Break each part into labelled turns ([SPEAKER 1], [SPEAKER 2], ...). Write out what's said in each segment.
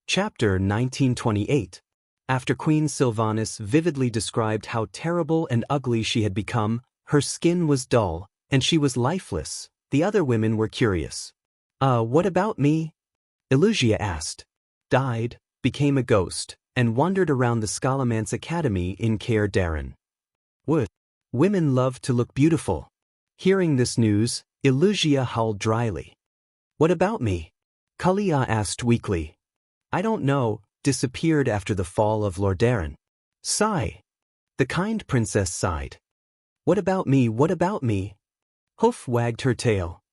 [SPEAKER 1] Chapter 1928. After Queen Sylvanas vividly described how terrible and ugly she had become, her skin was dull, and she was lifeless, the other women were curious. What about me? Ilusia asked. Died, became a ghost, and wandered around the Scholomance Academy in Caer Daren. Women love to look beautiful. Hearing this news, Ilusia howled dryly. What about me? Kalia asked weakly. I don't know, disappeared after the fall of Lordaeron. Sigh. The kind princess sighed. What about me, what about me? Hoof wagged her tail.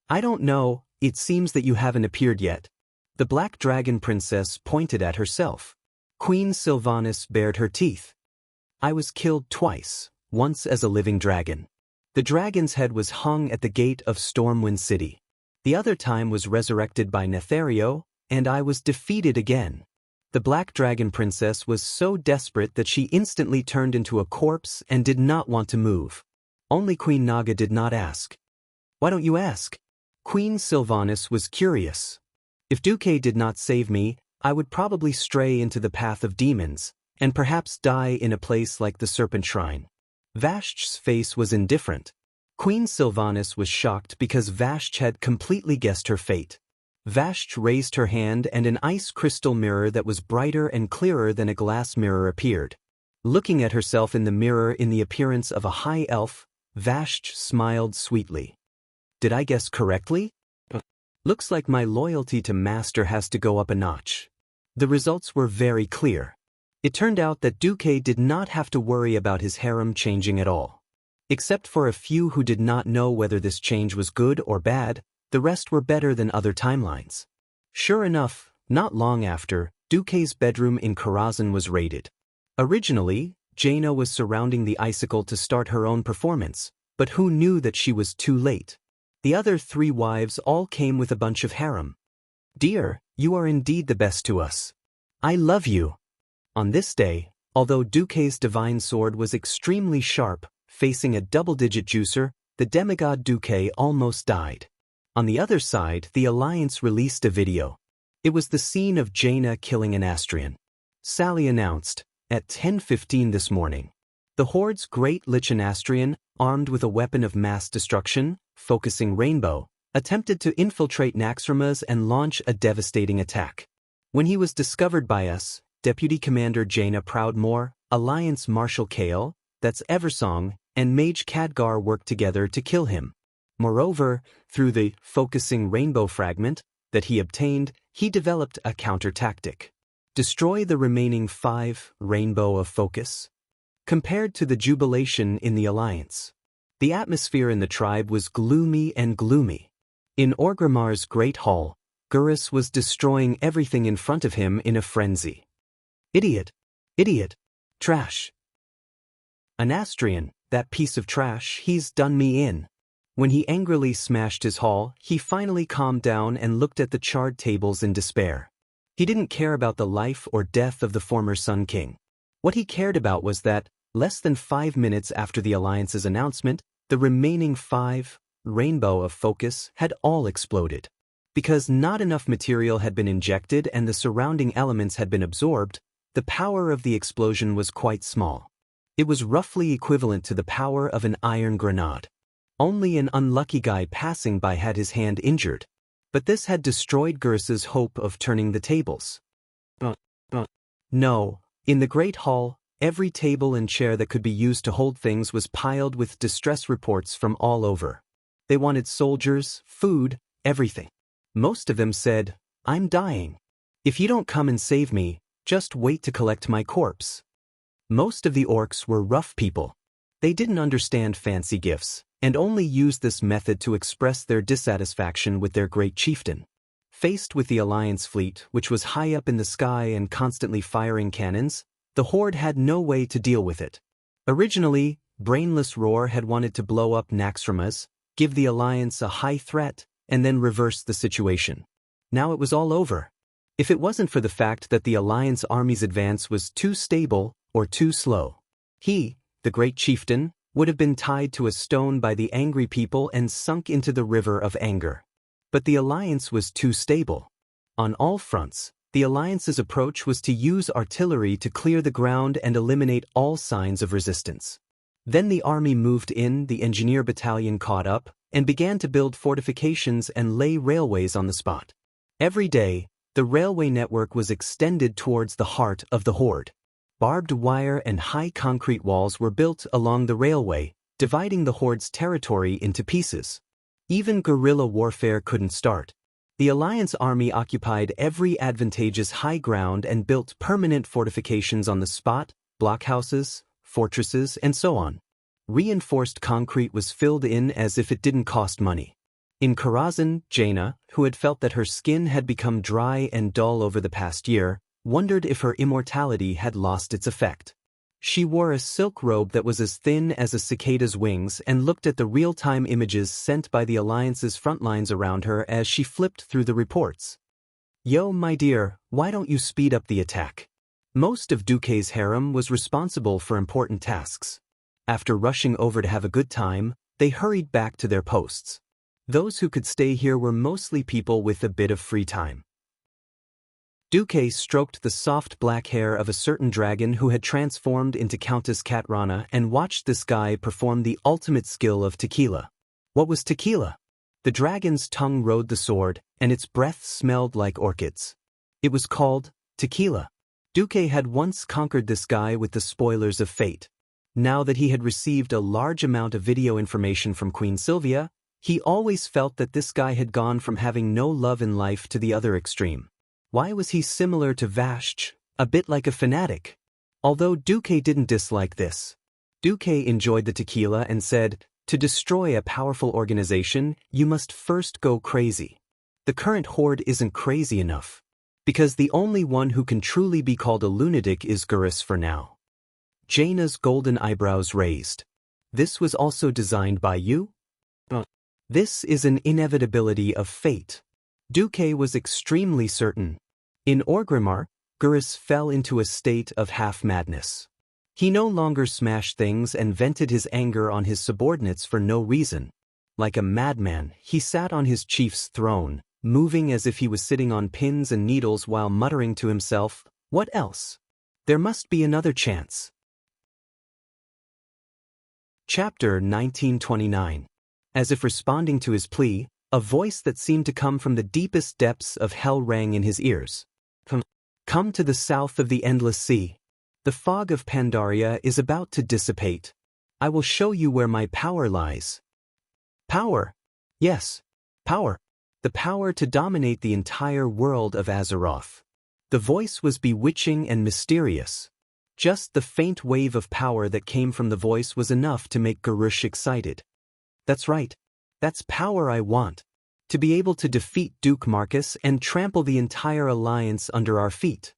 [SPEAKER 1] I don't know, it seems that you haven't appeared yet. The black dragon princess pointed at herself. Queen Sylvanas bared her teeth. I was killed twice, once as a living dragon. The dragon's head was hung at the gate of Stormwind City. The other time was resurrected by Nethario, and I was defeated again. The black dragon princess was so desperate that she instantly turned into a corpse and did not want to move. Only Queen Naga did not ask. Why don't you ask? Queen Sylvanas was curious. If Duque did not save me, I would probably stray into the path of demons, and perhaps die in a place like the Serpent Shrine. Vashch's face was indifferent. Queen Sylvanas was shocked because Vashch had completely guessed her fate. Vashch raised her hand and an ice crystal mirror that was brighter and clearer than a glass mirror appeared. Looking at herself in the mirror in the appearance of a high elf, Vashch smiled sweetly. Did I guess correctly? Looks like my loyalty to Master has to go up a notch. The results were very clear. It turned out that Duque did not have to worry about his harem changing at all. Except for a few who did not know whether this change was good or bad, the rest were better than other timelines. Sure enough, not long after, Duque's bedroom in Karazhan was raided. Originally, Jaina was surrounding the icicle to start her own performance, but who knew that she was too late? The other 3 wives all came with a bunch of harem. Dear, you are indeed the best to us. I love you. On this day, although Duque's divine sword was extremely sharp, facing a double-digit juicer, the demigod Duque almost died. On the other side, the Alliance released a video. It was the scene of Jaina killing an Astrian. Sally announced, at 10:15 this morning. The Horde's great Lichen Astrian, armed with a weapon of mass destruction, focusing rainbow, attempted to infiltrate Naxxramas and launch a devastating attack. When he was discovered by us, Deputy Commander Jaina Proudmoore, Alliance Marshal Kael, that's Eversong, and Mage Khadgar worked together to kill him. Moreover, through the focusing rainbow fragment that he obtained, he developed a counter-tactic. Destroy the remaining 5 rainbow of focus. Compared to the jubilation in the Alliance, the atmosphere in the tribe was gloomy and gloomy. In Orgrimmar's Great Hall, Gurus was destroying everything in front of him in a frenzy. Idiot! Idiot! Trash! An Astrian, that piece of trash, he's done me in. When he angrily smashed his hall, he finally calmed down and looked at the charred tables in despair. He didn't care about the life or death of the former Sun King. What he cared about was that, less than 5 minutes after the Alliance's announcement, the remaining 5 rainbow of focus had all exploded. Because not enough material had been injected and the surrounding elements had been absorbed, the power of the explosion was quite small. It was roughly equivalent to the power of an iron grenade. Only an unlucky guy passing by had his hand injured. But this had destroyed Gurus's hope of turning the tables. No, in the Great Hall, every table and chair that could be used to hold things was piled with distress reports from all over. They wanted soldiers, food, everything. Most of them said, I'm dying. If you don't come and save me, just wait to collect my corpse. Most of the orcs were rough people. They didn't understand fancy gifts, and only used this method to express their dissatisfaction with their great chieftain. Faced with the Alliance fleet, which was high up in the sky and constantly firing cannons, the Horde had no way to deal with it. Originally, Brainless Roar had wanted to blow up Naxxramas, give the Alliance a high threat, and then reverse the situation. Now it was all over. If it wasn't for the fact that the Alliance army's advance was too stable or too slow, he, the great chieftain, would have been tied to a stone by the angry people and sunk into the river of anger. But the Alliance was too stable. On all fronts, The Alliance's approach was to use artillery to clear the ground and eliminate all signs of resistance. Then the army moved in, the engineer battalion caught up, and began to build fortifications and lay railways on the spot. Every day, the railway network was extended towards the heart of the horde. Barbed wire and high concrete walls were built along the railway, dividing the horde's territory into pieces. Even guerrilla warfare couldn't start. The Alliance army occupied every advantageous high ground and built permanent fortifications on the spot, blockhouses, fortresses, and so on. Reinforced concrete was filled in as if it didn't cost money. In Karazhan, Jaina, who had felt that her skin had become dry and dull over the past year, wondered if her immortality had lost its effect. She wore a silk robe that was as thin as a cicada's wings and looked at the real-time images sent by the Alliance's front lines around her as she flipped through the reports. "Yo, my dear, why don't you speed up the attack?" Most of Duque's harem was responsible for important tasks. After rushing over to have a good time, they hurried back to their posts. Those who could stay here were mostly people with a bit of free time. Duque stroked the soft black hair of a certain dragon who had transformed into Countess Katrana and watched this guy perform the ultimate skill of tequila. What was tequila? The dragon's tongue rode the sword, and its breath smelled like orchids. It was called tequila. Duque had once conquered this guy with the spoilers of fate. Now that he had received a large amount of video information from Queen Sylvia, he always felt that this guy had gone from having no love in life to the other extreme. Why was he similar to Vashch, a bit like a fanatic? Although Duque didn't dislike this. Duque enjoyed the tequila and said, "To destroy a powerful organization, you must first go crazy." The current horde isn't crazy enough. Because the only one who can truly be called a lunatic is Gurus for now. Jaina's golden eyebrows raised. "This was also designed by you?" "This is an inevitability of fate." Duque was extremely certain. In Orgrimmar, Gurus fell into a state of half-madness. He no longer smashed things and vented his anger on his subordinates for no reason. Like a madman, he sat on his chief's throne, moving as if he was sitting on pins and needles while muttering to himself, "What else? There must be another chance." Chapter 1929. As if responding to his plea, a voice that seemed to come from the deepest depths of hell rang in his ears. "Come to the south of the endless sea. The fog of Pandaria is about to dissipate. I will show you where my power lies." Power? Yes, power. The power to dominate the entire world of Azeroth. The voice was bewitching and mysterious. Just the faint wave of power that came from the voice was enough to make Garrosh excited. "That's right. That's power I want. To be able to defeat Duke Marcus and trample the entire alliance under our feet."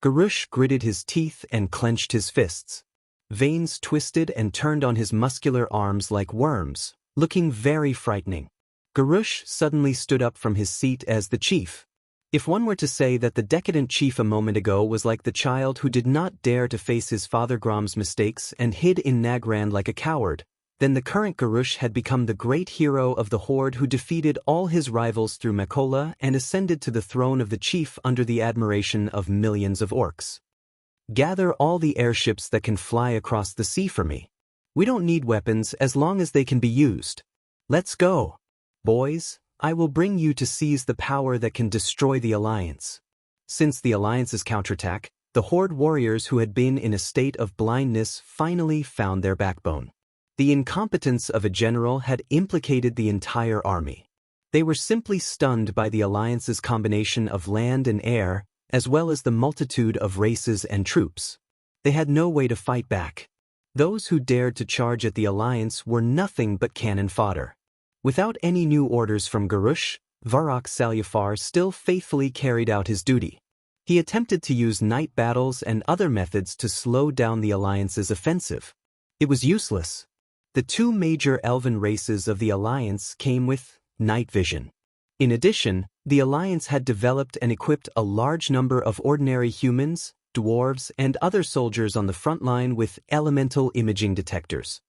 [SPEAKER 1] Garrosh gritted his teeth and clenched his fists. Veins twisted and turned on his muscular arms like worms, looking very frightening. Garrosh suddenly stood up from his seat as the chief. If one were to say that the decadent chief a moment ago was like the child who did not dare to face his father Grom's mistakes and hid in Nagran like a coward, then the current Garrosh had become the great hero of the horde who defeated all his rivals through Makola and ascended to the throne of the chief under the admiration of millions of orcs. "Gather all the airships that can fly across the sea for me. We don't need weapons as long as they can be used. Let's go. Boys, I will bring you to seize the power that can destroy the Alliance." Since the Alliance's counterattack, the horde warriors who had been in a state of blindness finally found their backbone. The incompetence of a general had implicated the entire army. They were simply stunned by the Alliance's combination of land and air, as well as the multitude of races and troops. They had no way to fight back. Those who dared to charge at the Alliance were nothing but cannon fodder. Without any new orders from Garrosh, Varrock Salyafar still faithfully carried out his duty. He attempted to use night battles and other methods to slow down the Alliance's offensive. It was useless. The two major elven races of the Alliance came with night vision. In addition, the Alliance had developed and equipped a large number of ordinary humans, dwarves, and other soldiers on the front line with elemental imaging detectors.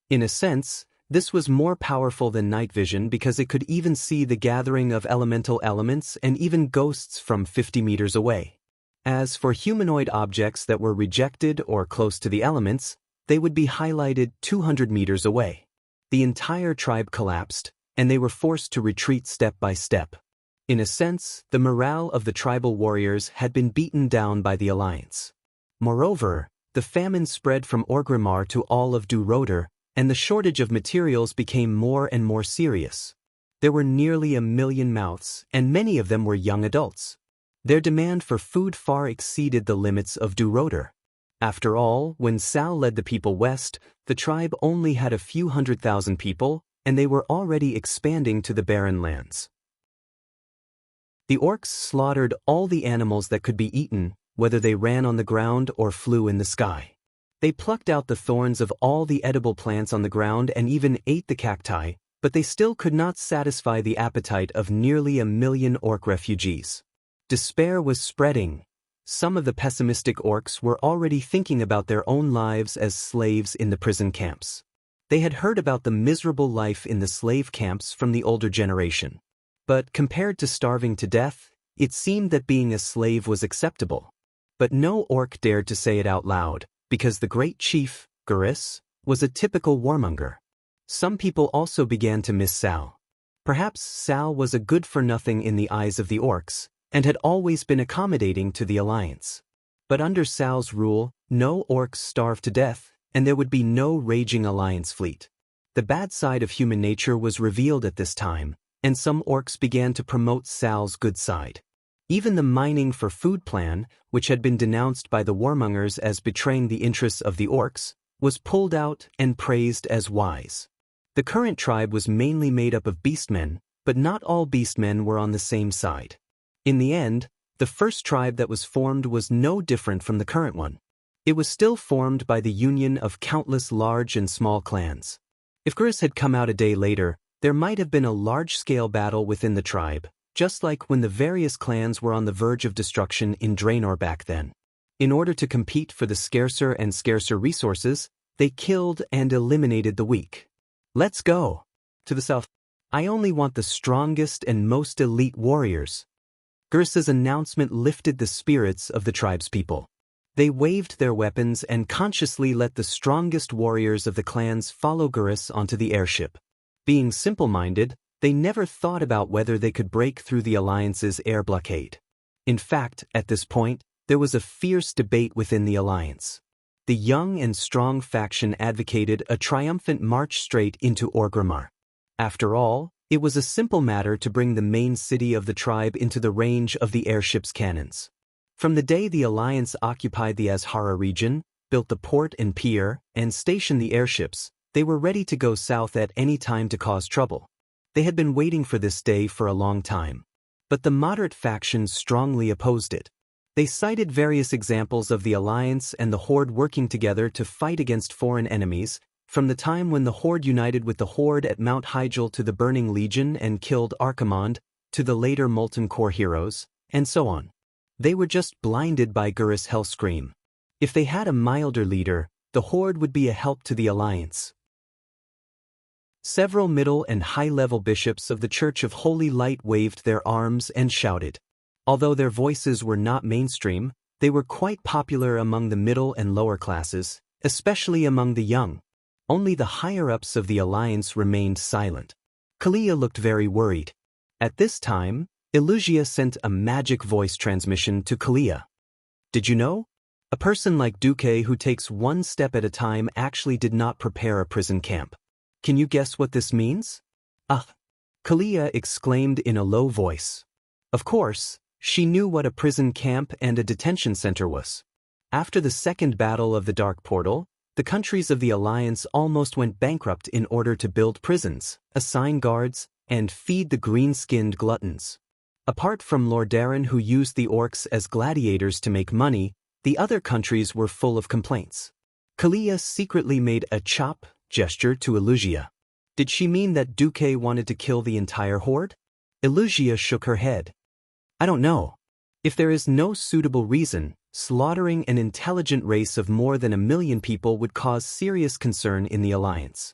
[SPEAKER 1] In a sense, This was more powerful than night vision because it could even see the gathering of elemental elements and even ghosts from 50 meters away. As for humanoid objects that were rejected or close to the elements, they would be highlighted 200 meters away. The entire tribe collapsed, and they were forced to retreat step by step. In a sense, the morale of the tribal warriors had been beaten down by the alliance. Moreover, the famine spread from Orgrimmar to all of Duroder, and the shortage of materials became more and more serious. There were nearly 1 million mouths, and many of them were young adults. Their demand for food far exceeded the limits of Duroder. After all, when Sal led the people west, the tribe only had a few 100,000 people, and they were already expanding to the barren lands. The orcs slaughtered all the animals that could be eaten, whether they ran on the ground or flew in the sky. They plucked out the thorns of all the edible plants on the ground and even ate the cacti, but they still could not satisfy the appetite of nearly 1 million orc refugees. Despair was spreading. Some of the pessimistic orcs were already thinking about their own lives as slaves in the prison camps. They had heard about the miserable life in the slave camps from the older generation. But compared to starving to death, it seemed that being a slave was acceptable. But no orc dared to say it out loud, because the great chief, Gurus, was a typical warmonger. Some people also began to miss Sal. Perhaps Sal was a good-for-nothing in the eyes of the orcs, and had always been accommodating to the alliance. But under Sal's rule, no orcs starved to death, and there would be no raging alliance fleet. The bad side of human nature was revealed at this time, and some orcs began to promote Sal's good side. Even the mining for food plan, which had been denounced by the warmongers as betraying the interests of the orcs, was pulled out and praised as wise. The current tribe was mainly made up of beastmen, but not all beastmen were on the same side. In the end, the first tribe that was formed was no different from the current one. It was still formed by the union of countless large and small clans. If Gurus had come out a day later, there might have been a large-scale battle within the tribe, just like when the various clans were on the verge of destruction in Draenor back then. In order to compete for the scarcer and scarcer resources, they killed and eliminated the weak. Let's go. To the south. I only want the strongest and most elite warriors. Gurus's announcement lifted the spirits of the tribe's people. They waved their weapons and consciously let the strongest warriors of the clans follow Gurus onto the airship. Being simple-minded, they never thought about whether they could break through the Alliance's air blockade. In fact, at this point, there was a fierce debate within the Alliance. The young and strong faction advocated a triumphant march straight into Orgrimmar. After all, it was a simple matter to bring the main city of the tribe into the range of the airship's cannons. From the day the Alliance occupied the Azhara region, built the port and pier, and stationed the airships, they were ready to go south at any time to cause trouble. They had been waiting for this day for a long time. But the moderate faction strongly opposed it. They cited various examples of the Alliance and the Horde working together to fight against foreign enemies, from the time when the Horde united with the Horde at Mount Hyjal to the Burning Legion and killed Archimonde, to the later Molten Core heroes, and so on. They were just blinded by Gurus' Hellscream. If they had a milder leader, the Horde would be a help to the Alliance. Several middle and high-level bishops of the Church of Holy Light waved their arms and shouted. Although their voices were not mainstream, they were quite popular among the middle and lower classes, especially among the young. Only the higher-ups of the Alliance remained silent. Kalia looked very worried. At this time, Illugia sent a magic voice transmission to Kalia. Did you know? A person like Duque who takes one step at a time actually did not prepare a prison camp. Can you guess what this means? Kalia exclaimed in a low voice. Of course, she knew what a prison camp and a detention center was. After the second battle of the Dark Portal, the countries of the Alliance almost went bankrupt in order to build prisons, assign guards, and feed the green-skinned gluttons. Apart from Lordaeron, who used the orcs as gladiators to make money, the other countries were full of complaints. Kalia secretly made a chop gesture to Illugia. Did she mean that Duque wanted to kill the entire horde? Illugia shook her head. I don't know. If there is no suitable reason, slaughtering an intelligent race of more than 1 million people would cause serious concern in the Alliance.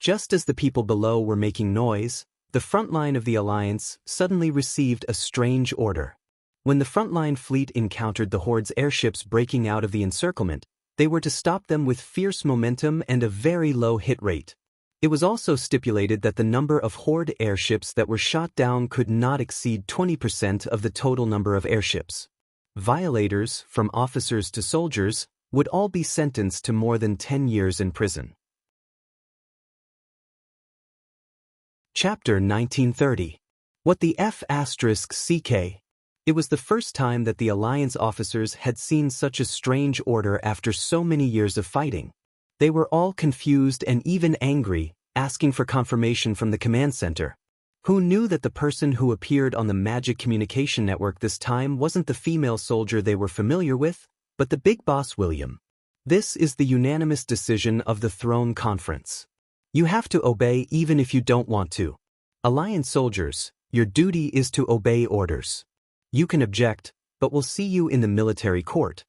[SPEAKER 1] Just as the people below were making noise, the front line of the alliance suddenly received a strange order. When the frontline fleet encountered the Horde's airships breaking out of the encirclement, they were to stop them with fierce momentum and a very low hit rate. It was also stipulated that the number of Horde airships that were shot down could not exceed 20% of the total number of airships. Violators, from officers to soldiers, would all be sentenced to more than 10 years in prison. Chapter 1930. What the F***CK? It was the first time that the Alliance officers had seen such a strange order after so many years of fighting. They were all confused and even angry, asking for confirmation from the command center. Who knew that the person who appeared on the magic communication network this time wasn't the female soldier they were familiar with, but the big boss William? This is the unanimous decision of the Throne Conference. You have to obey even if you don't want to. Alliance soldiers, your duty is to obey orders. You can object, but we'll see you in the military court.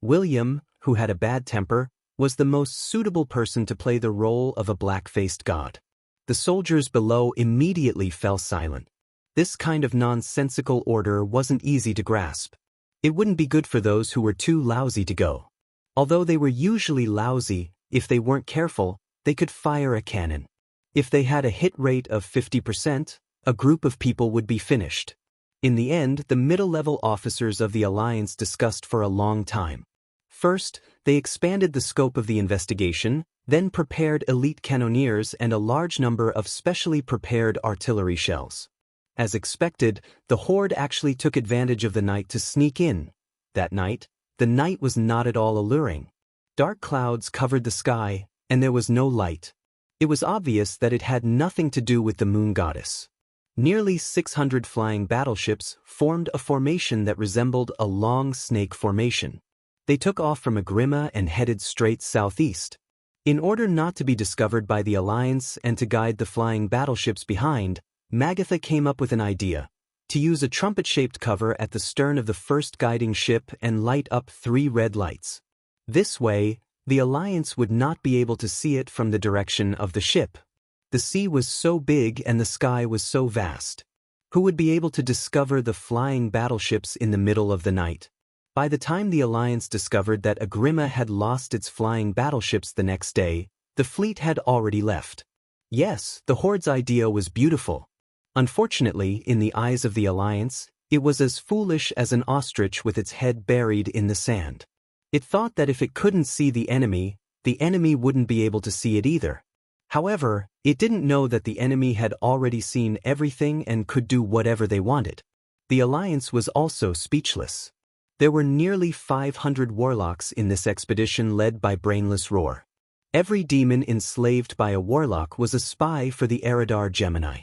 [SPEAKER 1] William, who had a bad temper, was the most suitable person to play the role of a black-faced god. The soldiers below immediately fell silent. This kind of nonsensical order wasn't easy to grasp. It wouldn't be good for those who were too lousy to go. Although they were usually lousy, if they weren't careful, they could fire a cannon. If they had a hit rate of 50%, a group of people would be finished. In the end, the middle-level officers of the Alliance discussed for a long time. First, they expanded the scope of the investigation, then prepared elite cannoneers and a large number of specially prepared artillery shells. As expected, the Horde actually took advantage of the night to sneak in. That night, the night was not at all alluring. Dark clouds covered the sky, and there was no light. It was obvious that it had nothing to do with the moon goddess. Nearly 600 flying battleships formed a formation that resembled a long snake formation. They took off from Agrima and headed straight southeast. In order not to be discovered by the Alliance and to guide the flying battleships behind, Magatha came up with an idea: to use a trumpet-shaped cover at the stern of the first guiding ship and light up 3 red lights. This way, the Alliance would not be able to see it from the direction of the ship. The sea was so big and the sky was so vast. Who would be able to discover the flying battleships in the middle of the night? By the time the Alliance discovered that Agrima had lost its flying battleships the next day, the fleet had already left. Yes, the Horde's idea was beautiful. Unfortunately, in the eyes of the Alliance, it was as foolish as an ostrich with its head buried in the sand. It thought that if it couldn't see the enemy wouldn't be able to see it either. However, it didn't know that the enemy had already seen everything and could do whatever they wanted. The Alliance was also speechless. There were nearly 500 warlocks in this expedition led by Brainless Roar. Every demon enslaved by a warlock was a spy for the Eridar Gemini.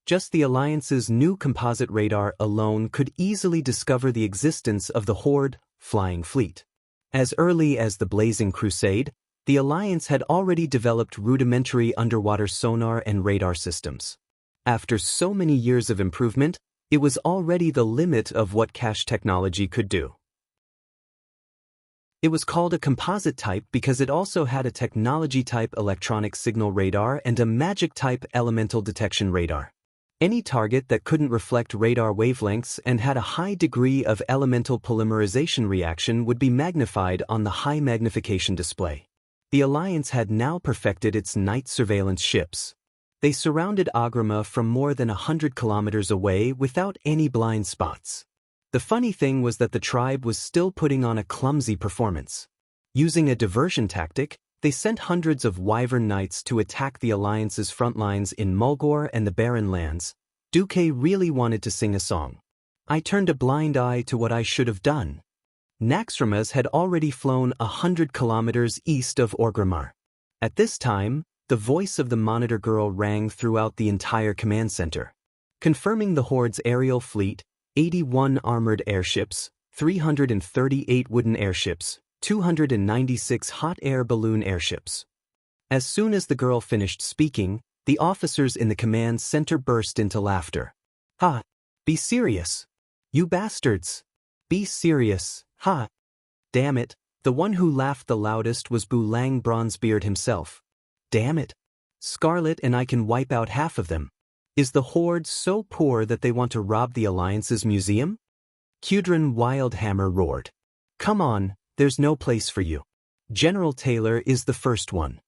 [SPEAKER 1] Just the Alliance's new composite radar alone could easily discover the existence of the Horde flying fleet. As early as the Blazing Crusade, the Alliance had already developed rudimentary underwater sonar and radar systems. After so many years of improvement, it was already the limit of what cache technology could do. It was called a composite type because it also had a technology-type electronic signal radar and a magic-type elemental detection radar. Any target that couldn't reflect radar wavelengths and had a high degree of elemental polymerization reaction would be magnified on the high magnification display. The Alliance had now perfected its night surveillance ships. They surrounded Agrima from more than 100 kilometers away without any blind spots. The funny thing was that the tribe was still putting on a clumsy performance. Using a diversion tactic, they sent hundreds of Wyvern Knights to attack the Alliance's front lines in Mulgore and the Barren Lands. Duque really wanted to sing a song. I turned a blind eye to what I should have done. Naxxramas had already flown 100 kilometers east of Orgrimmar. At this time, the voice of the Monitor Girl rang throughout the entire command center, confirming the Horde's aerial fleet: 81 armored airships, 338 wooden airships, 296 hot air balloon airships. As soon as the girl finished speaking, the officers in the command center burst into laughter. Ha! Be serious! You bastards! Be serious! Ha! Damn it! The one who laughed the loudest was Bulang Bronzebeard himself. Damn it! Scarlet and I can wipe out half of them. Is the Horde so poor that they want to rob the Alliance's museum? Cudrin Wildhammer roared. Come on, there's no place for you. General Taylor is the first one.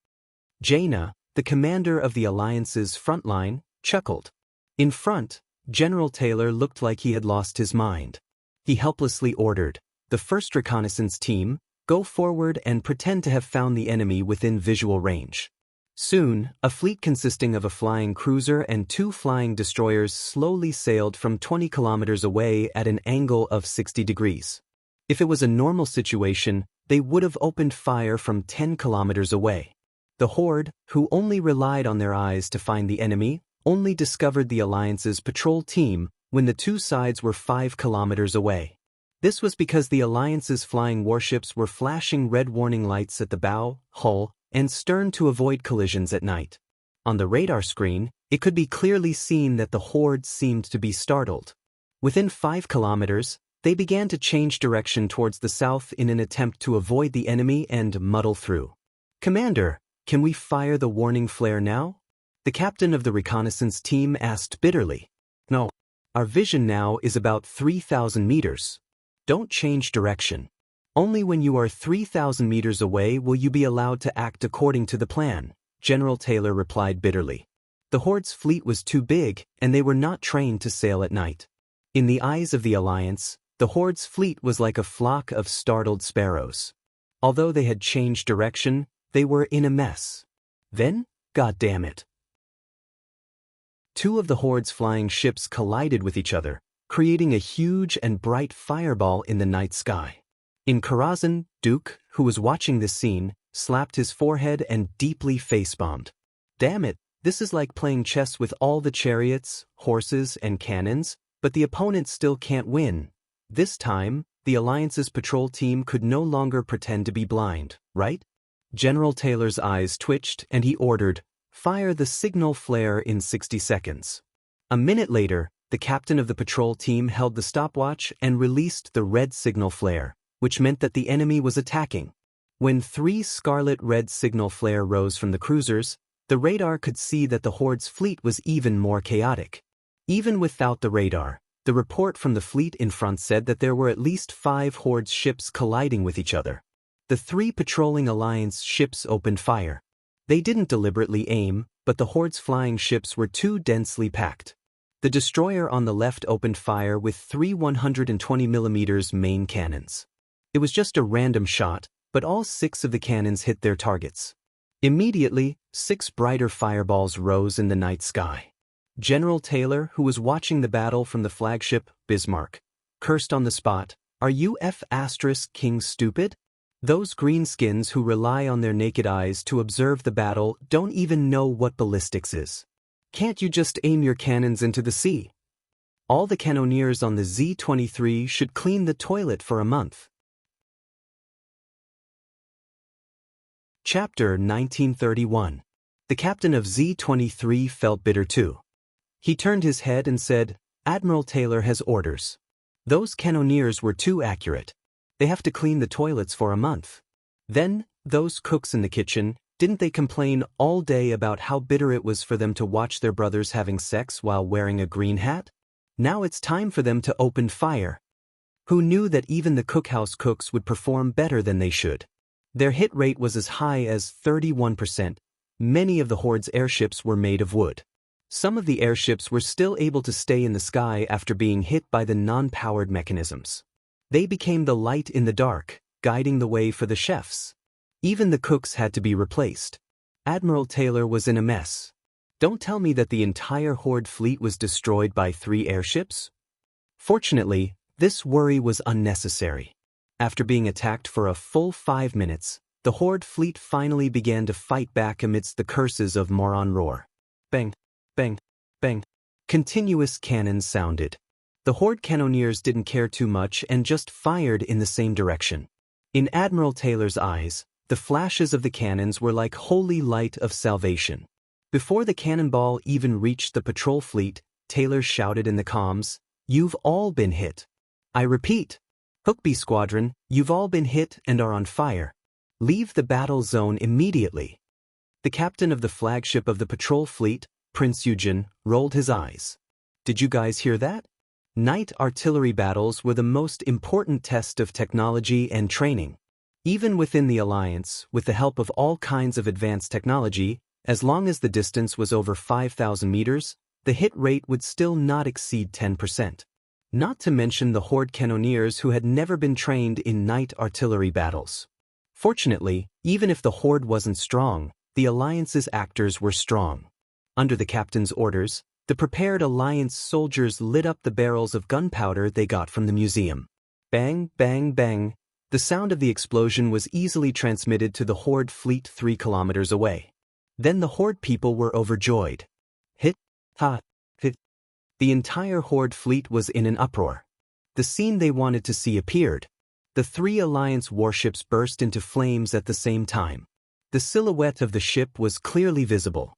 [SPEAKER 1] Jaina, the commander of the Alliance's front line, chuckled. In front, General Taylor looked like he had lost his mind. He helplessly ordered, the first reconnaissance team, go forward and pretend to have found the enemy within visual range. Soon, a fleet consisting of a flying cruiser and 2 flying destroyers slowly sailed from 20 kilometers away at an angle of 60 degrees. If it was a normal situation, they would have opened fire from 10 kilometers away. The Horde, who only relied on their eyes to find the enemy, only discovered the Alliance's patrol team when the 2 sides were 5 kilometers away. This was because the Alliance's flying warships were flashing red warning lights at the bow, hull, and stern to avoid collisions at night. On the radar screen, it could be clearly seen that the Horde seemed to be startled. Within 5 kilometers, they began to change direction towards the south in an attempt to avoid the enemy and muddle through. Commander, can we fire the warning flare now? The captain of the reconnaissance team asked bitterly. No. Our vision now is about 3,000 meters. Don't change direction. Only when you are 3,000 meters away will you be allowed to act according to the plan, General Taylor replied bitterly. The Horde's fleet was too big, and they were not trained to sail at night. In the eyes of the Alliance, the Horde's fleet was like a flock of startled sparrows. Although they had changed direction, they were in a mess. Then, goddammit. 2 of the Horde's flying ships collided with each other, creating a huge and bright fireball in the night sky. In Karazhan, Duke, who was watching this scene, slapped his forehead and deeply face-bombed. Damn it, this is like playing chess with all the chariots, horses, and cannons, but the opponent still can't win. This time, the Alliance's patrol team could no longer pretend to be blind, right? General Taylor's eyes twitched and he ordered, fire the signal flare in 60 seconds. A minute later, the captain of the patrol team held the stopwatch and released the red signal flare, which meant that the enemy was attacking. When 3 scarlet-red signal flare rose from the cruisers, the radar could see that the Horde's fleet was even more chaotic. Even without the radar, the report from the fleet in front said that there were at least 5 Horde's ships colliding with each other. The 3 patrolling Alliance ships opened fire. They didn't deliberately aim, but the Horde's flying ships were too densely packed. The destroyer on the left opened fire with 3 120mm main cannons. It was just a random shot, but all 6 of the cannons hit their targets. Immediately, 6 brighter fireballs rose in the night sky. General Taylor, who was watching the battle from the flagship, Bismarck, cursed on the spot, "Are you King stupid? Those greenskins who rely on their naked eyes to observe the battle don't even know what ballistics is. Can't you just aim your cannons into the sea? All the cannoneers on the Z-23 should clean the toilet for a month." Chapter 1931. The captain of Z-23 felt bitter too. He turned his head and said, "Admiral Taylor has orders. Those cannoneers were too accurate. They have to clean the toilets for a month. Then, those cooks in the kitchen, didn't they complain all day about how bitter it was for them to watch their brothers having sex while wearing a green hat? Now it's time for them to open fire." Who knew that even the cookhouse cooks would perform better than they should? Their hit rate was as high as 31%. Many of the Horde's airships were made of wood. Some of the airships were still able to stay in the sky after being hit by the non-powered mechanisms. They became the light in the dark, guiding the way for the chefs. Even the cooks had to be replaced. Admiral Taylor was in a mess. Don't tell me that the entire Horde fleet was destroyed by 3 airships? Fortunately, this worry was unnecessary. After being attacked for a full 5 minutes, the Horde fleet finally began to fight back amidst the curses of Moron Roar. Bang, bang, bang. Continuous cannons sounded. The Horde cannoneers didn't care too much and just fired in the same direction. In Admiral Taylor's eyes, the flashes of the cannons were like holy light of salvation. Before the cannonball even reached the patrol fleet, Taylor shouted in the comms, "You've all been hit. I repeat, Hookby Squadron, you've all been hit and are on fire. Leave the battle zone immediately." The captain of the flagship of the patrol fleet, Prince Yujin, rolled his eyes. Did you guys hear that? Night artillery battles were the most important test of technology and training. Even within the alliance, with the help of all kinds of advanced technology, as long as the distance was over 5,000 meters, the hit rate would still not exceed 10%. Not to mention the horde cannoneers who had never been trained in night artillery battles. Fortunately, even if the horde wasn't strong, the alliance's actors were strong. Under the captain's orders, the prepared alliance soldiers lit up the barrels of gunpowder they got from the museum. Bang, bang, bang. The sound of the explosion was easily transmitted to the horde fleet 3 kilometers away. Then the horde people were overjoyed. Hit, ha, hit. The entire horde fleet was in an uproar. The scene they wanted to see appeared. The 3 alliance warships burst into flames at the same time. The silhouette of the ship was clearly visible.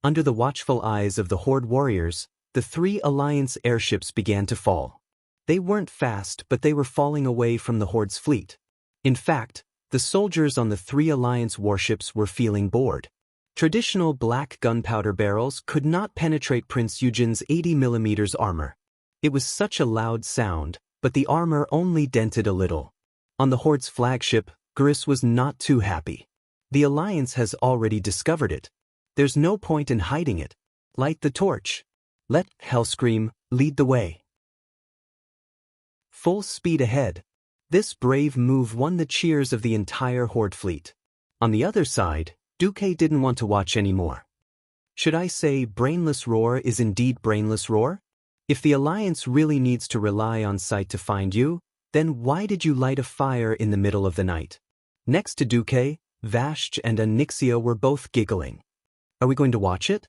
[SPEAKER 1] Under the watchful eyes of the horde warriors, the 3 alliance airships began to fall. They weren't fast, but they were falling away from the horde's fleet. In fact, the soldiers on the 3 alliance warships were feeling bored. Traditional black gunpowder barrels could not penetrate Prince Yujin's 80mm armor. It was such a loud sound, but the armor only dented a little. On the horde's flagship, Gris was not too happy. The alliance has already discovered it. There's no point in hiding it. Light the torch. Let Hellscream lead the way. Full speed ahead. This brave move won the cheers of the entire horde fleet. On the other side, Duque didn't want to watch anymore. Should I say brainless roar is indeed brainless roar? If the alliance really needs to rely on sight to find you, then why did you light a fire in the middle of the night? Next to Duque, Vashj and Xianxia were both giggling. Are we going to watch it?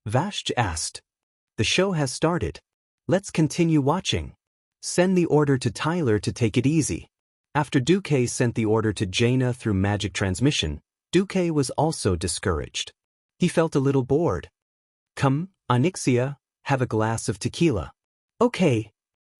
[SPEAKER 1] Vashj asked. The show has started. Let's continue watching. Send the order to Tyler to take it easy. After Duque sent the order to Jaina through magic transmission, Duque was also discouraged. He felt a little bored. Come, Xianxia, have a glass of tequila. Okay.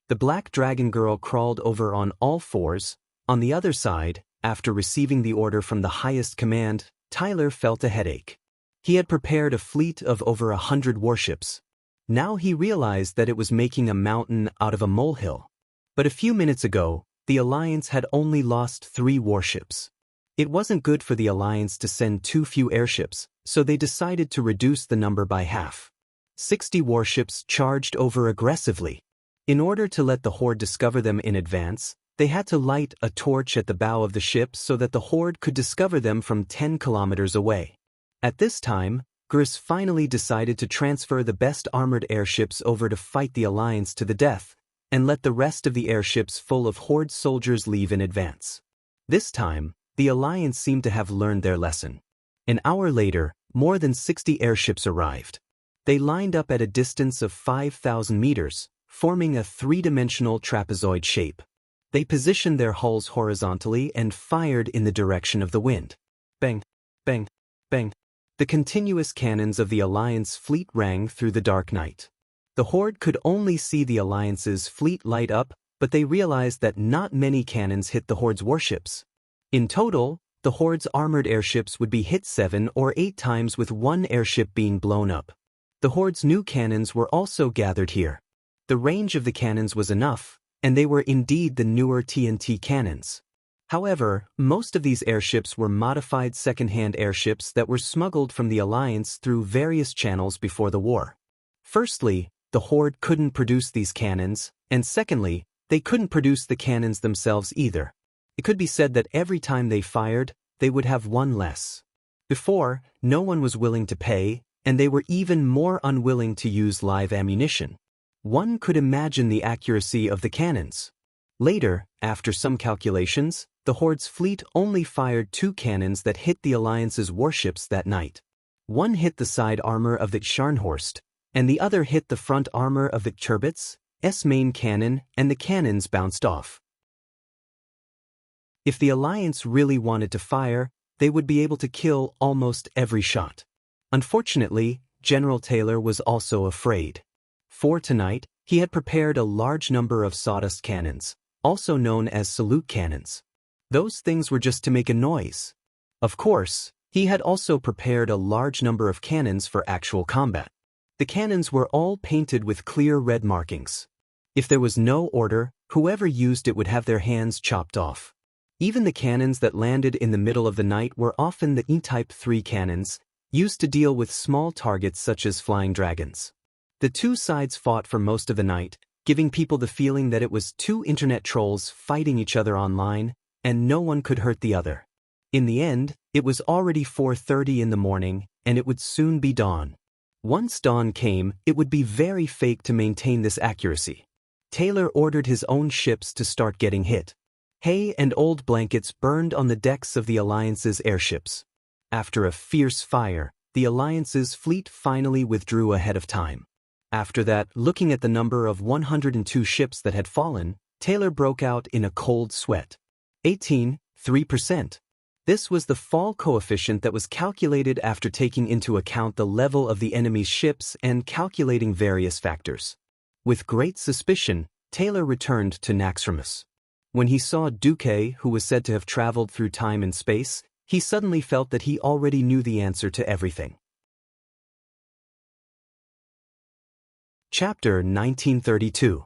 [SPEAKER 1] The black dragon girl crawled over on all fours. On the other side, after receiving the order from the highest command, Tyler felt a headache. He had prepared a fleet of over 100 warships. Now he realized that it was making a mountain out of a molehill. But a few minutes ago, the Alliance had only lost 3 warships. It wasn't good for the Alliance to send too few airships, so they decided to reduce the number by half. 60 warships charged over aggressively. In order to let the Horde discover them in advance, they had to light a torch at the bow of the ship so that the Horde could discover them from 10 kilometers away. At this time, Gris finally decided to transfer the best armored airships over to fight the Alliance to the death, and let the rest of the airships full of Horde soldiers leave in advance. This time, the Alliance seemed to have learned their lesson. An hour later, more than 60 airships arrived. They lined up at a distance of 5,000 meters, forming a 3-dimensional trapezoid shape. They positioned their hulls horizontally and fired in the direction of the wind. Bang, bang, bang. The continuous cannons of the Alliance fleet rang through the dark night. The Horde could only see the Alliance's fleet light up, but they realized that not many cannons hit the Horde's warships. In total, the Horde's armored airships would be hit 7 or 8 times with one airship being blown up. The Horde's new cannons were also gathered here. The range of the cannons was enough, and they were indeed the newer TNT cannons. However, most of these airships were modified second-hand airships that were smuggled from the Alliance through various channels before the war. Firstly, the Horde couldn't produce these cannons, and secondly, they couldn't produce the cannons themselves either. It could be said that every time they fired, they would have one less. Before, no one was willing to pay, and they were even more unwilling to use live ammunition. One could imagine the accuracy of the cannons. Later, after some calculations, the Horde's fleet only fired 2 cannons that hit the Alliance's warships that night. One hit the side armor of the Scharnhorst, and the other hit the front armor of the Turbot's main cannon, and the cannons bounced off. If the Alliance really wanted to fire, they would be able to kill almost every shot. Unfortunately, General Taylor was also afraid. For tonight, he had prepared a large number of sawdust cannons, also known as salute cannons. Those things were just to make a noise. Of course, He had also prepared a large number of cannons for actual combat. The cannons were all painted with clear red markings. If there was no order, whoever used it would have their hands chopped off. Even the cannons that landed in the middle of the night were often the E-Type 3 cannons, used to deal with small targets such as flying dragons. The two sides fought for most of the night, giving people the feeling that it was two internet trolls fighting each other online, and no one could hurt the other. In the end, it was already 4:30 in the morning, and it would soon be dawn. Once dawn came, it would be very fake to maintain this accuracy. Taylor ordered his own ships to start getting hit. Hay and old blankets burned on the decks of the Alliance's airships. After a fierce fire, the Alliance's fleet finally withdrew ahead of time. After that, looking at the number of 102 ships that had fallen, Taylor broke out in a cold sweat. 18.3%. This was the fall coefficient that was calculated after taking into account the level of the enemy's ships and calculating various factors. With great suspicion, Taylor returned to Naxxramas. When he saw Duque, who was said to have traveled through time and space, he suddenly felt that he already knew the answer to everything. Chapter 1932.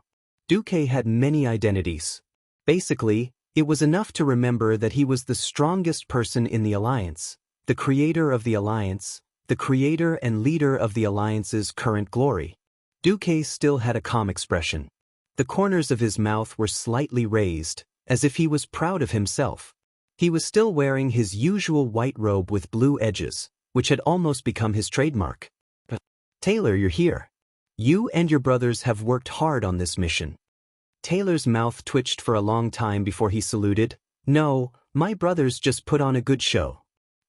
[SPEAKER 1] Duque had many identities. Basically, it was enough to remember that he was the strongest person in the Alliance, the creator of the Alliance, the creator and leader of the Alliance's current glory. Duque still had a calm expression. The corners of his mouth were slightly raised, as if he was proud of himself. He was still wearing his usual white robe with blue edges, which had almost become his trademark. But, Taylor, you're here. You and your brothers have worked hard on this mission. Taylor's mouth twitched for a long time before he saluted. No, my brothers just put on a good show.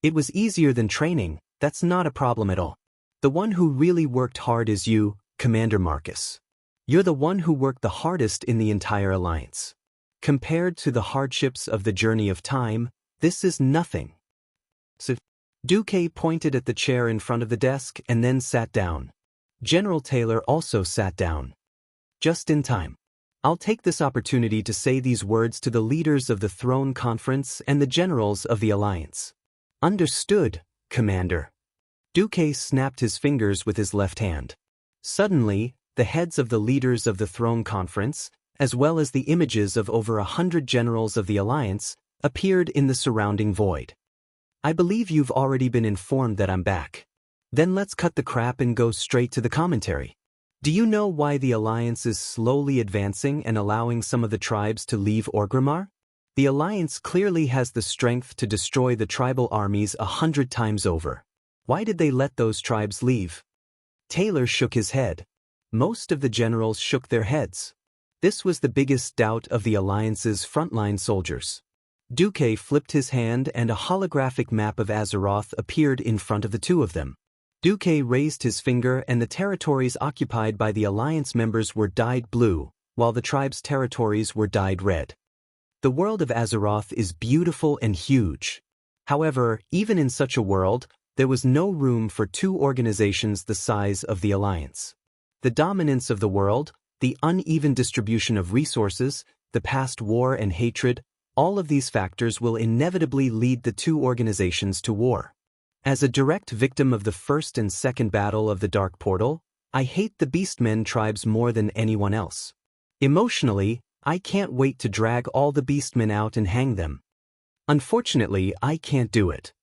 [SPEAKER 1] It was easier than training, that's not a problem at all. The one who really worked hard is you, Commander Marcus. You're the one who worked the hardest in the entire Alliance. Compared to the hardships of the journey of time, this is nothing. So, Duque pointed at the chair in front of the desk and then sat down. General Taylor also sat down. Just in time. I'll take this opportunity to say these words to the leaders of the Throne Conference and the generals of the Alliance. Understood, Commander. Duque snapped his fingers with his left hand. Suddenly, the heads of the leaders of the Throne Conference, as well as the images of over 100 generals of the Alliance, appeared in the surrounding void. I believe you've already been informed that I'm back. Then let's cut the crap and go straight to the commentary. Do you know why the Alliance is slowly advancing and allowing some of the tribes to leave Orgrimmar? The Alliance clearly has the strength to destroy the tribal armies 100 times over. Why did they let those tribes leave? Taylor shook his head. Most of the generals shook their heads. This was the biggest doubt of the Alliance's frontline soldiers. Duque flipped his hand and a holographic map of Azeroth appeared in front of the two of them. Duque raised his finger and the territories occupied by the Alliance members were dyed blue, while the tribe's territories were dyed red. The world of Azeroth is beautiful and huge. However, even in such a world, there was no room for two organizations the size of the Alliance. The dominance of the world, the uneven distribution of resources, the past war and hatred, all of these factors will inevitably lead the two organizations to war. As a direct victim of the first and second battle of the Dark Portal, I hate the Beastmen tribes more than anyone else. Emotionally, I can't wait to drag all the Beastmen out and hang them. Unfortunately, I can't do it.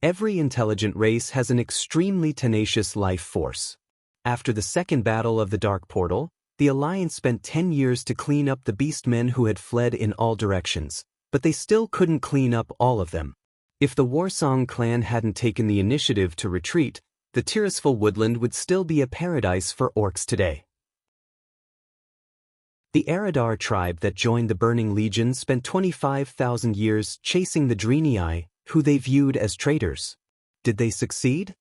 [SPEAKER 1] Every intelligent race has an extremely tenacious life force. After the second battle of the Dark Portal, the Alliance spent 10 years to clean up the Beastmen who had fled in all directions, but they still couldn't clean up all of them. If the Warsong clan hadn't taken the initiative to retreat, the Tirisful woodland would still be a paradise for orcs today. The Eridar tribe that joined the Burning Legion spent 25,000 years chasing the Draenei, who they viewed as traitors. Did they succeed?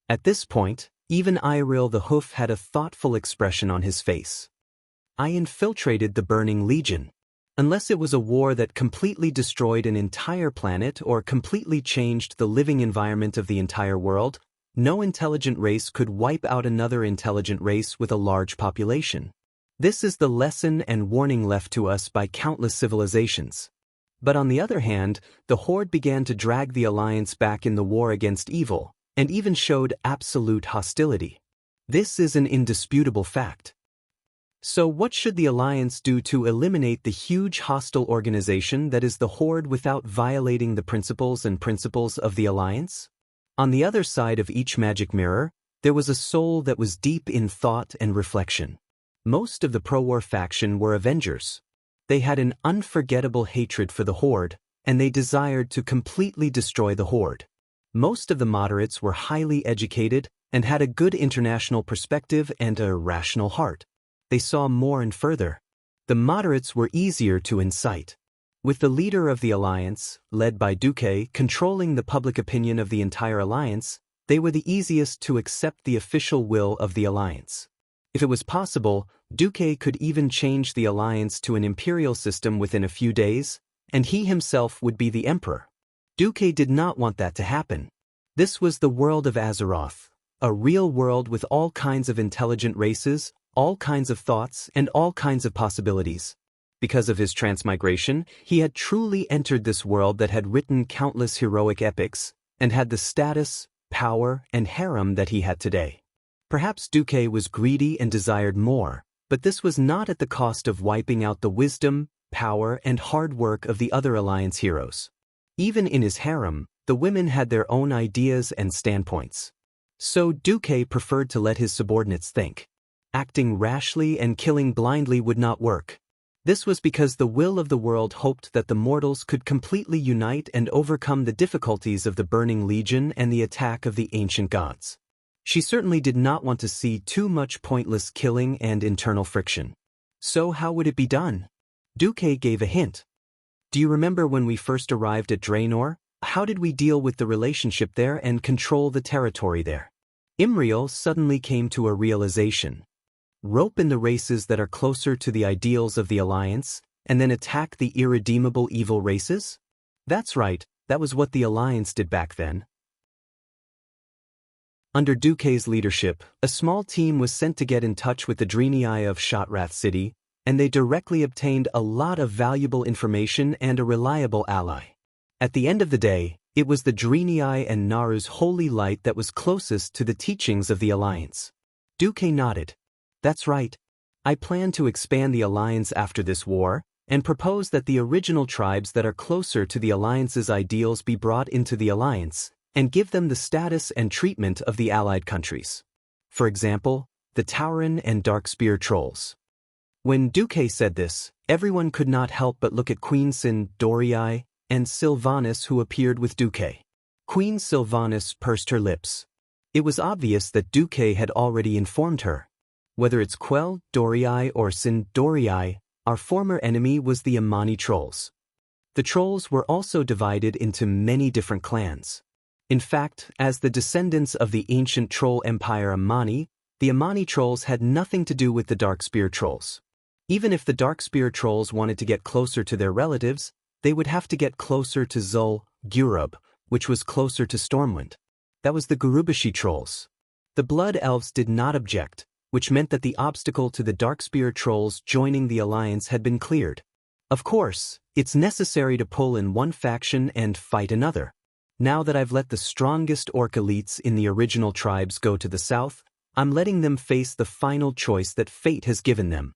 [SPEAKER 1] At this point, even Iril the Hoof had a thoughtful expression on his face. I infiltrated the Burning Legion. Unless it was a war that completely destroyed an entire planet or completely changed the living environment of the entire world, no intelligent race could wipe out another intelligent race with a large population. This is the lesson and warning left to us by countless civilizations. But on the other hand, the Horde began to drag the alliance back in the war against evil, and even showed absolute hostility. This is an indisputable fact. So what should the alliance do to eliminate the huge hostile organization that is the Horde without violating the principles of the alliance? On the other side of each magic mirror, there was a soul that was deep in thought and reflection. Most of the pro-war faction were Avengers. They had an unforgettable hatred for the Horde, and they desired to completely destroy the Horde. Most of the moderates were highly educated and had a good international perspective and a rational heart. They saw more and further. The moderates were easier to incite. With the leader of the alliance, led by Duque, controlling the public opinion of the entire alliance, they were the easiest to accept the official will of the alliance. If it was possible, Duque could even change the alliance to an imperial system within a few days, and he himself would be the emperor. Duque did not want that to happen. This was the world of Azeroth, a real world with all kinds of intelligent races, all kinds of thoughts, and all kinds of possibilities. Because of his transmigration, he had truly entered this world that had written countless heroic epics, and had the status, power, and harem that he had today. Perhaps Duque was greedy and desired more, but this was not at the cost of wiping out the wisdom, power, and hard work of the other alliance heroes. Even in his harem, the women had their own ideas and standpoints. So Duque preferred to let his subordinates think. Acting rashly and killing blindly would not work. This was because the will of the world hoped that the mortals could completely unite and overcome the difficulties of the Burning Legion and the attack of the ancient gods. She certainly did not want to see too much pointless killing and internal friction. So how would it be done? Duque gave a hint. Do you remember when we first arrived at Draenor? How did we deal with the relationship there and control the territory there? Imriel suddenly came to a realization. Rope in the races that are closer to the ideals of the Alliance, and then attack the irredeemable evil races? That's right, that was what the Alliance did back then. Under Duque's leadership, a small team was sent to get in touch with the Draenei of Shotrath City, and they directly obtained a lot of valuable information and a reliable ally. At the end of the day, it was the Draenei and Naru's holy light that was closest to the teachings of the Alliance. Duque nodded. That's right. I plan to expand the Alliance after this war, and propose that the original tribes that are closer to the Alliance's ideals be brought into the Alliance, and give them the status and treatment of the allied countries. For example, the Tauren and Darkspear trolls. When Duque said this, everyone could not help but look at Queen Sin Dorii and Sylvanas, who appeared with Duque. Queen Sylvanas pursed her lips. It was obvious that Duque had already informed her. Whether it's Quell Dorii or Sin Dorii, our former enemy was the Amani trolls. The trolls were also divided into many different clans. In fact, as the descendants of the ancient troll empire Amani, the Amani trolls had nothing to do with the Darkspear trolls. Even if the Darkspear trolls wanted to get closer to their relatives, they would have to get closer to Zul Gurub, which was closer to Stormwind. That was the Gurubashi trolls. The Blood Elves did not object, which meant that the obstacle to the Darkspear trolls joining the Alliance had been cleared. Of course, it's necessary to pull in one faction and fight another. Now that I've let the strongest orc elites in the original tribes go to the south, I'm letting them face the final choice that fate has given them.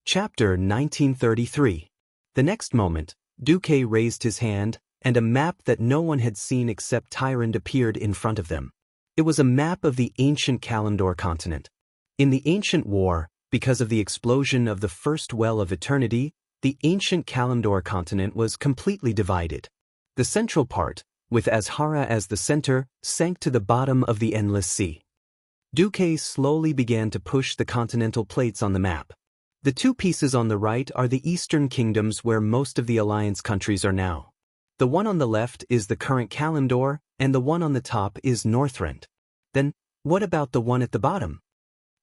[SPEAKER 1] Chapter 1933. The next moment, Duque raised his hand, and a map that no one had seen except Tyrande appeared in front of them. It was a map of the ancient Kalimdor continent. In the ancient war, because of the explosion of the first well of eternity, the ancient Kalimdor continent was completely divided. The central part, with Azhara as the center, sank to the bottom of the endless sea. Duque slowly began to push the continental plates on the map. The two pieces on the right are the eastern kingdoms where most of the Alliance countries are now. The one on the left is the current Kalimdor, and the one on the top is Northrend. Then, what about the one at the bottom?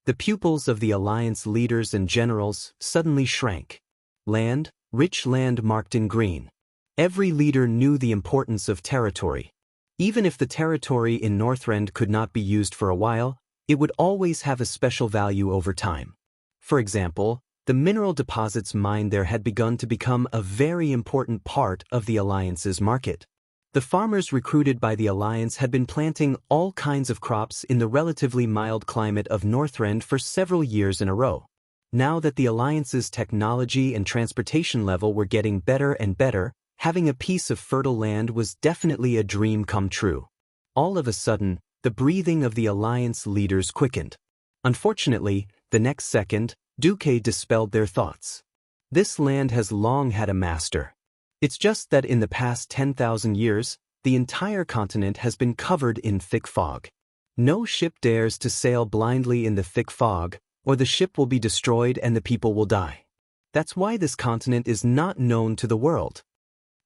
[SPEAKER 1] The pupils of the Alliance leaders and generals suddenly shrank. Land, rich land marked in green. Every leader knew the importance of territory. Even if the territory in Northrend could not be used for a while, it would always have a special value over time. For example, The mineral deposits mined there had begun to become a very important part of the Alliance's market. The farmers recruited by the Alliance had been planting all kinds of crops in the relatively mild climate of Northrend for several years in a row. Now that the Alliance's technology and transportation level were getting better and better, having a piece of fertile land was definitely a dream come true. All of a sudden, the breathing of the Alliance leaders quickened. Unfortunately, the next second, Duque dispelled their thoughts. This land has long had a master. It's just that in the past 10,000 years, the entire continent has been covered in thick fog. No ship dares to sail blindly in the thick fog, or the ship will be destroyed and the people will die. That's why this continent is not known to the world.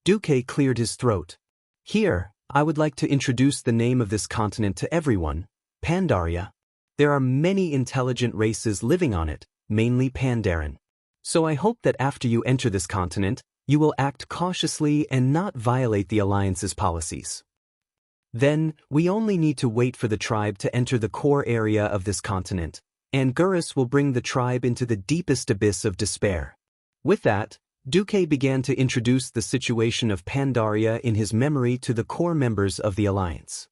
[SPEAKER 1] Duque cleared his throat. Here, I would like to introduce the name of this continent to everyone, Pandaria. There are many intelligent races living on it, mainly Pandaren. So I hope that after you enter this continent, you will act cautiously and not violate the Alliance's policies. Then, we only need to wait for the tribe to enter the core area of this continent, and Gurus will bring the tribe into the deepest abyss of despair. With that, Duque began to introduce the situation of Pandaria in his memory to the core members of the Alliance.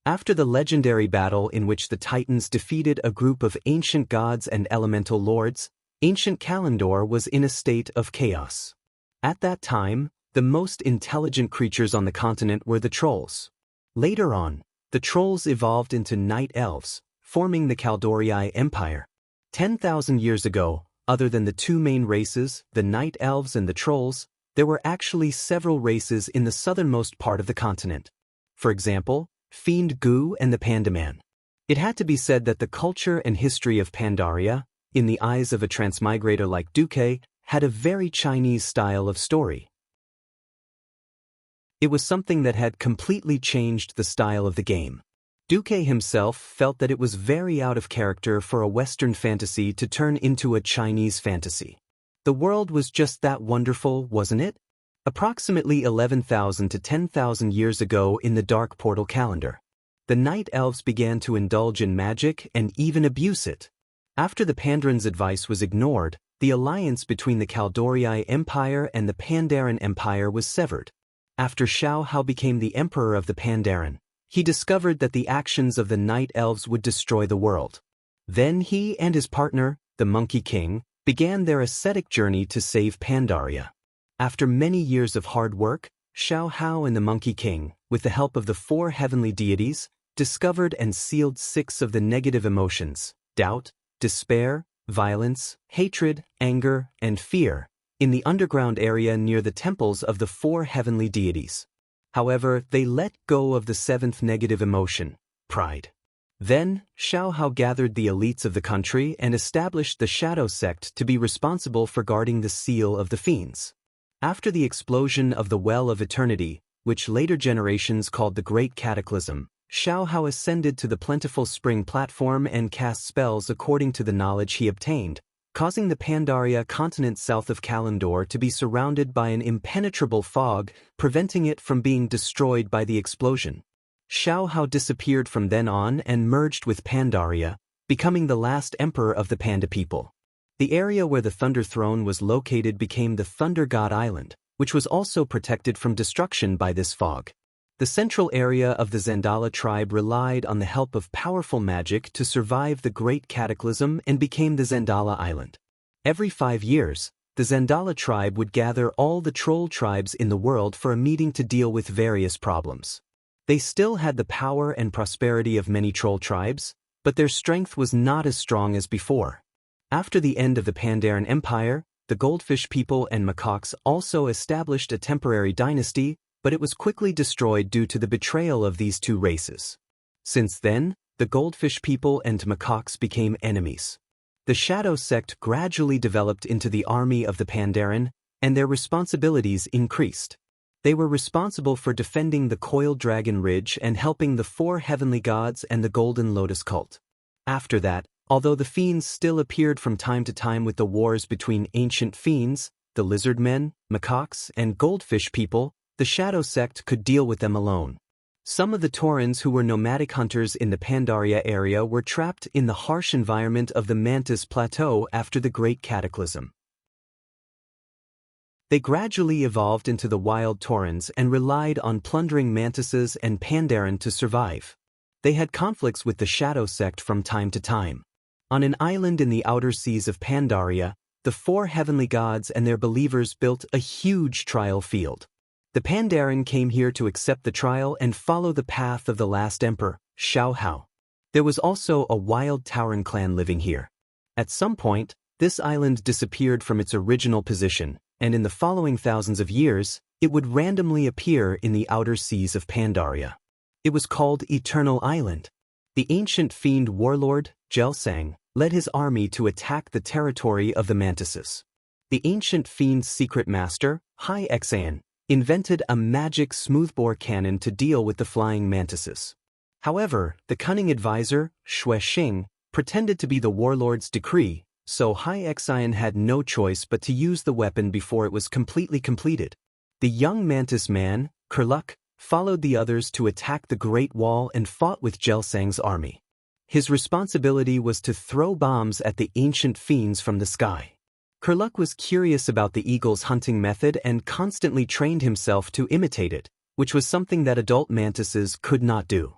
[SPEAKER 1] After the legendary battle in which the Titans defeated a group of ancient gods and elemental lords, ancient Kalimdor was in a state of chaos. At that time, the most intelligent creatures on the continent were the trolls. Later on, the trolls evolved into night elves, forming the Kaldorii Empire. 10,000 years ago, other than the two main races, the night elves and the trolls, there were actually several races in the southernmost part of the continent. For example, Fiend Gu and the Pandaman. It had to be said that the culture and history of Pandaria, in the eyes of a transmigrator like Duque, had a very Chinese style of story. It was something that had completely changed the style of the game. Duque himself felt that it was very out of character for a Western fantasy to turn into a Chinese fantasy. The world was just that wonderful, wasn't it? Approximately 11,000 to 10,000 years ago in the Dark Portal calendar, the Night Elves began to indulge in magic and even abuse it. After the Pandaran's advice was ignored, the alliance between the Kaldorii Empire and the Pandaren Empire was severed. After Xiao Hao became the emperor of the Pandaren, he discovered that the actions of the Night Elves would destroy the world. Then he and his partner, the Monkey King, began their ascetic journey to save Pandaria. After many years of hard work, Xiao Hao and the Monkey King, with the help of the 4 heavenly deities, discovered and sealed 6 of the negative emotions: doubt, despair, violence, hatred, anger, and fear, in the underground area near the temples of the 4 heavenly deities. However, they let go of the 7th negative emotion, pride. Then, Xiao Hao gathered the elites of the country and established the Shadow Sect to be responsible for guarding the seal of the fiends. After the explosion of the Well of Eternity, which later generations called the Great Cataclysm, Xiao Hao ascended to the Plentiful Spring platform and cast spells according to the knowledge he obtained, causing the Pandaria continent south of Kalimdor to be surrounded by an impenetrable fog, preventing it from being destroyed by the explosion. Xiao Hao disappeared from then on and merged with Pandaria, becoming the last emperor of the Panda people. The area where the Thunder Throne was located became the Thunder God Island, which was also protected from destruction by this fog. The central area of the Zendala tribe relied on the help of powerful magic to survive the Great Cataclysm and became the Zendala Island. Every 5 years, the Zendala tribe would gather all the troll tribes in the world for a meeting to deal with various problems. They still had the power and prosperity of many troll tribes, but their strength was not as strong as before. After the end of the Pandaren Empire, the Goldfish people and macaques also established a temporary dynasty, but it was quickly destroyed due to the betrayal of these 2 races. Since then, the Goldfish people and macaques became enemies. The Shadow Sect gradually developed into the army of the Pandaren, and their responsibilities increased. They were responsible for defending the Coiled Dragon Ridge and helping the 4 heavenly gods and the Golden Lotus cult. After that, although the fiends still appeared from time to time with the wars between ancient fiends, the lizard men, macaques, and goldfish people, the Shadow Sect could deal with them alone. Some of the Taurans who were nomadic hunters in the Pandaria area were trapped in the harsh environment of the Mantis Plateau after the Great Cataclysm. They gradually evolved into the wild Taurans and relied on plundering mantises and Pandaren to survive. They had conflicts with the Shadow Sect from time to time. On an island in the outer seas of Pandaria, the four heavenly gods and their believers built a huge trial field. The Pandaren came here to accept the trial and follow the path of the last emperor, Xiao Hao. There was also a wild Tauran clan living here. At some point, this island disappeared from its original position, and in the following thousands of years, it would randomly appear in the outer seas of Pandaria. It was called Eternal Island. The ancient fiend warlord, Xianxia, led his army to attack the territory of the mantises. The ancient fiend's secret master, Xianxia, invented a magic smoothbore cannon to deal with the flying mantises. However, the cunning advisor, Shui pretended to be the warlord's decree, so Xianxia had no choice but to use the weapon before it was completely completed. The young mantis man, Kurluk, followed the others to attack the Great Wall and fought with Xianxia's army. His responsibility was to throw bombs at the ancient fiends from the sky. Kurluk was curious about the eagle's hunting method and constantly trained himself to imitate it, which was something that adult mantises could not do.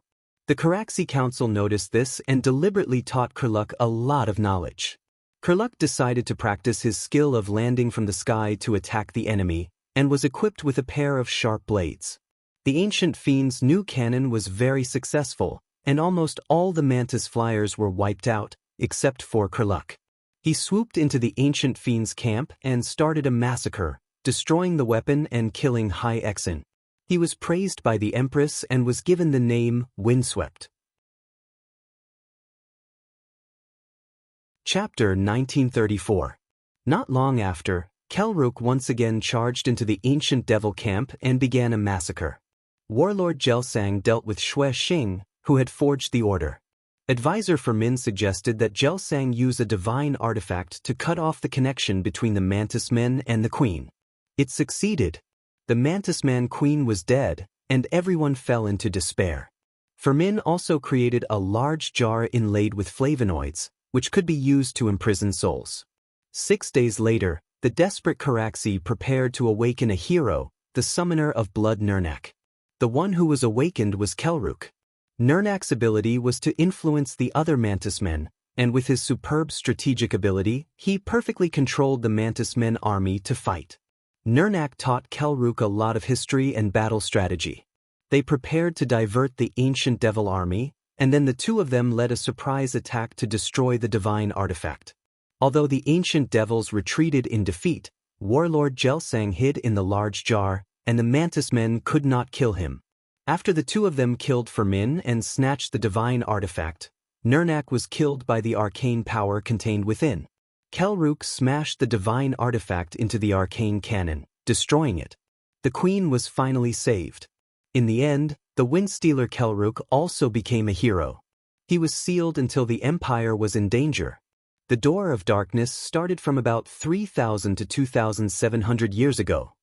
[SPEAKER 1] The Caraxi Council noticed this and deliberately taught Kurluk a lot of knowledge. Kurluk decided to practice his skill of landing from the sky to attack the enemy, and was equipped with a pair of sharp blades. The ancient fiend's new cannon was very successful, and almost all the mantis flyers were wiped out, except for Kurluk. He swooped into the ancient fiend's camp and started a massacre, destroying the weapon and killing Xianxia. He was praised by the Empress and was given the name Windswept. Chapter 1934. Not long after, Kelruk once again charged into the ancient devil camp and began a massacre. Warlord Xianxia dealt with Shui, who had forged the order. Advisor Fermin suggested that Xianxia use a divine artifact to cut off the connection between the mantis men and the queen. It succeeded. The mantis man queen was dead, and everyone fell into despair. Fermin also created a large jar inlaid with flavonoids, which could be used to imprison souls. 6 days later, the desperate Caraxi prepared to awaken a hero, the summoner of blood Nurnak. The one who was awakened was Kelruk. Nurnak's ability was to influence the other mantis men, and with his superb strategic ability, he perfectly controlled the mantis men army to fight. Nurnak taught Kelruk a lot of history and battle strategy. They prepared to divert the ancient devil army, and then the two of them led a surprise attack to destroy the divine artifact. Although the ancient devils retreated in defeat, Warlord Xianxia hid in the large jar, and the mantis men could not kill him. After the two of them killed Fermin and snatched the divine artifact, Nurnak was killed by the arcane power contained within. Kelruk smashed the divine artifact into the arcane cannon, destroying it. The queen was finally saved. In the end, the Windstealer Kelruk also became a hero. He was sealed until the empire was in danger. The Door of Darkness started from about 3,000 to 2,700 years ago.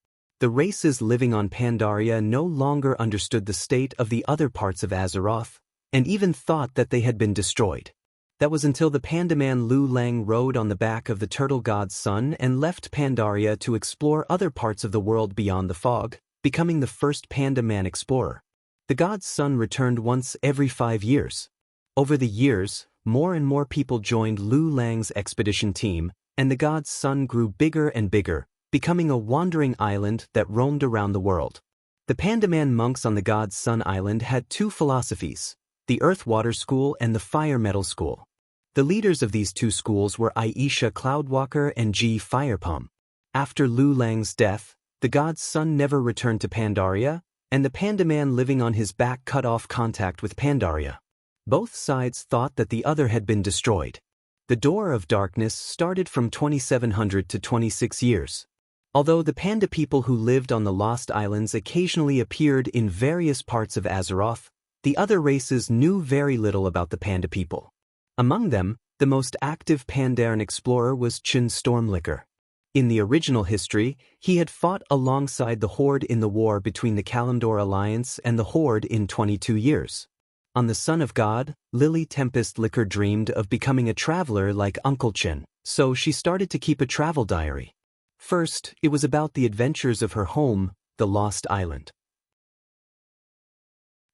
[SPEAKER 1] The races living on Pandaria no longer understood the state of the other parts of Azeroth, and even thought that they had been destroyed. That was until the Pandaman Lu Lang rode on the back of the turtle god's son and left Pandaria to explore other parts of the world beyond the fog, becoming the first Pandaman explorer. The god's son returned once every 5 years. Over the years, more and more people joined Lu Lang's expedition team, and the god's son grew bigger and bigger, becoming a wandering island that roamed around the world. The Pandaman monks on the god's son island had two philosophies, the Earth-Water School and the Fire-Metal School. The leaders of these two schools were Aisha Cloudwalker and Ji Firepalm. After Lu Lang's death, the god's son never returned to Pandaria, and the Pandaman living on his back cut off contact with Pandaria. Both sides thought that the other had been destroyed. The Door of Darkness started from 2700 to 26 years. Although the Panda people who lived on the Lost Islands occasionally appeared in various parts of Azeroth, the other races knew very little about the Panda people. Among them, the most active Pandaren explorer was Chun Stormlicker. In the original history, he had fought alongside the Horde in the war between the Kalimdor Alliance and the Horde in 22 years. On the Son of God, Lily Tempest Licker dreamed of becoming a traveler like Uncle Chen, so she started to keep a travel diary. First, it was about the adventures of her home, the Lost Island.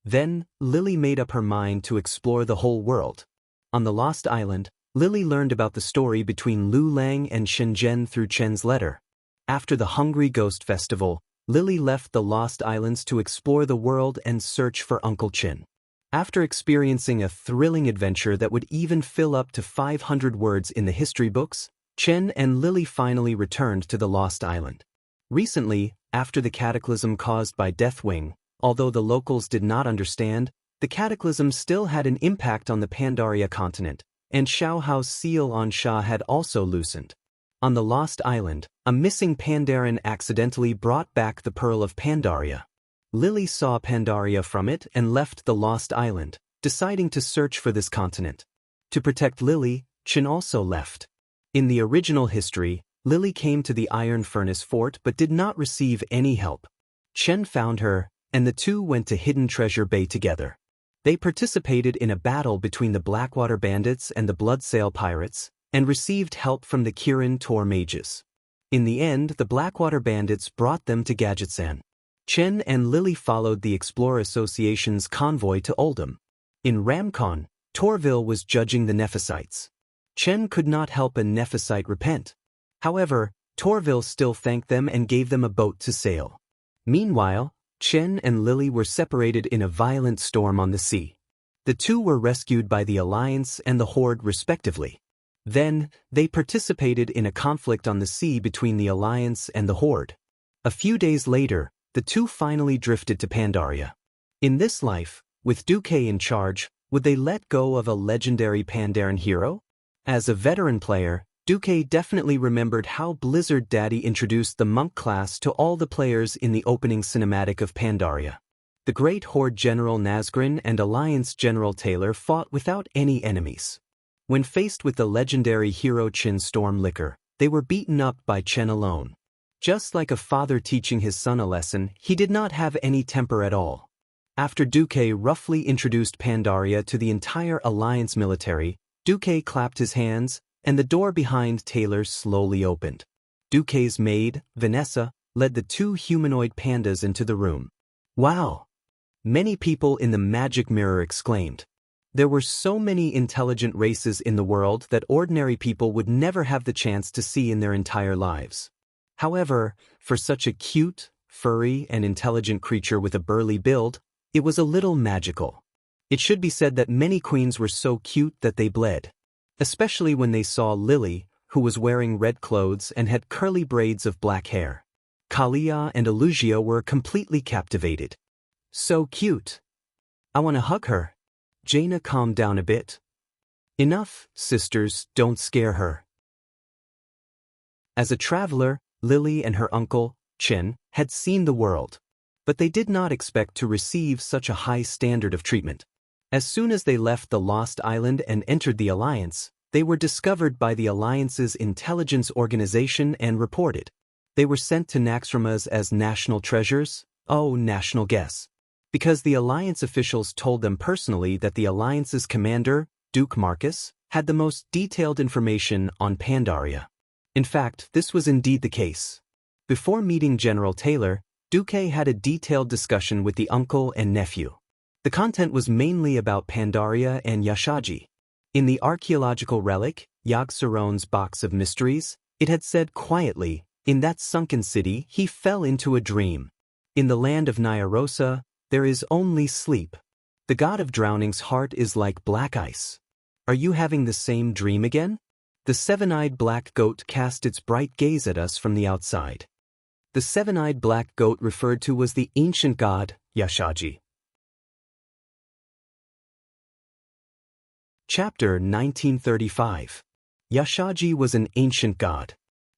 [SPEAKER 1] Then, Lily made up her mind to explore the whole world. On the Lost Island, Lily learned about the story between Lu Lang and Shenzhen through Chen's letter. After the Hungry Ghost Festival, Lily left the Lost Islands to explore the world and search for Uncle Chen. After experiencing a thrilling adventure that would even fill up to 500 words in the history books, Chen and Lily finally returned to the Lost Island. Recently, after the cataclysm caused by Deathwing, although the locals did not understand, the cataclysm still had an impact on the Pandaria continent, and Xiaohao's seal on Xia had also loosened. On the Lost Island, a missing Pandaren accidentally brought back the Pearl of Pandaria. Lily saw Pandaria from it and left the Lost Island, deciding to search for this continent. To protect Lily, Chen also left. In the original history, Lily came to the Iron Furnace Fort but did not receive any help. Chen found her, and the two went to Hidden Treasure Bay together. They participated in a battle between the Blackwater Bandits and the Bloodsail Pirates, and received help from the Kirin Tor mages. In the end, the Blackwater Bandits brought them to Gadgetsan. Chen and Lily followed the Explorer Association's convoy to Oldham. In Ramcon, Torville was judging the Nephysites. Chen could not help a Nephysite repent. However, Torville still thanked them and gave them a boat to sail. Meanwhile, Chen and Lily were separated in a violent storm on the sea. The two were rescued by the Alliance and the Horde respectively. Then, they participated in a conflict on the sea between the Alliance and the Horde. A few days later, the two finally drifted to Pandaria. In this life, with Duque in charge, would they let go of a legendary Pandaren hero? As a veteran player, Duque definitely remembered how Blizzard Daddy introduced the monk class to all the players in the opening cinematic of Pandaria. The Great Horde General Nazgrin and Alliance General Taylor fought without any enemies. When faced with the legendary hero Chen Stormlicker, they were beaten up by Chen alone. Just like a father teaching his son a lesson, he did not have any temper at all. After Duque roughly introduced Pandaria to the entire Alliance military, Duque clapped his hands, and the door behind Taylor slowly opened. Duque's maid, Vanessa, led the two humanoid pandas into the room. Wow! Many people in the magic mirror exclaimed. There were so many intelligent races in the world that ordinary people would never have the chance to see in their entire lives. However, for such a cute, furry, and intelligent creature with a burly build, it was a little magical. It should be said that many queens were so cute that they bled. Especially when they saw Lily, who was wearing red clothes and had curly braids of black hair. Kalia and Elugia were completely captivated. So cute. I want to hug her. Jaina calmed down a bit. Enough, sisters, don't scare her. As a traveler, Lily and her uncle, Chen, had seen the world. But they did not expect to receive such a high standard of treatment. As soon as they left the Lost Island and entered the Alliance, they were discovered by the Alliance's intelligence organization and reported. They were sent to Naxxramas as national treasures, national guess. Because the Alliance officials told them personally that the Alliance's commander, Duke Marcus, had the most detailed information on Pandaria. In fact, this was indeed the case. Before meeting General Taylor, Duque had a detailed discussion with the uncle and nephew. The content was mainly about Pandaria and Yashaji. In the archaeological relic, Yogg-Saron's Box of Mysteries, it had said quietly, in that sunken city he fell into a dream. In the land of Nyarosa, there is only sleep. The god of drowning's heart is like black ice. Are you having the same dream again? The seven-eyed black goat cast its bright gaze at us from the outside. The seven-eyed black goat referred to was the ancient god, Yashaji. Chapter 1935. Yashaji was an ancient god.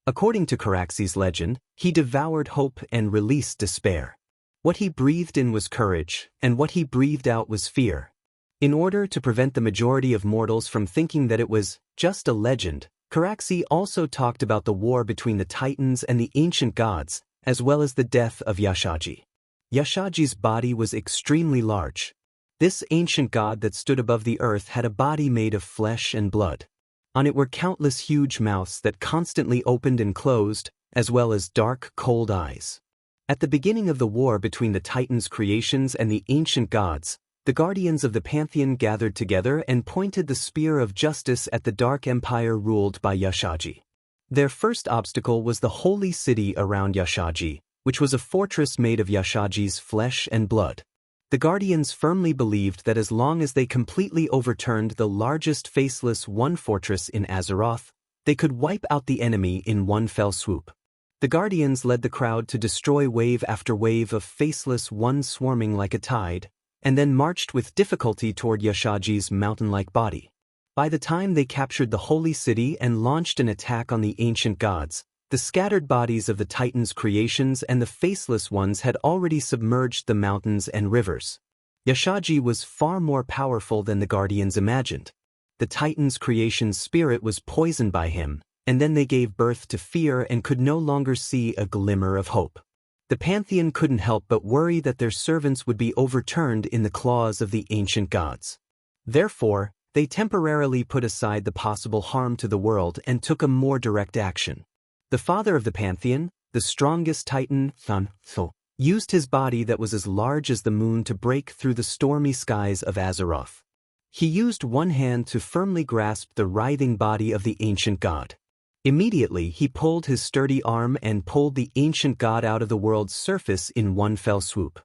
[SPEAKER 1] According to Caraxie's legend, he devoured hope and released despair. What he breathed in was courage, and what he breathed out was fear. In order to prevent the majority of mortals from thinking that it was just a legend, Caraxie also talked about the war between the Titans and the ancient gods, as well as the death of Yashaji. Yashaji's body was extremely large. This ancient god that stood above the earth had a body made of flesh and blood. On it were countless huge mouths that constantly opened and closed, as well as dark, cold eyes. At the beginning of the war between the Titans' creations and the ancient gods, the guardians of the pantheon gathered together and pointed the spear of justice at the dark empire ruled by Xianxia. Their first obstacle was the holy city around Xianxia, which was a fortress made of Xianxia's flesh and blood. The guardians firmly believed that as long as they completely overturned the largest faceless one fortress in Azeroth, they could wipe out the enemy in one fell swoop. The guardians led the crowd to destroy wave after wave of faceless one swarming like a tide, and then marched with difficulty toward Xianxia's mountain-like body. By the time they captured the holy city and launched an attack on the ancient gods, the scattered bodies of the Titans' creations and the faceless ones had already submerged the mountains and rivers. Xianxia was far more powerful than the guardians imagined. The Titans' creation's spirit was poisoned by him, and then they gave birth to fear and could no longer see a glimmer of hope. The pantheon couldn't help but worry that their servants would be overturned in the claws of the ancient gods. Therefore, they temporarily put aside the possible harm to the world and took a more direct action. The father of the pantheon, the strongest titan, used his body that was as large as the moon to break through the stormy skies of Azeroth. He used one hand to firmly grasp the writhing body of the ancient god. Immediately, he pulled his sturdy arm and pulled the ancient god out of the world's surface in one fell swoop.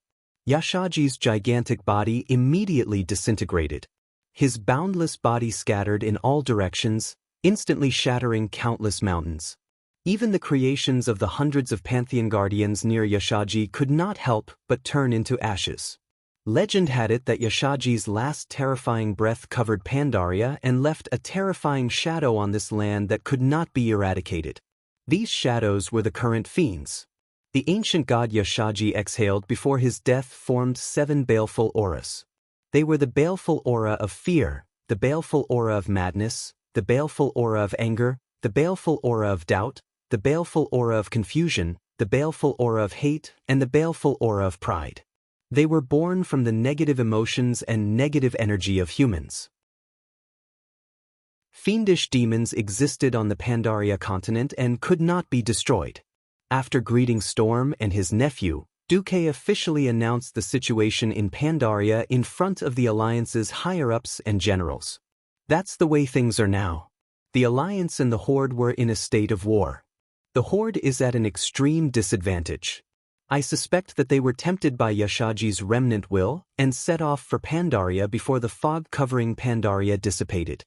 [SPEAKER 1] Xianxia's gigantic body immediately disintegrated. His boundless body scattered in all directions, instantly shattering countless mountains. Even the creations of the hundreds of pantheon guardians near Xianxia could not help but turn into ashes. Legend had it that Xianxia's last terrifying breath covered Pandaria and left a terrifying shadow on this land that could not be eradicated. These shadows were the current fiends. The ancient god Xianxia exhaled before his death formed 7 baleful auras. They were the baleful aura of fear, the baleful aura of madness, the baleful aura of anger, the baleful aura of doubt, the baleful aura of confusion, the baleful aura of hate, and the baleful aura of pride. They were born from the negative emotions and negative energy of humans. Fiendish demons existed on the Pandaria continent and could not be destroyed. After greeting Storm and his nephew, Duque officially announced the situation in Pandaria in front of the Alliance's higher-ups and generals. That's the way things are now. The Alliance and the Horde were in a state of war. The Horde is at an extreme disadvantage. I suspect that they were tempted by Xianxia's remnant will and set off for Pandaria before the fog covering Pandaria dissipated.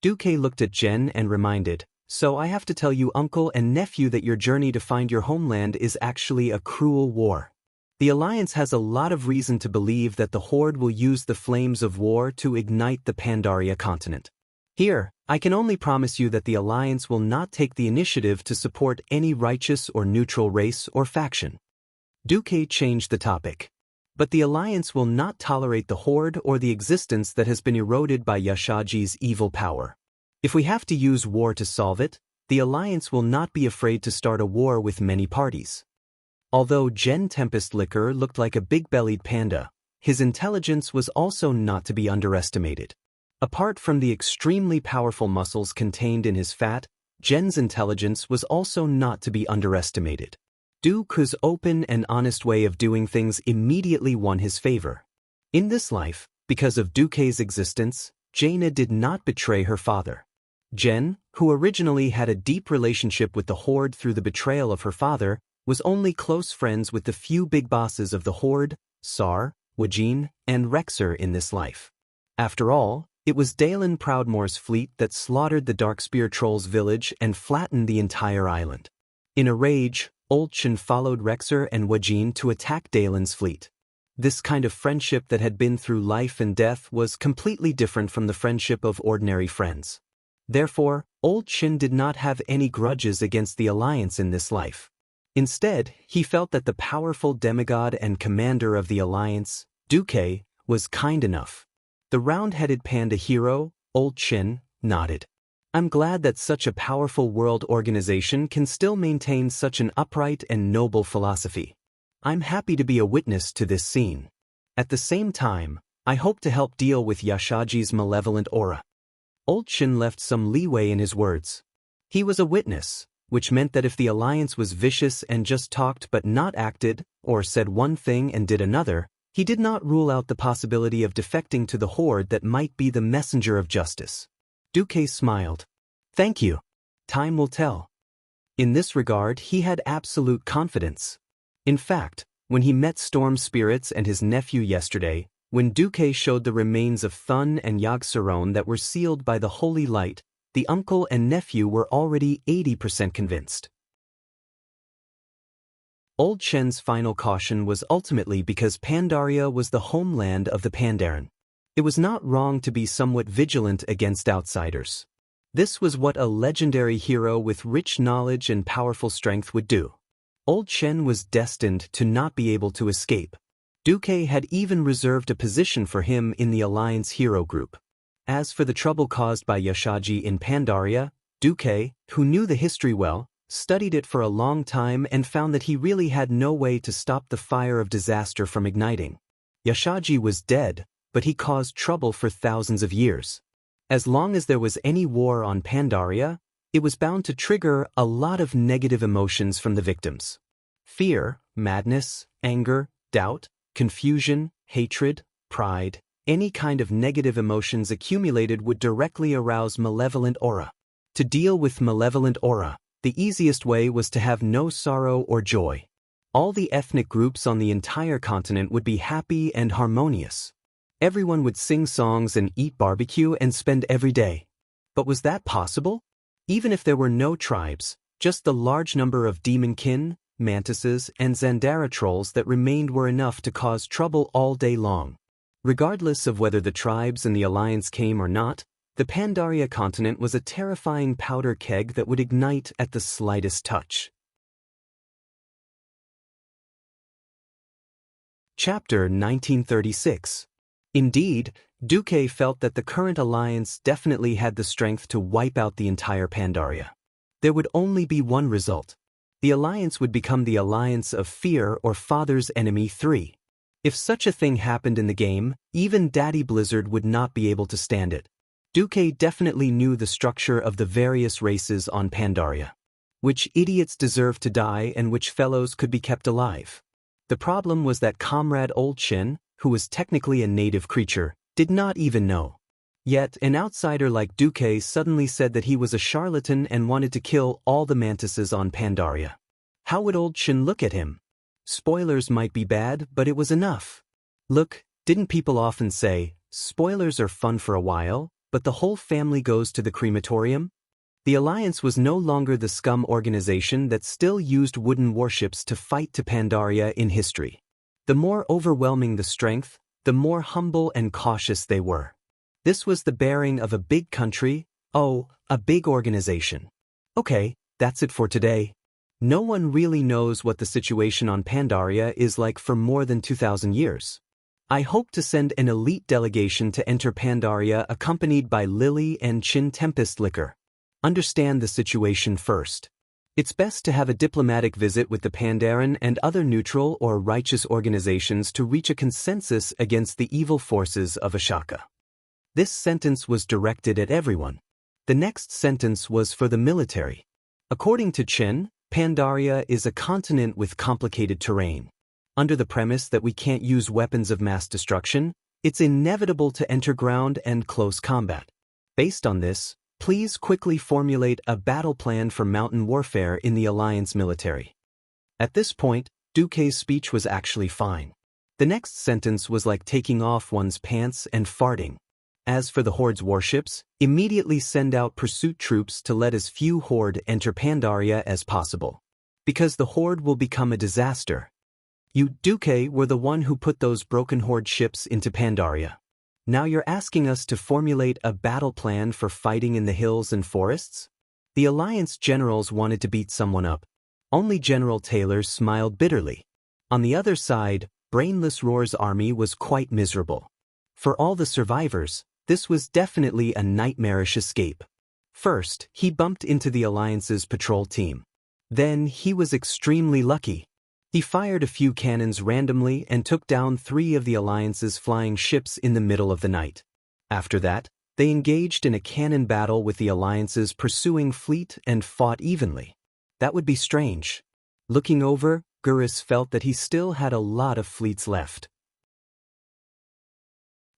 [SPEAKER 1] Duque looked at Jen and reminded, "So I have to tell you, uncle and nephew, that your journey to find your homeland is actually a cruel war. The Alliance has a lot of reason to believe that the Horde will use the flames of war to ignite the Pandaria continent. Here, I can only promise you that the Alliance will not take the initiative to support any righteous or neutral race or faction." Duque changed the topic. But the Alliance will not tolerate the Horde or the existence that has been eroded by Xianxia's evil power. If we have to use war to solve it, the Alliance will not be afraid to start a war with many parties. Although Tempest Liquor looked like a big-bellied panda, his intelligence was also not to be underestimated. Apart from the extremely powerful muscles contained in his fat, Jen's intelligence was also not to be underestimated. Duque's open and honest way of doing things immediately won his favor. In this life, because of Duque's existence, Jaina did not betray her father. Jen, who originally had a deep relationship with the Horde through the betrayal of her father, was only close friends with the few big bosses of the Horde, Sar, Wajin, and Rexer in this life. After all, it was Dalen Proudmoore's fleet that slaughtered the Darkspear Trolls' village and flattened the entire island. In a rage, Old Chen followed Rexer and Wajin to attack Dalen's fleet. This kind of friendship that had been through life and death was completely different from the friendship of ordinary friends. Therefore, Old Chen did not have any grudges against the Alliance in this life. Instead, he felt that the powerful demigod and commander of the Alliance, Duque, was kind enough. The round-headed panda hero, Old Chen, nodded. "I'm glad that such a powerful world organization can still maintain such an upright and noble philosophy. I'm happy to be a witness to this scene. At the same time, I hope to help deal with Xianxia's malevolent aura." Old Chen left some leeway in his words. He was a witness, which meant that if the alliance was vicious and just talked but not acted, or said one thing and did another, he did not rule out the possibility of defecting to the horde that might be the messenger of justice. Duque smiled. Thank you. Time will tell. In this regard, he had absolute confidence. In fact, when he met Storm Spirits and his nephew yesterday, when Duque showed the remains of Thun and Yogg-Saron that were sealed by the holy light, the uncle and nephew were already 80% convinced. Old Shen's final caution was ultimately because Pandaria was the homeland of the Pandaren. It was not wrong to be somewhat vigilant against outsiders. This was what a legendary hero with rich knowledge and powerful strength would do. Old Shen was destined to not be able to escape. Duque had even reserved a position for him in the Alliance hero group. As for the trouble caused by Yashaji in Pandaria, Duque, who knew the history well, studied it for a long time and found that he really had no way to stop the fire of disaster from igniting. Yashaji was dead, but he caused trouble for thousands of years. As long as there was any war on Pandaria, it was bound to trigger a lot of negative emotions from the victims. Fear, madness, anger, doubt, confusion, hatred, pride, any kind of negative emotions accumulated would directly arouse malevolent aura. To deal with malevolent aura, the easiest way was to have no sorrow or joy. All the ethnic groups on the entire continent would be happy and harmonious. Everyone would sing songs and eat barbecue and spend every day. But was that possible? Even if there were no tribes, just the large number of demonkin, mantises, and Zandara trolls that remained were enough to cause trouble all day long. Regardless of whether the tribes and the alliance came or not, the Pandaria continent was a terrifying powder keg that would ignite at the slightest touch. Chapter 1936. Indeed, Duque felt that the current alliance definitely had the strength to wipe out the entire Pandaria. There would only be one result. The alliance would become the alliance of fear or father's enemy 3. If such a thing happened in the game, even Daddy Blizzard would not be able to stand it. Duque definitely knew the structure of the various races on Pandaria. Which idiots deserved to die and which fellows could be kept alive. The problem was that Comrade Old Shen, who was technically a native creature, did not even know. Yet an outsider like Duque suddenly said that he was a charlatan and wanted to kill all the mantises on Pandaria. How would Old Shen look at him? Spoilers might be bad, but it was enough. Look, didn't people often say, spoilers are fun for a while, but the whole family goes to the crematorium? The Alliance was no longer the scum organization that still used wooden warships to fight to Pandaria in history. The more overwhelming the strength, the more humble and cautious they were. This was the bearing of a big country, a big organization. Okay, that's it for today. No one really knows what the situation on Pandaria is like for more than 2,000 years. I hope to send an elite delegation to enter Pandaria accompanied by Lily and Chin Tempest Liquor. Understand the situation first. It's best to have a diplomatic visit with the Pandaren and other neutral or righteous organizations to reach a consensus against the evil forces of Ashaka. This sentence was directed at everyone. The next sentence was for the military. According to Chen, Pandaria is a continent with complicated terrain. Under the premise that we can't use weapons of mass destruction, it's inevitable to enter ground and close combat. Based on this, please quickly formulate a battle plan for mountain warfare in the Alliance military. At this point, Duque's speech was actually fine. The next sentence was like taking off one's pants and farting. As for the Horde's warships, immediately send out pursuit troops to let as few Horde enter Pandaria as possible. Because the Horde will become a disaster. You, Duque, were the one who put those broken Horde ships into Pandaria. Now you're asking us to formulate a battle plan for fighting in the hills and forests? The Alliance generals wanted to beat someone up. Only General Taylor smiled bitterly. On the other side, Brainless Roar's army was quite miserable. For all the survivors, this was definitely a nightmarish escape. First, he bumped into the Alliance's patrol team. Then, he was extremely lucky. He fired a few cannons randomly and took down 3 of the Alliance's flying ships in the middle of the night. After that, they engaged in a cannon battle with the Alliance's pursuing fleet and fought evenly. That would be strange. Looking over, Gurus felt that he still had a lot of fleets left.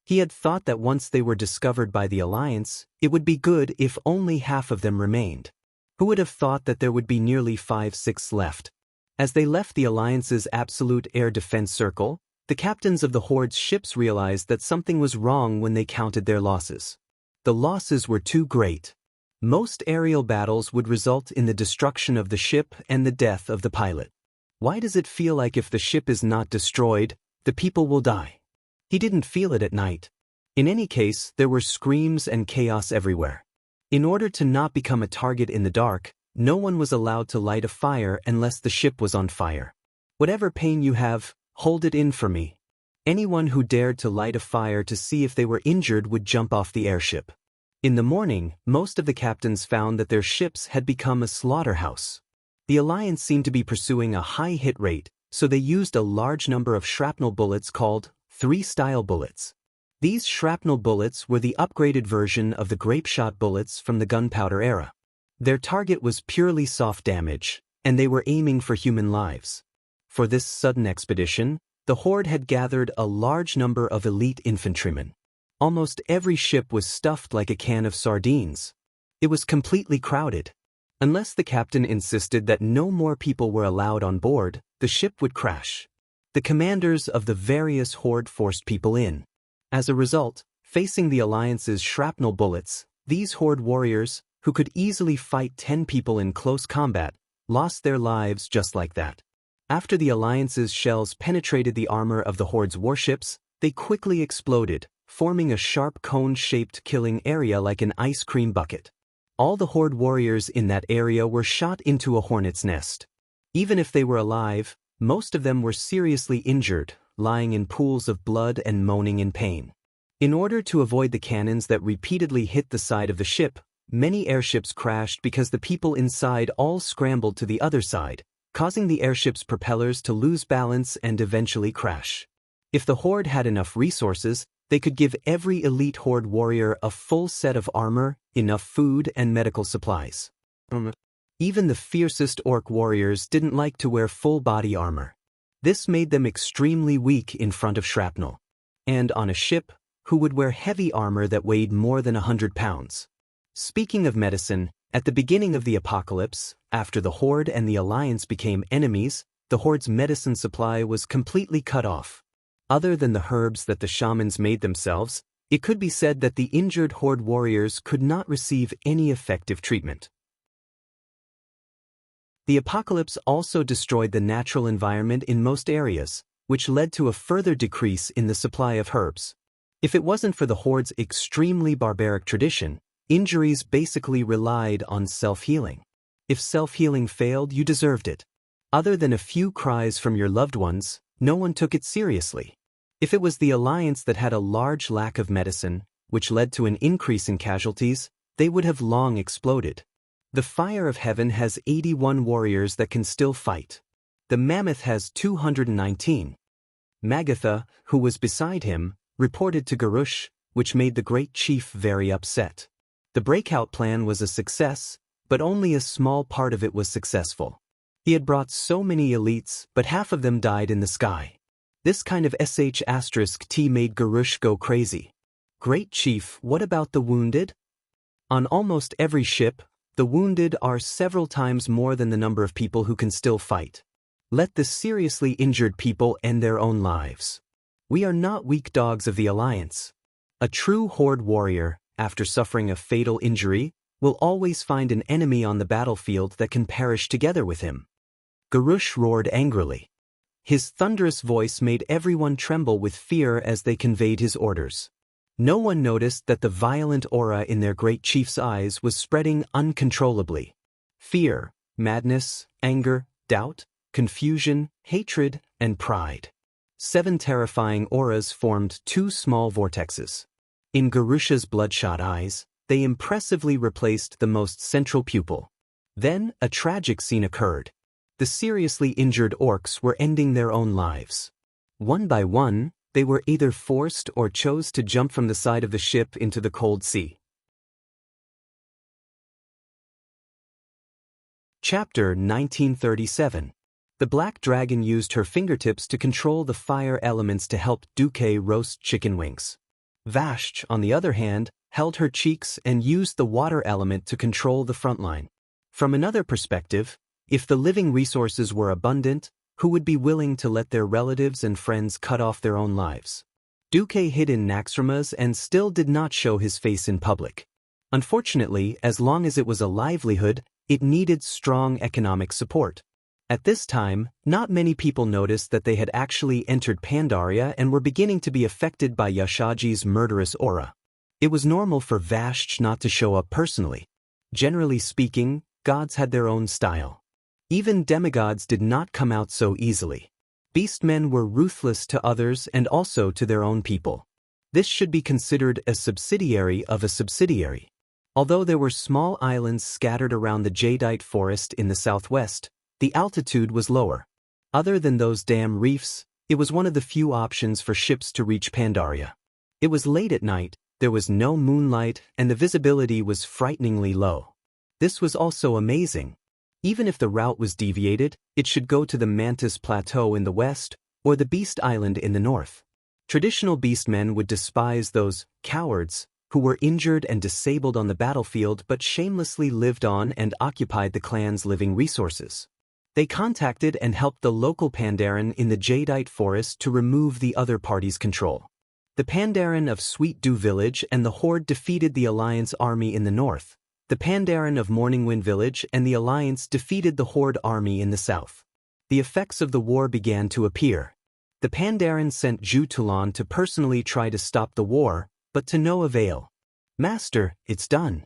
[SPEAKER 1] He had thought that once they were discovered by the Alliance, it would be good if only half of them remained. Who would have thought that there would be nearly 5/6 left? As they left the Alliance's absolute air defense circle, the captains of the Horde's ships realized that something was wrong when they counted their losses. The losses were too great. Most aerial battles would result in the destruction of the ship and the death of the pilot. Why does it feel like if the ship is not destroyed, the people will die? He didn't feel it at night. In any case, there were screams and chaos everywhere. In order to not become a target in the dark, no one was allowed to light a fire unless the ship was on fire. Whatever pain you have, hold it in for me. Anyone who dared to light a fire to see if they were injured would jump off the airship. In the morning, most of the captains found that their ships had become a slaughterhouse. The Alliance seemed to be pursuing a high hit rate, so they used a large number of shrapnel bullets called 3-style bullets. These shrapnel bullets were the upgraded version of the grape-shot bullets from the gunpowder era. Their target was purely soft damage, and they were aiming for human lives. For this sudden expedition, the Horde had gathered a large number of elite infantrymen. Almost every ship was stuffed like a can of sardines. It was completely crowded. Unless the captain insisted that no more people were allowed on board, the ship would crash. The commanders of the various Horde forced people in. As a result, facing the Alliance's shrapnel bullets, these Horde warriors, who could easily fight 10 people in close combat, lost their lives just like that. After the Alliance's shells penetrated the armor of the Horde's warships, they quickly exploded, forming a sharp cone-shaped killing area like an ice cream bucket. All the Horde warriors in that area were shot into a hornet's nest. Even if they were alive, most of them were seriously injured, lying in pools of blood and moaning in pain. In order to avoid the cannons that repeatedly hit the side of the ship, many airships crashed because the people inside all scrambled to the other side, causing the airship's propellers to lose balance and eventually crash. If the Horde had enough resources, they could give every elite Horde warrior a full set of armor, enough food, and medical supplies. Even the fiercest orc warriors didn't like to wear full-body armor. This made them extremely weak in front of shrapnel. And on a ship, who would wear heavy armor that weighed more than 100 pounds? Speaking of medicine, at the beginning of the apocalypse, after the Horde and the Alliance became enemies, the Horde's medicine supply was completely cut off. Other than the herbs that the shamans made themselves, it could be said that the injured Horde warriors could not receive any effective treatment. The apocalypse also destroyed the natural environment in most areas, which led to a further decrease in the supply of herbs. If it wasn't for the Horde's extremely barbaric tradition, injuries basically relied on self-healing. If self-healing failed, you deserved it. Other than a few cries from your loved ones, no one took it seriously. If it was the Alliance that had a large lack of medicine, which led to an increase in casualties, they would have long exploded. The Fire of Heaven has 81 warriors that can still fight. The Mammoth has 219. Magatha, who was beside him, reported to Garush, which made the Great Chief very upset. The breakout plan was a success, but only a small part of it was successful. He had brought so many elites, but half of them died in the sky. This kind of sh*t made Garush go crazy. Great Chief, what about the wounded? On almost every ship, the wounded are several times more than the number of people who can still fight. Let the seriously injured people end their own lives. We are not weak dogs of the Alliance. A true Horde warrior, after suffering a fatal injury, will always find an enemy on the battlefield that can perish together with him. Garush roared angrily. His thunderous voice made everyone tremble with fear as they conveyed his orders. No one noticed that the violent aura in their Great Chief's eyes was spreading uncontrollably. Fear, madness, anger, doubt, confusion, hatred, and pride. 7 terrifying auras formed 2 small vortexes. In Garush's bloodshot eyes, they impressively replaced the most central pupil. Then, a tragic scene occurred. The seriously injured orcs were ending their own lives. One by one, they were either forced or chose to jump from the side of the ship into the cold sea. Chapter 1937. The black dragon used her fingertips to control the fire elements to help Duque roast chicken wings. Vashj, on the other hand, held her cheeks and used the water element to control the front line. From another perspective, if the living resources were abundant, who would be willing to let their relatives and friends cut off their own lives? Duque hid in Naxxramas and still did not show his face in public. Unfortunately, as long as it was a livelihood, it needed strong economic support. At this time, not many people noticed that they had actually entered Pandaria and were beginning to be affected by Yashaji's murderous aura. It was normal for Vashj not to show up personally. Generally speaking, gods had their own style. Even demigods did not come out so easily. Beastmen were ruthless to others and also to their own people. This should be considered a subsidiary of a subsidiary. Although there were small islands scattered around the jadeite forest in the southwest, the altitude was lower. Other than those damn reefs, it was one of the few options for ships to reach Pandaria. It was late at night, there was no moonlight, and the visibility was frighteningly low. This was also amazing. Even if the route was deviated, it should go to the Mantis Plateau in the west, or the Beast Island in the north. Traditional beastmen would despise those cowards who were injured and disabled on the battlefield but shamelessly lived on and occupied the clan's living resources. They contacted and helped the local Pandaren in the jadeite forest to remove the other party's control. The Pandaren of Sweet Dew Village and the Horde defeated the Alliance army in the north. The Pandaren of Morningwind Village and the Alliance defeated the Horde army in the south. The effects of the war began to appear. The Pandaren sent Ju Tulan to personally try to stop the war, but to no avail. "Master, it's done.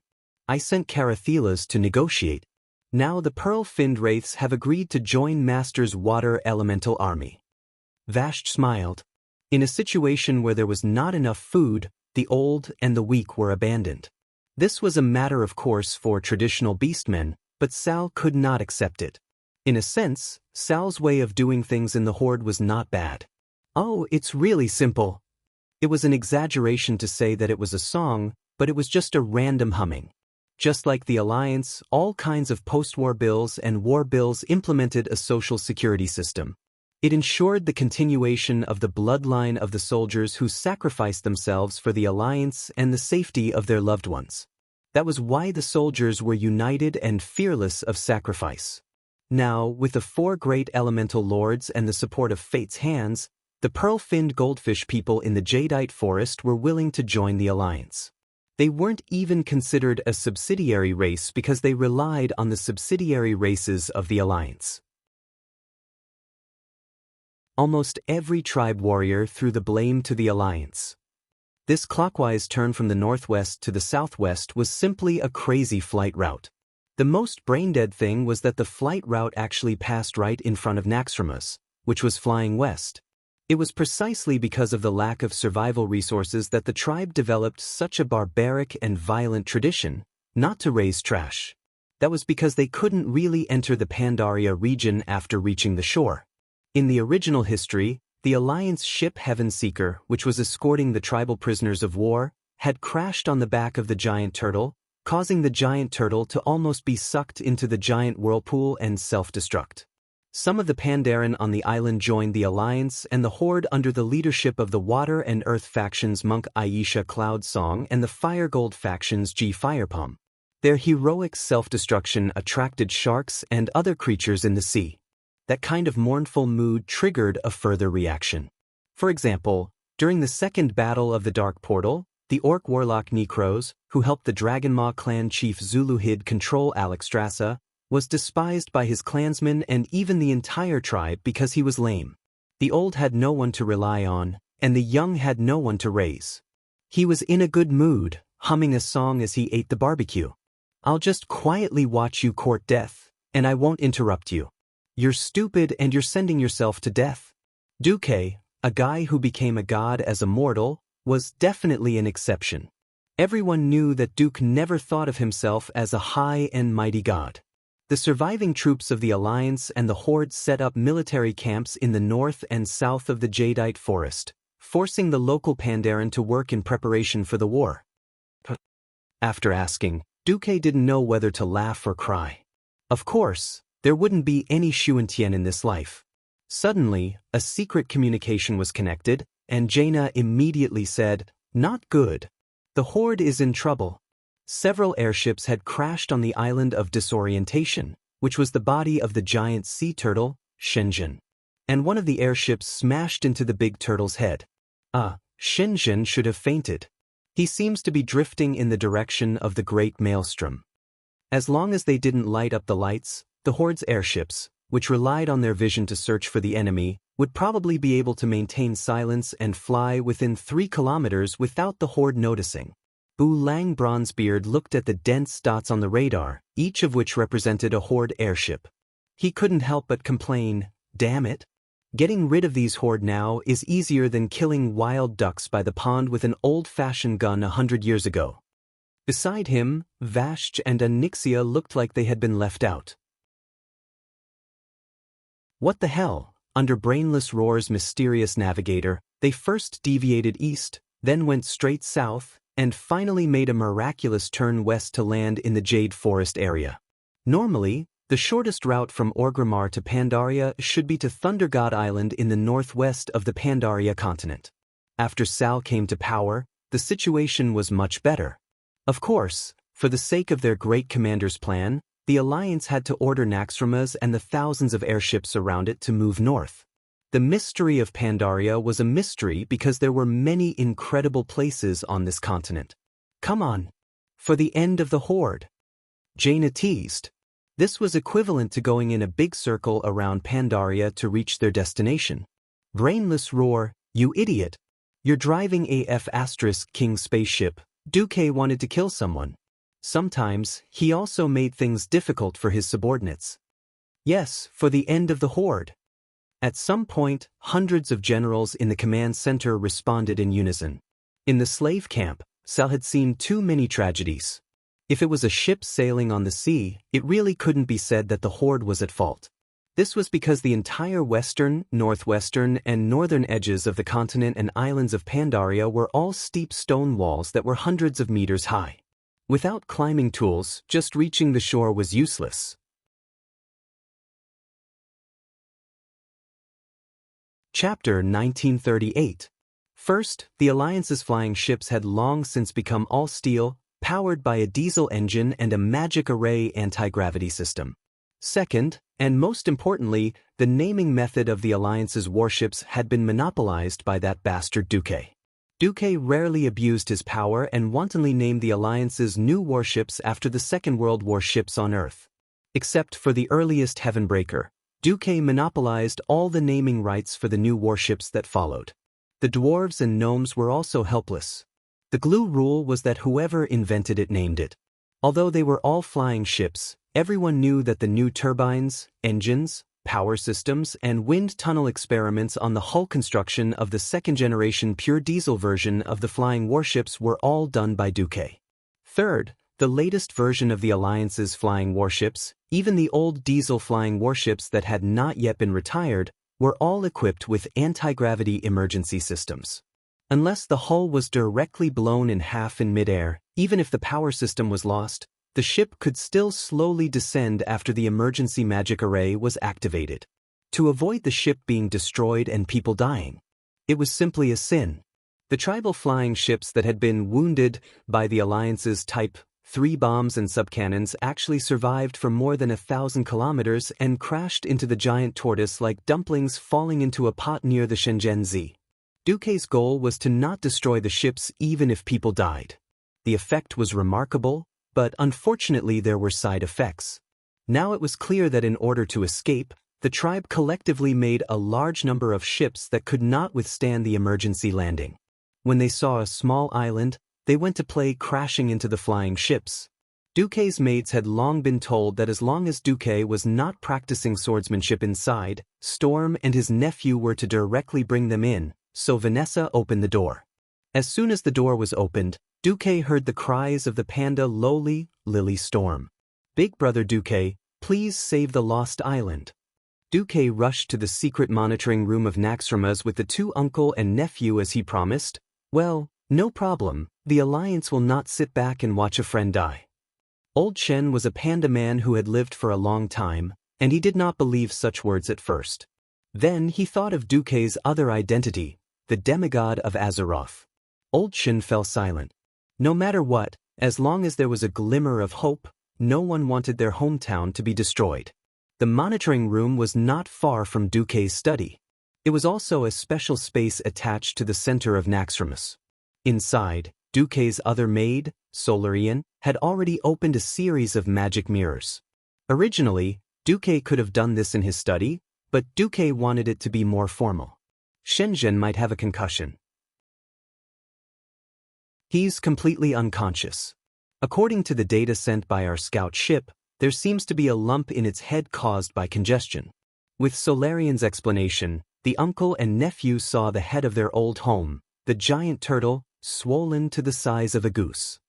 [SPEAKER 1] I sent Carathilas to negotiate. Now the pearl-finned wraiths have agreed to join Master's water elemental army." Vashj smiled. In a situation where there was not enough food, the old and the weak were abandoned. This was a matter of course for traditional beastmen, but Sal could not accept it. In a sense, Sal's way of doing things in the Horde was not bad. "Oh, it's really simple." It was an exaggeration to say that it was a song, but it was just a random humming. Just like the Alliance, all kinds of post-war bills and war bills implemented a social security system. It ensured the continuation of the bloodline of the soldiers who sacrificed themselves for the Alliance and the safety of their loved ones. That was why the soldiers were united and fearless of sacrifice. Now, with the 4 great elemental lords and the support of Fate's hands, the pearl-finned goldfish people in the jadeite forest were willing to join the Alliance. They weren't even considered a subsidiary race because they relied on the subsidiary races of the Alliance. Almost every tribe warrior threw the blame to the Alliance. This clockwise turn from the northwest to the southwest was simply a crazy flight route. The most brain-dead thing was that the flight route actually passed right in front of Naxxramas, which was flying west. It was precisely because of the lack of survival resources that the tribe developed such a barbaric and violent tradition, not to raise trash. That was because they couldn't really enter the Pandaria region after reaching the shore. In the original history, the Alliance ship Heavenseeker, which was escorting the tribal prisoners of war, had crashed on the back of the giant turtle, causing the giant turtle to almost be sucked into the giant whirlpool and self-destruct. Some of the Pandaren on the island joined the Alliance and the Horde under the leadership of the Water and Earth factions Monk Aisha Cloudsong and the Fire Gold factions G Firepalm. Their heroic self-destruction attracted sharks and other creatures in the sea. That kind of mournful mood triggered a further reaction. For example, during the second battle of the Dark Portal, the Orc Warlock Necros, who helped the Dragonmaw clan chief Zuluhid control Alexstrasza, was despised by his clansmen and even the entire tribe because he was lame. The old had no one to rely on, and the young had no one to raise. He was in a good mood, humming a song as he ate the barbecue. "I'll just quietly watch you court death, and I won't interrupt you. You're stupid and you're sending yourself to death." Duque, a guy who became a god as a mortal, was definitely an exception. Everyone knew that Duke never thought of himself as a high and mighty god. The surviving troops of the Alliance and the Horde set up military camps in the north and south of the jadeite forest, forcing the local Pandaren to work in preparation for the war. After asking, Duque didn't know whether to laugh or cry. Of course, there wouldn't be any Xianxia in this life. Suddenly, a secret communication was connected, and Jaina immediately said, "Not good. The Horde is in trouble." Several airships had crashed on the island of disorientation, which was the body of the giant sea turtle, Shenzhen. And one of the airships smashed into the big turtle's head. Shenzhen should have fainted. He seems to be drifting in the direction of the Great Maelstrom. As long as they didn't light up the lights, the Horde's airships, which relied on their vision to search for the enemy, would probably be able to maintain silence and fly within 3 kilometers without the Horde noticing. Lang Bronzebeard looked at the dense dots on the radar, each of which represented a Horde airship. He couldn't help but complain, "Damn it. Getting rid of these Horde now is easier than killing wild ducks by the pond with an old-fashioned gun 100 years ago." Beside him, Vashj and Xianxia looked like they had been left out. What the hell? Under Brainless Roar's mysterious navigator, they first deviated east, then went straight south, and finally made a miraculous turn west to land in the Jade Forest area. Normally, the shortest route from Orgrimmar to Pandaria should be to Thunder God Island in the northwest of the Pandaria continent. After Sal came to power, the situation was much better. Of course, for the sake of their great commander's plan, the Alliance had to order Naxxramas and the thousands of airships around it to move north. The mystery of Pandaria was a mystery because there were many incredible places on this continent. "Come on. For the end of the Horde," Jaina teased. This was equivalent to going in a big circle around Pandaria to reach their destination. Brainless Roar, "You idiot. You're driving a F*King spaceship. Duque wanted to kill someone." Sometimes, he also made things difficult for his subordinates. "Yes, for the end of the Horde." At some point, hundreds of generals in the command center responded in unison. In the slave camp, Sal had seen too many tragedies. If it was a ship sailing on the sea, it really couldn't be said that the Horde was at fault. This was because the entire western, northwestern, and northern edges of the continent and islands of Pandaria were all steep stone walls that were hundreds of meters high. Without climbing tools, just reaching the shore was useless. Chapter 1938. First, the Alliance's flying ships had long since become all steel, powered by a diesel engine and a magic array anti-gravity system. Second, and most importantly, the naming method of the Alliance's warships had been monopolized by that bastard Duque. Duque rarely abused his power and wantonly named the Alliance's new warships after the Second World War ships on Earth. Except for the earliest Heavenbreaker, Duque monopolized all the naming rights for the new warships that followed. The dwarves and gnomes were also helpless. The glue rule was that whoever invented it named it. Although they were all flying ships, everyone knew that the new turbines, engines, power systems, and wind tunnel experiments on the hull construction of the second-generation pure diesel version of the flying warships were all done by Duque. Third, the latest version of the Alliance's flying warships, even the old diesel flying warships that had not yet been retired, were all equipped with anti-gravity emergency systems. Unless the hull was directly blown in half in midair, even if the power system was lost, the ship could still slowly descend after the emergency magic array was activated. To avoid the ship being destroyed and people dying, it was simply a sin. The tribal flying ships that had been wounded by the Alliance's Type 3 bombs and subcannons actually survived for more than 1,000 kilometers and crashed into the giant tortoise like dumplings falling into a pot near the Shenzhen Z. Duque's goal was to not destroy the ships even if people died. The effect was remarkable, but unfortunately there were side effects. Now it was clear that in order to escape, the tribe collectively made a large number of ships that could not withstand the emergency landing. When they saw a small island, they went to play crashing into the flying ships. Duque's mates had long been told that as long as Duque was not practicing swordsmanship inside, Storm and his nephew were to directly bring them in, so Vanessa opened the door. As soon as the door was opened, Duque heard the cries of the panda Lily Storm. "Big brother Duque, please save the lost island." Duque rushed to the secret monitoring room of Naxxramas with the two uncle and nephew as he promised. "Well, no problem, the Alliance will not sit back and watch a friend die." Old Chen was a panda man who had lived for a long time, and he did not believe such words at first. Then he thought of Duque's other identity, the demigod of Azeroth. Old Chen fell silent. No matter what, as long as there was a glimmer of hope, no one wanted their hometown to be destroyed. The monitoring room was not far from Duque's study. It was also a special space attached to the center of Naxxramas. Inside, Duque's other maid, Solarian, had already opened a series of magic mirrors. Originally, Duque could have done this in his study, but Duque wanted it to be more formal. Shenzhen might have a concussion. He's completely unconscious. According to the data sent by our scout ship, there seems to be a lump in its head caused by congestion. With Solarian's explanation, the uncle and nephew saw the head of their old home, the giant turtle, swollen to the size of a goose.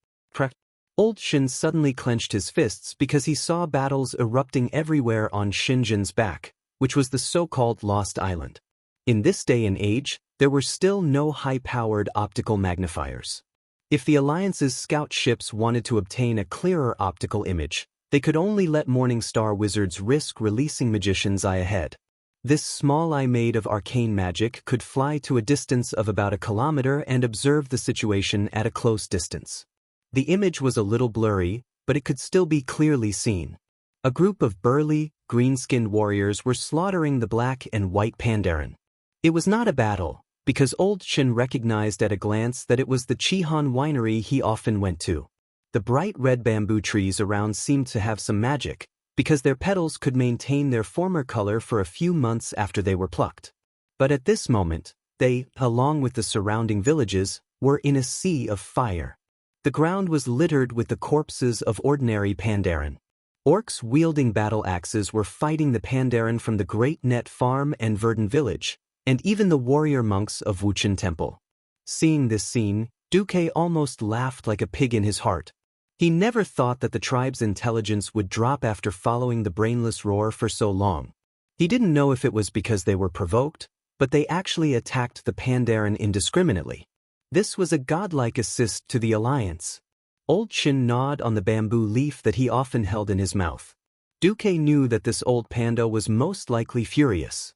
[SPEAKER 1] Old Shin suddenly clenched his fists because he saw battles erupting everywhere on Shenzhen's back, which was the so-called Lost Island. In this day and age, there were still no high-powered optical magnifiers. If the Alliance's scout ships wanted to obtain a clearer optical image, they could only let Morningstar wizards risk releasing magician's eye ahead. This small eye made of arcane magic could fly to a distance of about a kilometer and observe the situation at a close distance. The image was a little blurry, but it could still be clearly seen. A group of burly, green-skinned warriors were slaughtering the black and white Pandaren. It was not a battle, because Old Shin recognized at a glance that it was the Chihan winery he often went to. The bright red bamboo trees around seemed to have some magic, because their petals could maintain their former color for a few months after they were plucked. But at this moment, they, along with the surrounding villages, were in a sea of fire. The ground was littered with the corpses of ordinary Pandaren. Orcs wielding battle axes were fighting the Pandaren from the Great Net Farm and Verdant Village, and even the warrior monks of Wuxian Temple. Seeing this scene, Duque almost laughed like a pig in his heart. He never thought that the tribe's intelligence would drop after following the brainless roar for so long. He didn't know if it was because they were provoked, but they actually attacked the Pandaren indiscriminately. This was a godlike assist to the Alliance. Old Shin gnawed on the bamboo leaf that he often held in his mouth. Duque knew that this old panda was most likely furious.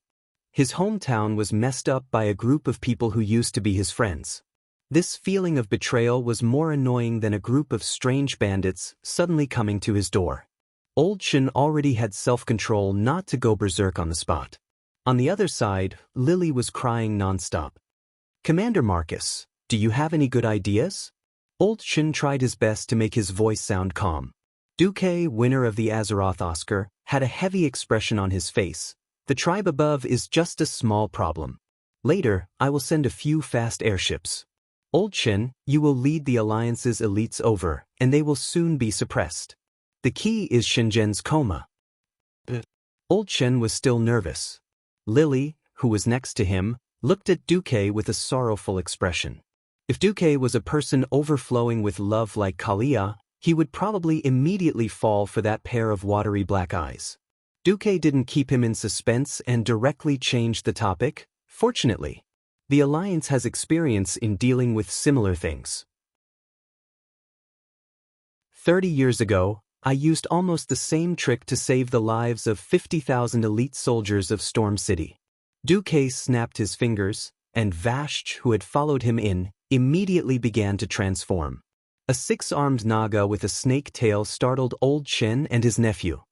[SPEAKER 1] His hometown was messed up by a group of people who used to be his friends. This feeling of betrayal was more annoying than a group of strange bandits suddenly coming to his door. Old Shin already had self-control not to go berserk on the spot. On the other side, Lily was crying non-stop. "Commander Marcus, do you have any good ideas?" Old Shin tried his best to make his voice sound calm. Duque, winner of the Azeroth Oscar, had a heavy expression on his face. "The tribe above is just a small problem. Later, I will send a few fast airships. Old Shin, you will lead the Alliance's elites over, and they will soon be suppressed. The key is Shenzhen's coma." Old Shin was still nervous. Lily, who was next to him, looked at Duque with a sorrowful expression. If Duque was a person overflowing with love like Kalia, he would probably immediately fall for that pair of watery black eyes. Duque didn't keep him in suspense and directly changed the topic, fortunately. The Alliance has experience in dealing with similar things. 30 years ago, I used almost the same trick to save the lives of 50,000 elite soldiers of Storm City. Duque snapped his fingers, and Vashch, who had followed him in, immediately began to transform. A 6-armed Naga with a snake tail startled Old Shin and his nephew.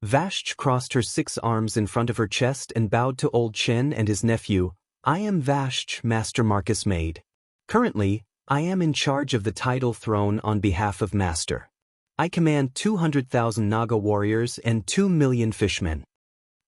[SPEAKER 1] Vashch crossed her 6 arms in front of her chest and bowed to Old Shin and his nephew. "I am Vashch, Master Marcus Maid. Currently, I am in charge of the tidal throne on behalf of Master. I command 200,000 Naga warriors and 2 million fishmen."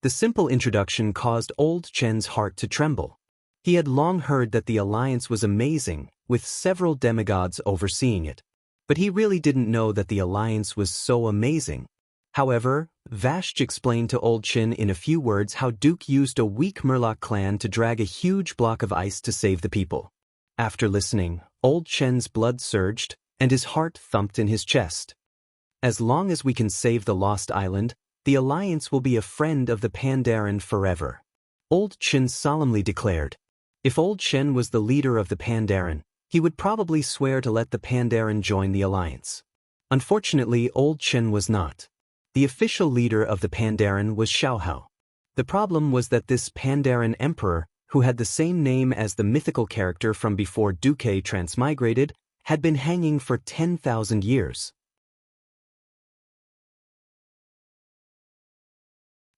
[SPEAKER 1] The simple introduction caused Old Shin's heart to tremble. He had long heard that the Alliance was amazing, with several demigods overseeing it. But he really didn't know that the Alliance was so amazing. However, Vashch explained to Old Shin in a few words how Duke used a weak Murloc clan to drag a huge block of ice to save the people. After listening, Old Shin's blood surged, and his heart thumped in his chest. As long as we can save the Lost Island, the Alliance will be a friend of the Pandaren forever. Old Shin solemnly declared. If Old Shin was the leader of the Pandaren, he would probably swear to let the Pandaren join the Alliance. Unfortunately, old Chen was not. The official leader of the Pandaren was Xiaohao. The problem was that this Pandaren emperor, who had the same name as the mythical character from before Duque transmigrated, had been hanging for 10,000 years.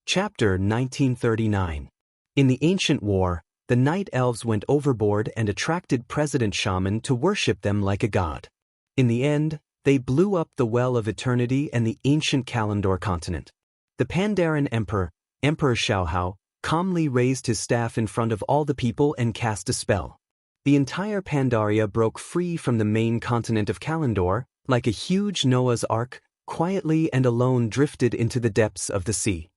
[SPEAKER 1] Chapter 1939. In the ancient war, the night elves went overboard and attracted President Shaman to worship them like a god. In the end, they blew up the Well of Eternity and the ancient Kalimdor continent. The Pandaren Emperor, Emperor Xiaohao, calmly raised his staff in front of all the people and cast a spell. The entire Pandaria broke free from the main continent of Kalimdor, like a huge Noah's Ark, quietly and alone drifted into the depths of the sea.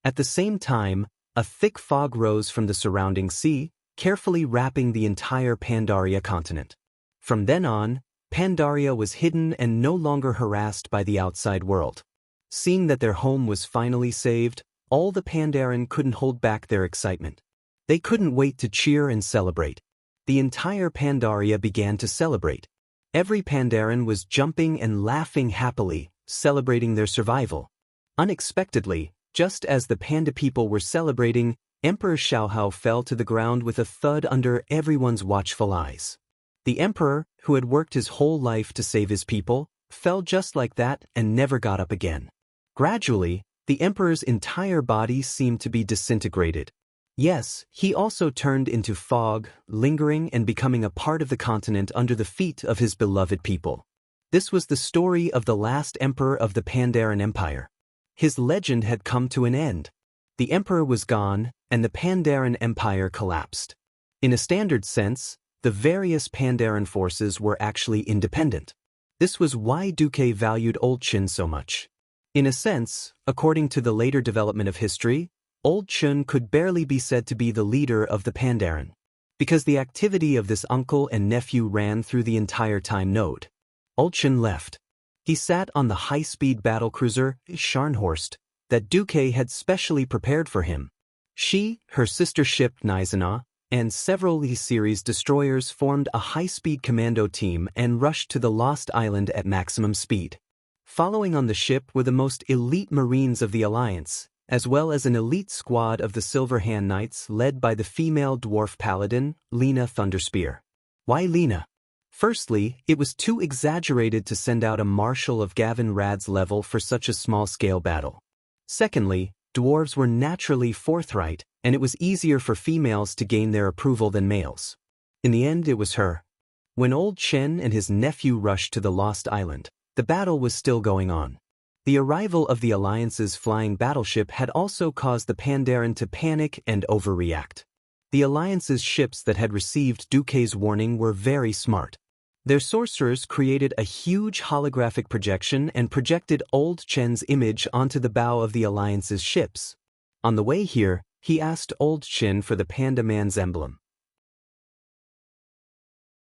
[SPEAKER 1] At the same time, a thick fog rose from the surrounding sea, carefully wrapping the entire Pandaria continent. From then on, Pandaria was hidden and no longer harassed by the outside world. Seeing that their home was finally saved, all the Pandaren couldn't hold back their excitement. They couldn't wait to cheer and celebrate. The entire Pandaria began to celebrate. Every Pandaren was jumping and laughing happily, celebrating their survival. Unexpectedly, just as the panda people were celebrating, Emperor Xiaohao fell to the ground with a thud under everyone's watchful eyes. The emperor, who had worked his whole life to save his people, fell just like that and never got up again. Gradually, the emperor's entire body seemed to be disintegrated. Yes, he also turned into fog, lingering and becoming a part of the continent under the feet of his beloved people. This was the story of the last emperor of the Pandaren Empire. His legend had come to an end. The emperor was gone, and the Pandaren Empire collapsed. In a standard sense, the various Pandaren forces were actually independent. This was why Duque valued Old Qin so much. In a sense, according to the later development of history, Old Qin could barely be said to be the leader of the Pandaren, because the activity of this uncle and nephew ran through the entire time node. Old Qin left. He sat on the high-speed battlecruiser, Scharnhorst, that Duque had specially prepared for him. She, her sister ship Nizana, and several E-series destroyers formed a high-speed commando team and rushed to the Lost Island at maximum speed. Following on the ship were the most elite Marines of the Alliance, as well as an elite squad of the Silver Hand Knights led by the female dwarf paladin, Lena Thunderspear. Why Lena? Firstly, it was too exaggerated to send out a marshal of Gavin Rad's level for such a small-scale battle. Secondly, dwarves were naturally forthright, and it was easier for females to gain their approval than males. In the end, it was her. When Old Chen and his nephew rushed to the Lost Island, the battle was still going on. The arrival of the Alliance's flying battleship had also caused the Pandaren to panic and overreact. The Alliance's ships that had received Duque's warning were very smart. Their sorcerers created a huge holographic projection and projected Old Chen's image onto the bow of the Alliance's ships. On the way here, he asked Old Chen for the Panda Man's emblem.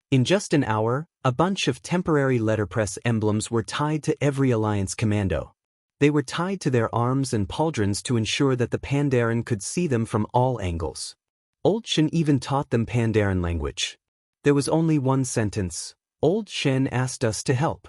[SPEAKER 1] In just an hour, a bunch of temporary letterpress emblems were tied to every Alliance commando. They were tied to their arms and pauldrons to ensure that the Pandaren could see them from all angles. Old Chen even taught them Pandaren language. There was only one sentence. Old Shen asked us to help.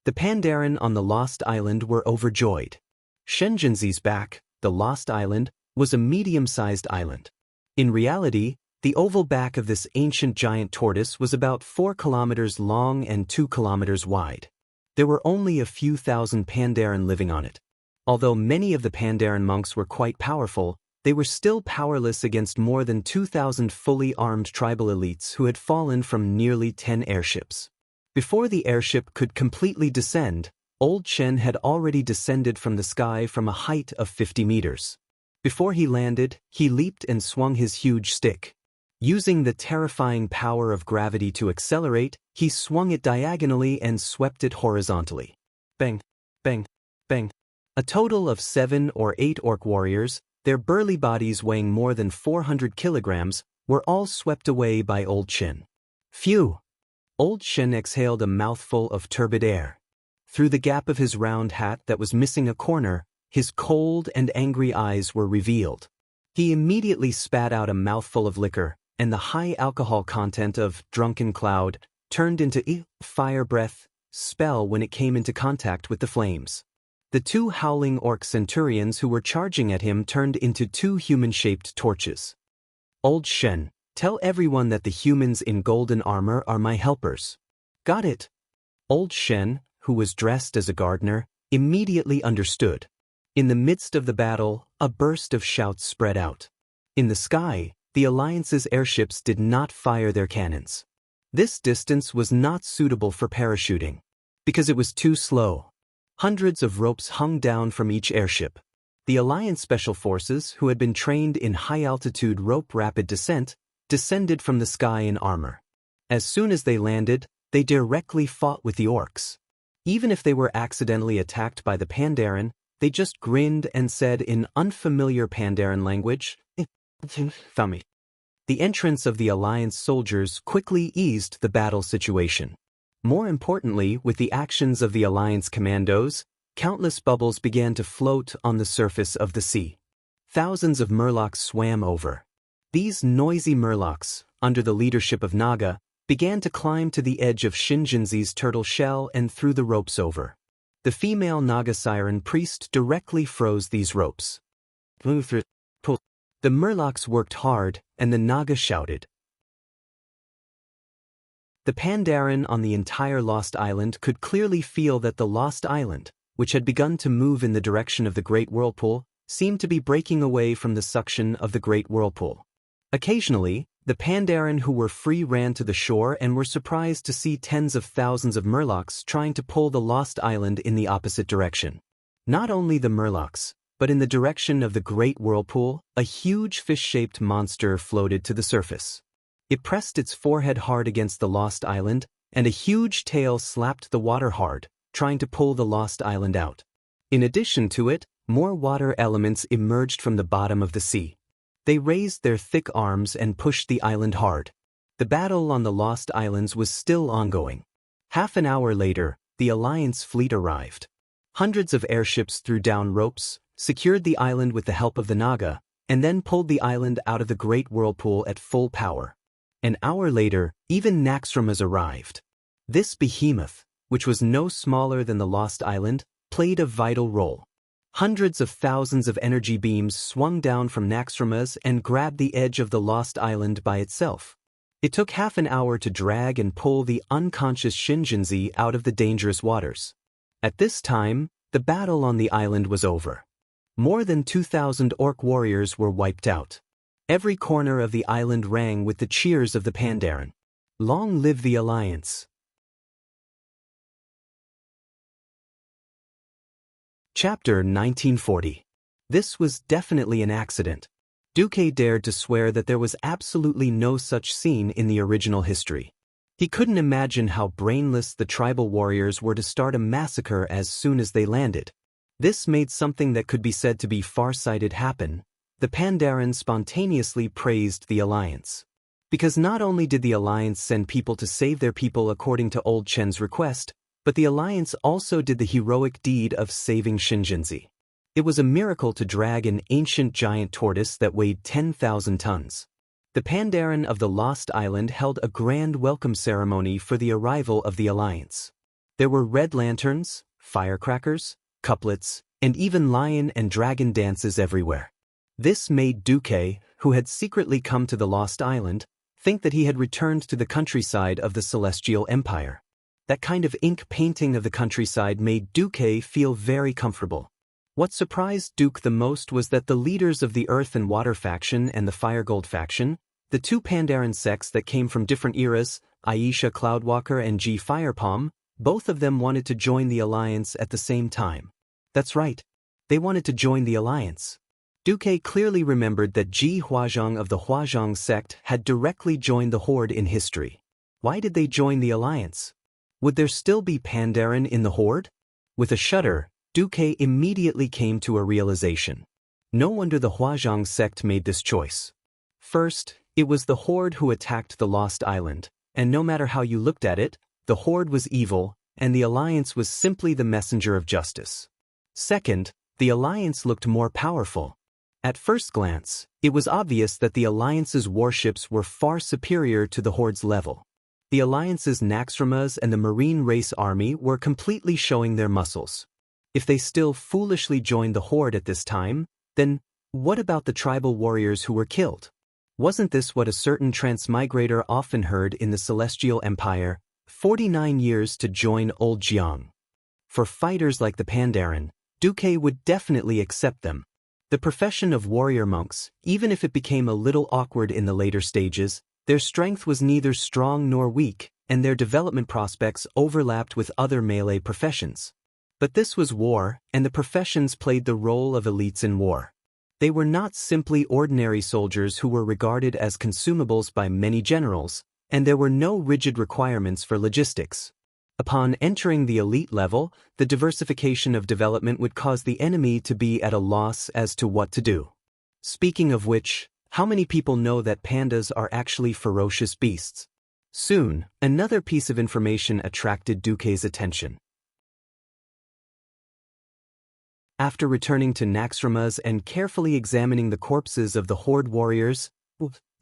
[SPEAKER 1] The Pandaren on the Lost Island were overjoyed. Shenzhenzi's back, the Lost Island, was a medium-sized island. In reality, the oval back of this ancient giant tortoise was about 4 kilometers long and 2 kilometers wide. There were only a few thousand Pandaren living on it. Although many of the Pandaren monks were quite powerful, they were still powerless against more than 2,000 fully armed tribal elites who had fallen from nearly 10 airships. Before the airship could completely descend, Old Chen had already descended from the sky from a height of 50 meters. Before he landed, he leaped and swung his huge stick. Using the terrifying power of gravity to accelerate, he swung it diagonally and swept it horizontally. Bang, bang, bang. A total of 7 or 8 orc warriors, their burly bodies weighing more than 400 kilograms, were all swept away by Old Chen. Phew! Old Chen exhaled a mouthful of turbid air. Through the gap of his round hat that was missing a corner, his cold and angry eyes were revealed. He immediately spat out a mouthful of liquor, and the high alcohol content of Drunken Cloud turned into fire breath, spell when it came into contact with the flames. The two howling orc centurions who were charging at him turned into two human-shaped torches. "Old Shen, tell everyone that the humans in golden armor are my helpers." "Got it." Old Shen, who was dressed as a gardener, immediately understood. In the midst of the battle, a burst of shouts spread out. In the sky, the Alliance's airships did not fire their cannons. This distance was not suitable for parachuting, because it was too slow. Hundreds of ropes hung down from each airship. The Alliance Special Forces, who had been trained in high-altitude rope rapid descent, descended from the sky in armor. As soon as they landed, they directly fought with the orcs. Even if they were accidentally attacked by the Pandaren, they just grinned and said in unfamiliar Pandaren language, "Thummy." The entrance of the Alliance soldiers quickly eased the battle situation. More importantly, with the actions of the Alliance commandos, countless bubbles began to float on the surface of the sea. Thousands of murlocs swam over. These noisy murlocs, under the leadership of Naga, began to climb to the edge of Shinjinzi's turtle shell and threw the ropes over. The female Naga siren priest directly froze these ropes. Pull. The murlocs worked hard, and the Naga shouted. The Pandaren on the entire Lost Island could clearly feel that the Lost Island, which had begun to move in the direction of the Great Whirlpool, seemed to be breaking away from the suction of the Great Whirlpool. Occasionally, the Pandaren who were free ran to the shore and were surprised to see tens of thousands of murlocs trying to pull the Lost Island in the opposite direction. Not only the murlocs, but in the direction of the Great Whirlpool, a huge fish-shaped monster floated to the surface. It pressed its forehead hard against the Lost Island, and a huge tail slapped the water hard, trying to pull the Lost Island out. In addition to it, more water elements emerged from the bottom of the sea. They raised their thick arms and pushed the island hard. The battle on the Lost Islands was still ongoing. Half an hour later, the Alliance fleet arrived. Hundreds of airships threw down ropes, secured the island with the help of the Naga, and then pulled the island out of the Great Whirlpool at full power. An hour later, even Naxxramas arrived. This behemoth, which was no smaller than the Lost Island, played a vital role. Hundreds of thousands of energy beams swung down from Naxxramas and grabbed the edge of the Lost Island by itself. It took half an hour to drag and pull the unconscious Shinjinzi out of the dangerous waters. At this time, the battle on the island was over. More than 2,000 orc warriors were wiped out. Every corner of the island rang with the cheers of the Pandaren. Long live the Alliance! Chapter 1940. This was definitely an accident. Duque dared to swear that there was absolutely no such scene in the original history. He couldn't imagine how brainless the tribal warriors were to start a massacre as soon as they landed. This made something that could be said to be far-sighted happen. The Pandaren spontaneously praised the Alliance. Because not only did the Alliance send people to save their people according to Old Chen's request, but the Alliance also did the heroic deed of saving Shinjinzi. It was a miracle to drag an ancient giant tortoise that weighed 10,000 tons. The Pandaren of the Lost Island held a grand welcome ceremony for the arrival of the Alliance. There were red lanterns, firecrackers, couplets, and even lion and dragon dances everywhere. This made Duque, who had secretly come to the Lost Island, think that he had returned to the countryside of the Celestial Empire. That kind of ink painting of the countryside made Duque feel very comfortable. What surprised Duque the most was that the leaders of the Earth and Water faction and the Firegold faction, the two Pandaren sects that came from different eras, Aisha Cloudwalker and G Firepalm, both of them wanted to join the Alliance at the same time. That's right, they wanted to join the Alliance. Duque clearly remembered that Ji Huazhang of the Huazhang sect had directly joined the Horde in history. Why did they join the Alliance? Would there still be Pandaren in the Horde? With a shudder, Duque immediately came to a realization. No wonder the Huazhang sect made this choice. First, it was the Horde who attacked the Lost Island, and no matter how you looked at it, the Horde was evil, and the Alliance was simply the messenger of justice. Second, the Alliance looked more powerful. At first glance, it was obvious that the Alliance's warships were far superior to the Horde's level. The alliance's Naxxramas and the Marine Race Army were completely showing their muscles. If they still foolishly joined the Horde at this time, then what about the tribal warriors who were killed? Wasn't this what a certain transmigrator often heard in the Celestial Empire, 49 years to join Old Jiang? For fighters like the Pandaren, Duque would definitely accept them. The profession of warrior monks, even if it became a little awkward in the later stages, their strength was neither strong nor weak, and their development prospects overlapped with other melee professions. But this was war, and the professions played the role of elites in war. They were not simply ordinary soldiers who were regarded as consumables by many generals, and there were no rigid requirements for logistics. Upon entering the elite level, the diversification of development would cause the enemy to be at a loss as to what to do. Speaking of which, how many people know that pandas are actually ferocious beasts? Soon, another piece of information attracted Duque's attention. After returning to Naxxramas and carefully examining the corpses of the Horde warriors,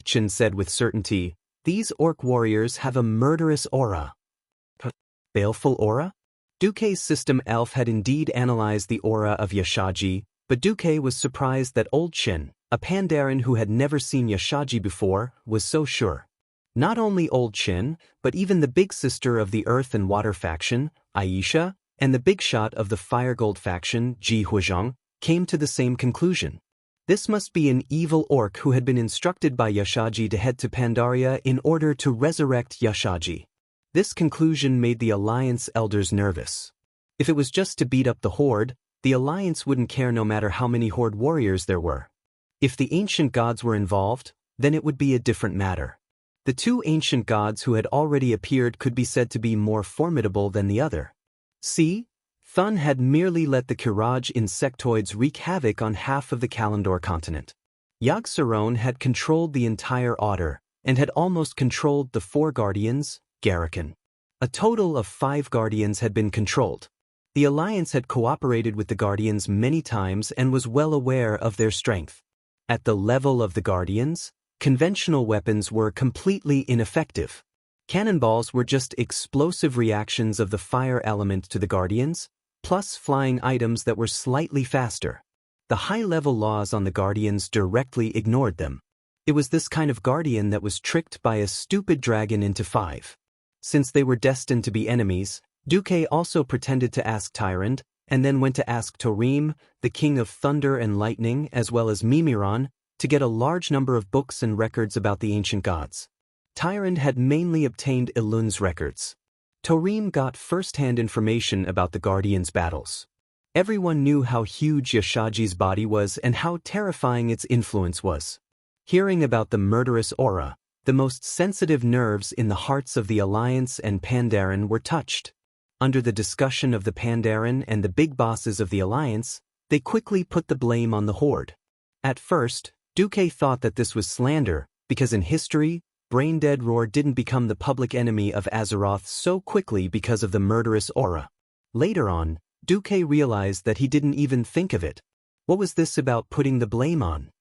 [SPEAKER 1] Chen said with certainty, "These orc warriors have a murderous aura." Baleful aura? Duque's system elf had indeed analyzed the aura of Yashaji, but Duque was surprised that old Chen, a Pandaren who had never seen Yashaji before, was so sure. Not only old Chen, but even the big sister of the Earth and Water faction, Aisha, and the big shot of the Firegold faction, Ji Huizhang, came to the same conclusion. This must be an evil orc who had been instructed by Yashaji to head to Pandaria in order to resurrect Yashaji. This conclusion made the Alliance elders nervous. If it was just to beat up the Horde, the Alliance wouldn't care no matter how many Horde warriors there were. If the ancient gods were involved, then it would be a different matter. The two ancient gods who had already appeared could be said to be more formidable than the other. See, Thun had merely let the Kiraj insectoids wreak havoc on half of the Kalandor continent. Yogg-Saron had controlled the entire Order, and had almost controlled the 4 guardians, Garrican. A total of 5 guardians had been controlled. The Alliance had cooperated with the guardians many times and was well aware of their strength. At the level of the guardians, conventional weapons were completely ineffective. Cannonballs were just explosive reactions of the fire element to the guardians, plus flying items that were slightly faster. The high-level laws on the guardians directly ignored them. It was this kind of guardian that was tricked by a stupid dragon into 5. Since they were destined to be enemies, Duque also pretended to ask Tyrant, and then went to ask Torim, the king of thunder and lightning, as well as Mimiron, to get a large number of books and records about the ancient gods. Tyrant had mainly obtained Elun's records. Torim got first-hand information about the Guardians' battles. Everyone knew how huge Yashaji's body was and how terrifying its influence was. Hearing about the murderous aura, the most sensitive nerves in the hearts of the Alliance and Pandaren were touched. Under the discussion of the Pandaren and the big bosses of the Alliance, they quickly put the blame on the Horde. At first, Duque thought that this was slander, because in history, Braindead Roar didn't become the public enemy of Azeroth so quickly because of the murderous aura. Later on, Duque realized that he didn't even think of it. What was this about putting the blame on?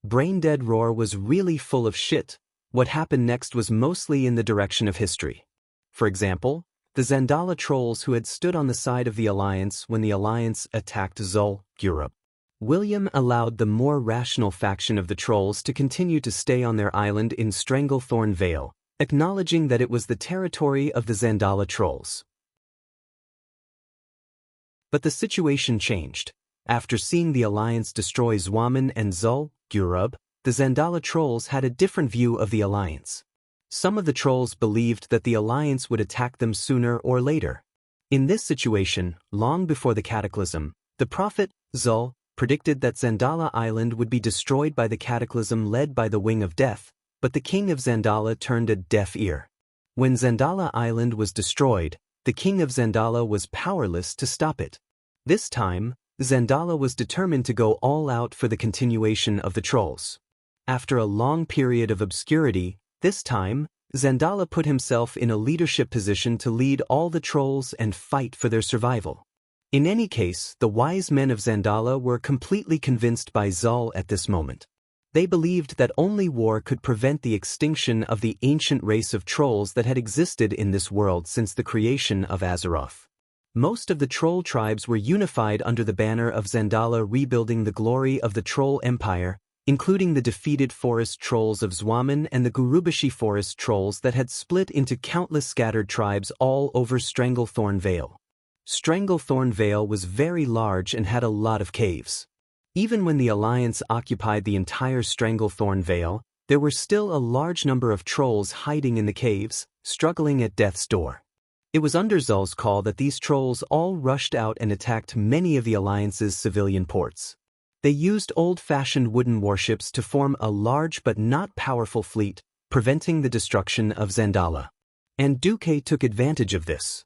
[SPEAKER 1] Braindead Roar was really full of shit. What happened next was mostly in the direction of history. For example, the Zandala trolls who had stood on the side of the Alliance when the Alliance attacked Zul, Europe. William allowed the more rational faction of the trolls to continue to stay on their island in Stranglethorn Vale, acknowledging that it was the territory of the Zandala trolls. But the situation changed. After seeing the Alliance destroy Zwaman and Zul, Europe, the Zandala trolls had a different view of the Alliance. Some of the trolls believed that the Alliance would attack them sooner or later. In this situation, long before the Cataclysm, the prophet, Zul, predicted that Zandala Island would be destroyed by the Cataclysm led by the Wing of Death, but the king of Zandala turned a deaf ear. When Zandala Island was destroyed, the king of Zandala was powerless to stop it. This time, Zandala was determined to go all out for the continuation of the trolls. After a long period of obscurity, this time, Zandala put himself in a leadership position to lead all the trolls and fight for their survival. In any case, the wise men of Zandala were completely convinced by Zul at this moment. They believed that only war could prevent the extinction of the ancient race of trolls that had existed in this world since the creation of Azeroth. Most of the troll tribes were unified under the banner of Zendala rebuilding the glory of the Troll Empire, including the defeated forest trolls of Zwaman and the Gurubashi forest trolls that had split into countless scattered tribes all over Stranglethorn Vale. Stranglethorn Vale was very large and had a lot of caves. Even when the Alliance occupied the entire Stranglethorn Vale, there were still a large number of trolls hiding in the caves, struggling at death's door. It was under Zul's call that these trolls all rushed out and attacked many of the Alliance's civilian ports. They used old-fashioned wooden warships to form a large but not powerful fleet, preventing the destruction of Zendala. And Duque took advantage of this.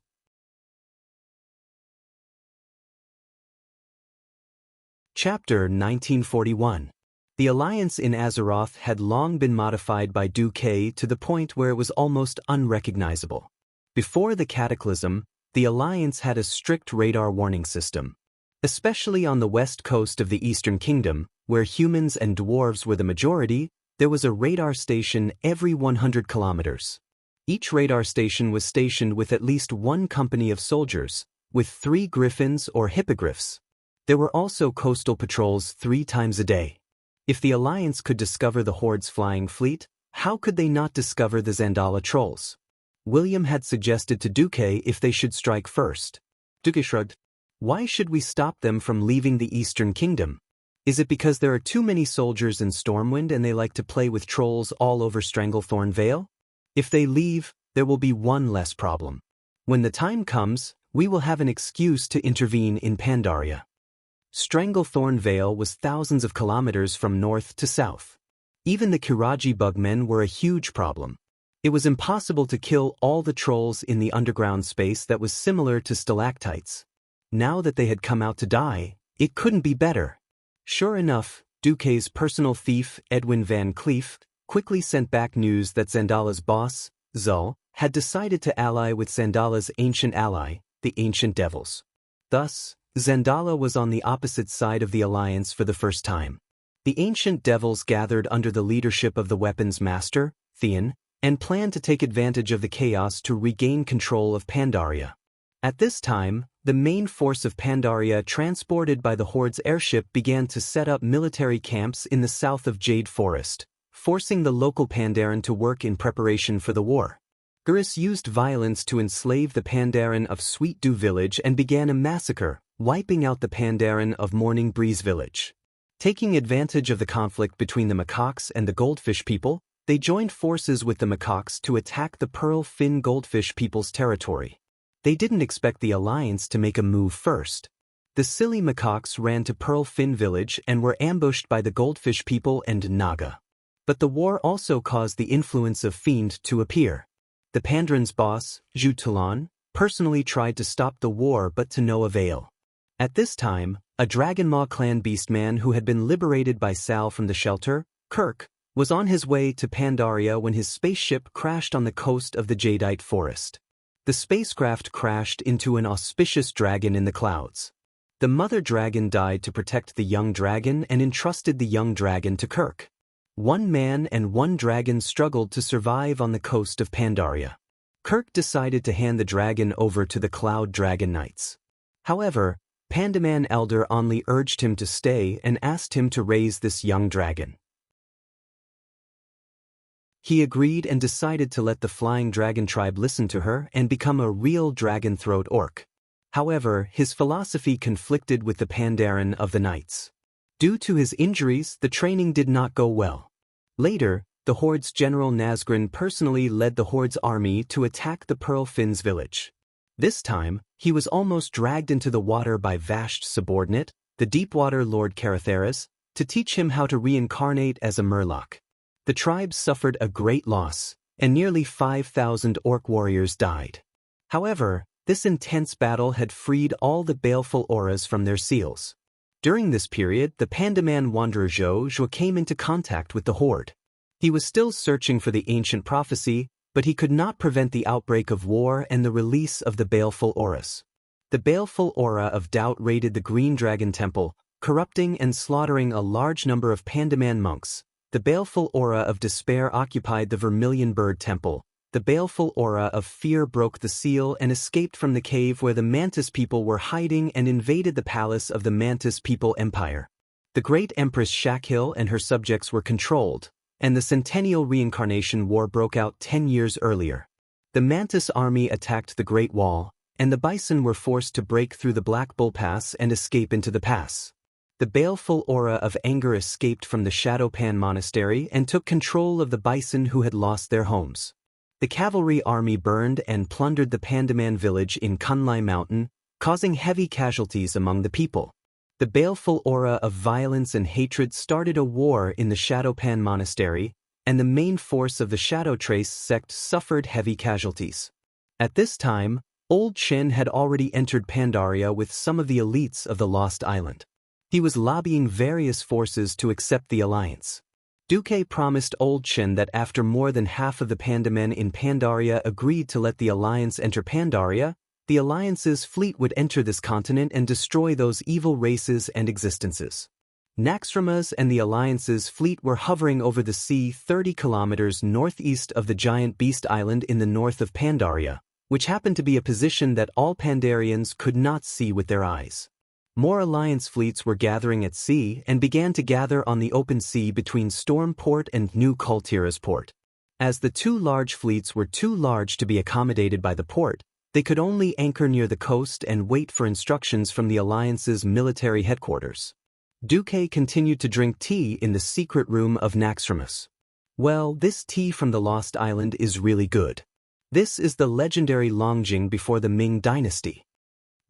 [SPEAKER 1] Chapter 1941. The alliance in Azeroth had long been modified by Duque to the point where it was almost unrecognizable. Before the Cataclysm, the alliance had a strict radar warning system. Especially on the west coast of the Eastern Kingdom, where humans and dwarves were the majority, there was a radar station every 100 kilometers. Each radar station was stationed with at least one company of soldiers, with 3 griffins or hippogriffs. There were also coastal patrols 3 times a day. If the Alliance could discover the Horde's flying fleet, how could they not discover the Zendala trolls? William had suggested to Duque if they should strike first. Duque shrugged. Why should we stop them from leaving the Eastern Kingdom? Is it because there are too many soldiers in Stormwind and they like to play with trolls all over Stranglethorn Vale? If they leave, there will be one less problem. When the time comes, we will have an excuse to intervene in Pandaria. Stranglethorn Vale was thousands of kilometers from north to south. Even the Kiraji bugmen were a huge problem. It was impossible to kill all the trolls in the underground space that was similar to stalactites. Now that they had come out to die, it couldn't be better. Sure enough, Duque's personal thief, Edwin Van Cleef, quickly sent back news that Zendala's boss, Zul, had decided to ally with Zendala's ancient ally, the Ancient Devils. Thus, Zendala was on the opposite side of the alliance for the first time. The Ancient Devils gathered under the leadership of the weapons master, Theon, and planned to take advantage of the chaos to regain control of Pandaria. At this time, the main force of Pandaria transported by the Horde's airship began to set up military camps in the south of Jade Forest, forcing the local Pandaren to work in preparation for the war. Gurus used violence to enslave the Pandaren of Sweet Dew Village and began a massacre, wiping out the Pandaren of Morning Breeze Village. Taking advantage of the conflict between the Macaques and the Goldfish people, they joined forces with the Macaques to attack the Pearl Fin Goldfish people's territory. They didn't expect the alliance to make a move first. The silly Macaques ran to Pearl Fin Village and were ambushed by the Goldfish people and Naga. But the war also caused the influence of Fiend to appear. The Pandaran's boss, Zhu Tulan, personally tried to stop the war but to no avail. At this time, a Dragonmaw clan beastman who had been liberated by Sal from the shelter, Kirk, was on his way to Pandaria when his spaceship crashed on the coast of the Jadeite forest. The spacecraft crashed into an auspicious dragon in the clouds. The mother dragon died to protect the young dragon and entrusted the young dragon to Kirk. 1 man and 1 dragon struggled to survive on the coast of Pandaria. Kirk decided to hand the dragon over to the Cloud Dragon Knights. However, Pandaman Elder Only urged him to stay and asked him to raise this young dragon. He agreed and decided to let the Flying Dragon tribe listen to her and become a real dragon-throat orc. However, his philosophy conflicted with the Pandaren of the Knights. Due to his injuries, the training did not go well. Later, the Horde's General Nazgrin personally led the Horde's army to attack the Pearl Fin's village. This time, he was almost dragged into the water by Vasht's subordinate, the Deepwater Lord Caratheris, to teach him how to reincarnate as a Murloc. The tribes suffered a great loss, and nearly 5,000 orc warriors died. However, this intense battle had freed all the baleful auras from their seals. During this period, the Pandaman wanderer Zhou came into contact with the Horde. He was still searching for the ancient prophecy, but he could not prevent the outbreak of war and the release of the baleful auras. The baleful aura of doubt raided the Green Dragon Temple, corrupting and slaughtering a large number of Pandaman monks, The baleful aura of despair occupied the Vermilion Bird Temple. The baleful aura of fear broke the seal and escaped from the cave where the Mantis people were hiding and invaded the palace of the Mantis People Empire. The great Empress Shakhil and her subjects were controlled, and the Centennial Reincarnation War broke out 10 years earlier. The Mantis army attacked the Great Wall, and the Bison were forced to break through the Black Bull Pass and escape into the pass. The baleful aura of anger escaped from the Shadowpan Monastery and took control of the Bison who had lost their homes. The cavalry army burned and plundered the Pandaman village in Kunlai Mountain, causing heavy casualties among the people. The baleful aura of violence and hatred started a war in the Shadowpan Monastery, and the main force of the Shadow Trace sect suffered heavy casualties. At this time, Old Shen had already entered Pandaria with some of the elites of the Lost Island. He was lobbying various forces to accept the alliance. Duque promised Old Shen that after more than half of the Pandamen in Pandaria agreed to let the alliance enter Pandaria, the alliance's fleet would enter this continent and destroy those evil races and existences. Naxxrama's and the alliance's fleet were hovering over the sea 30 kilometers northeast of the giant beast island in the north of Pandaria, which happened to be a position that all Pandarians could not see with their eyes. More alliance fleets were gathering at sea and began to gather on the open sea between Storm Port and New Kultira's port. As the two large fleets were too large to be accommodated by the port, they could only anchor near the coast and wait for instructions from the alliance's military headquarters. Duque continued to drink tea in the secret room of Naxxramas. Well, this tea from the Lost Island is really good. This is the legendary Longjing before the Ming Dynasty.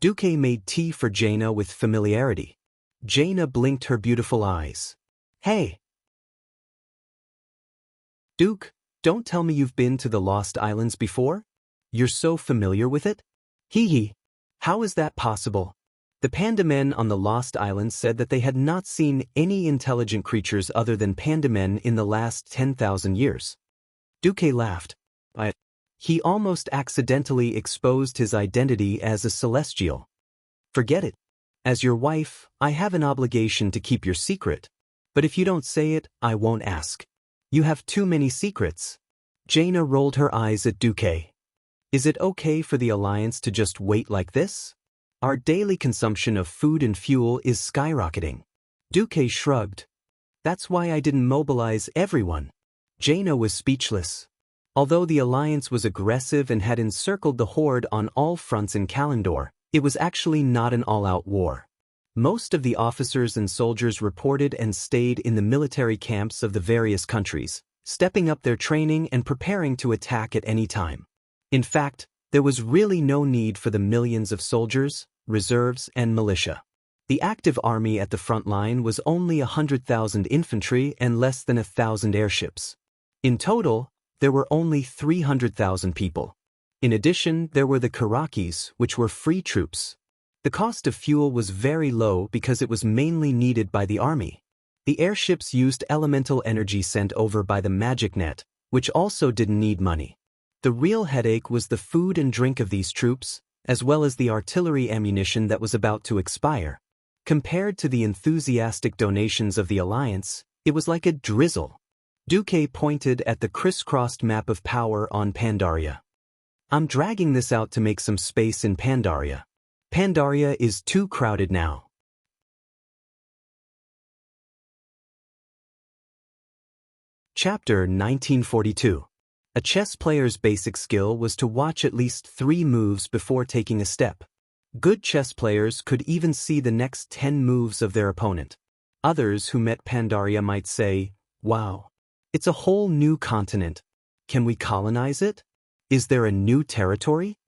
[SPEAKER 1] Duque made tea for Jaina with familiarity. Jaina blinked her beautiful eyes. Hey! Duke, don't tell me you've been to the Lost Islands before? You're so familiar with it? Hee hee. How is that possible? The Panda Men on the Lost Islands said that they had not seen any intelligent creatures other than Panda Men in the last 10,000 years. Duque laughed. He almost accidentally exposed his identity as a celestial. Forget it. As your wife, I have an obligation to keep your secret. But if you don't say it, I won't ask. You have too many secrets. Jaina rolled her eyes at Duque. Is it okay for the Alliance to just wait like this? Our daily consumption of food and fuel is skyrocketing. Duque shrugged. That's why I didn't mobilize everyone. Jaina was speechless. Although the Alliance was aggressive and had encircled the Horde on all fronts in Kalandor, it was actually not an all-out war. Most of the officers and soldiers reported and stayed in the military camps of the various countries, stepping up their training and preparing to attack at any time. In fact, there was really no need for the millions of soldiers, reserves, and militia. The active army at the front line was only 100,000 infantry and less than 1,000 airships. In total, there were only 300,000 people. In addition, there were the Karakis, which were free troops. The cost of fuel was very low because it was mainly needed by the army. The airships used elemental energy sent over by the magic net, which also didn't need money. The real headache was the food and drink of these troops, as well as the artillery ammunition that was about to expire. Compared to the enthusiastic donations of the Alliance, it was like a drizzle. Duque pointed at the crisscrossed map of power on Pandaria. I'm dragging this out to make some space in Pandaria. Pandaria is too crowded now. Chapter 1942. A chess player's basic skill was to watch at least 3 moves before taking a step. Good chess players could even see the next 10 moves of their opponent. Others who met Pandaria might say, "Wow. It's a whole new continent. Can we colonize it? Is there a new territory?"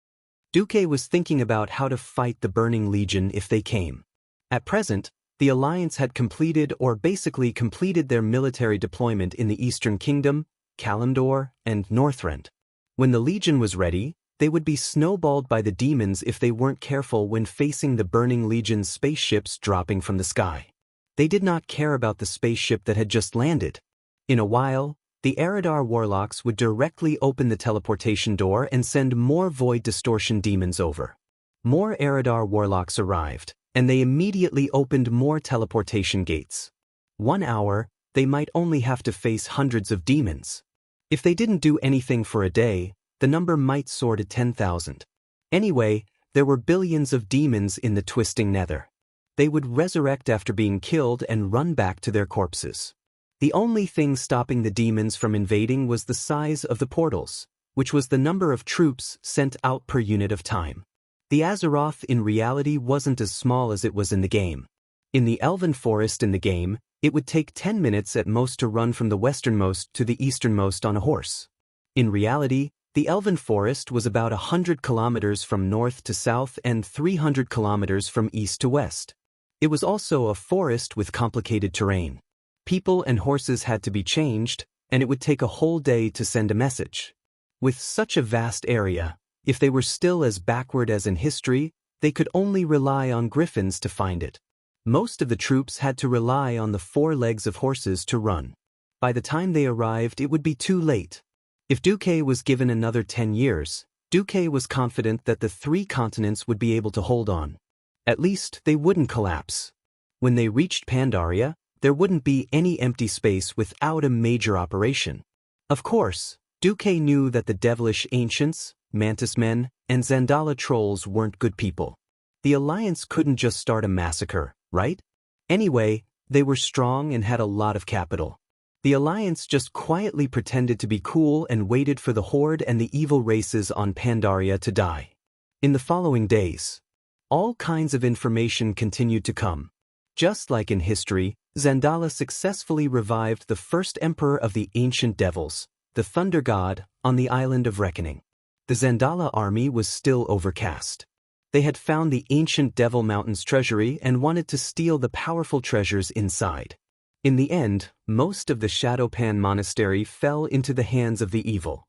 [SPEAKER 1] Duque was thinking about how to fight the Burning Legion if they came. At present, the Alliance had completed or basically completed their military deployment in the Eastern Kingdom, Kalandor, and Northrend. When the Legion was ready, they would be snowballed by the demons if they weren't careful when facing the Burning Legion's spaceships dropping from the sky. They did not care about the spaceship that had just landed. In a while, the Eridar warlocks would directly open the teleportation door and send more void distortion demons over. More Eridar warlocks arrived, and they immediately opened more teleportation gates. 1 hour, they might only have to face hundreds of demons. If they didn't do anything for a day, the number might soar to 10,000. Anyway, there were billions of demons in the twisting nether. They would resurrect after being killed and run back to their corpses. The only thing stopping the demons from invading was the size of the portals, which was the number of troops sent out per unit of time. The Azeroth in reality wasn't as small as it was in the game. In the Elven Forest in the game, it would take 10 minutes at most to run from the westernmost to the easternmost on a horse. In reality, the Elven Forest was about 100 kilometers from north to south and 300 kilometers from east to west. It was also a forest with complicated terrain. People and horses had to be changed, and it would take a whole day to send a message. With such a vast area, if they were still as backward as in history, they could only rely on griffins to find it. Most of the troops had to rely on the 4 legs of horses to run. By the time they arrived, it would be too late. If Duque was given another 10 years, Duque was confident that the 3 continents would be able to hold on. At least, they wouldn't collapse. When they reached Pandaria, there wouldn't be any empty space without a major operation. Of course, Duque knew that the devilish ancients, mantis men, and Zandala trolls weren't good people. The Alliance couldn't just start a massacre, right? Anyway, they were strong and had a lot of capital. The Alliance just quietly pretended to be cool and waited for the Horde and the evil races on Pandaria to die. In the following days, all kinds of information continued to come. Just like in history, Zandala successfully revived the first emperor of the ancient devils, the Thunder God, on the Island of Reckoning. The Zandala army was still overcast. They had found the ancient Devil Mountain's treasury and wanted to steal the powerful treasures inside. In the end, most of the Shadowpan monastery fell into the hands of the evil.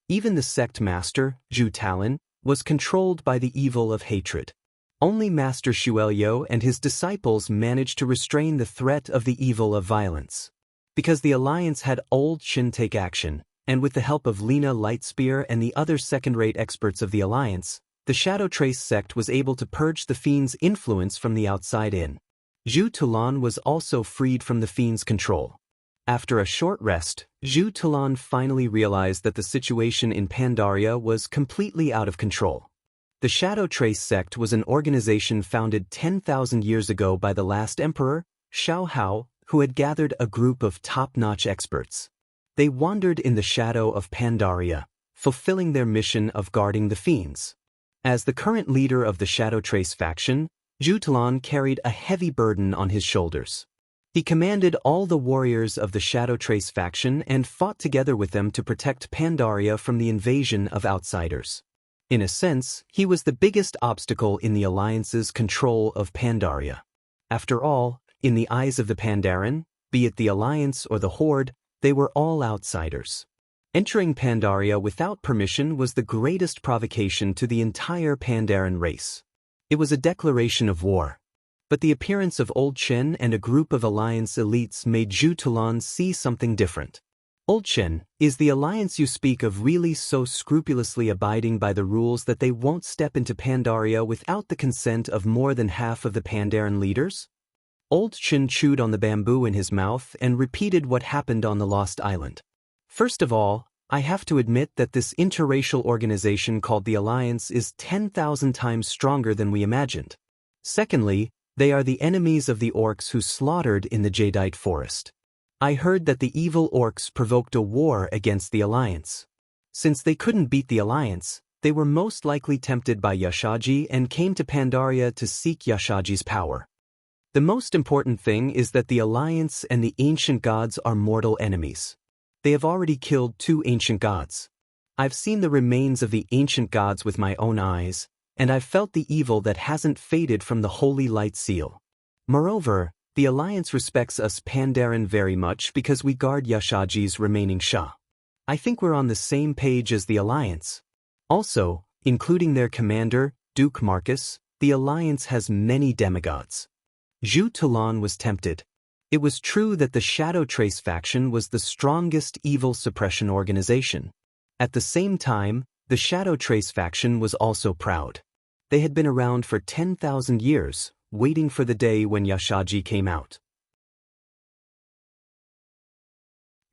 [SPEAKER 1] Even the sect master, Zhu Talon, was controlled by the evil of hatred. Only Master Shuelyo and his disciples managed to restrain the threat of the evil of violence. Because the Alliance had Old Shin take action, and with the help of Lena Lightspear and the other second-rate experts of the Alliance, the Shadow Trace sect was able to purge the Fiend's influence from the outside in. Zhu Talon was also freed from the Fiend's control. After a short rest, Zhu Talon finally realized that the situation in Pandaria was completely out of control. The Shadow Trace sect was an organization founded 10,000 years ago by the last emperor, Xiao Hao, who had gathered a group of top-notch experts. They wandered in the shadow of Pandaria, fulfilling their mission of guarding the Fiends. As the current leader of the Shadow Trace faction, Zhu Talon carried a heavy burden on his shoulders. He commanded all the warriors of the Shadow Trace faction and fought together with them to protect Pandaria from the invasion of outsiders. In a sense, he was the biggest obstacle in the Alliance's control of Pandaria. After all, in the eyes of the Pandaren, be it the Alliance or the Horde, they were all outsiders. Entering Pandaria without permission was the greatest provocation to the entire Pandaren race. It was a declaration of war. But the appearance of Old Shen and a group of Alliance elites made Zhu Talon see something different. Old Shen, is the Alliance you speak of really so scrupulously abiding by the rules that they won't step into Pandaria without the consent of more than half of the Pandaren leaders? Old Shen chewed on the bamboo in his mouth and repeated what happened on the Lost Island. First of all, I have to admit that this interracial organization called the Alliance is 10,000 times stronger than we imagined. Secondly, they are the enemies of the orcs who slaughtered in the Jadeite forest. I heard that the evil orcs provoked a war against the Alliance. Since they couldn't beat the Alliance, they were most likely tempted by Yashaji and came to Pandaria to seek Yashaji's power. The most important thing is that the Alliance and the ancient gods are mortal enemies. They have already killed 2 ancient gods. I've seen the remains of the ancient gods with my own eyes, and I've felt the evil that hasn't faded from the Holy Light Seal. Moreover, the Alliance respects us Pandaren very much because we guard Yashaji's remaining Sha. I think we're on the same page as the Alliance. Also, including their commander, Duke Marcus, the Alliance has many demigods. Zhu Talon was tempted. It was true that the Shadow Trace faction was the strongest evil suppression organization. At the same time, the Shadow Trace faction was also proud. They had been around for 10,000 years, waiting for the day when Yashaji came out.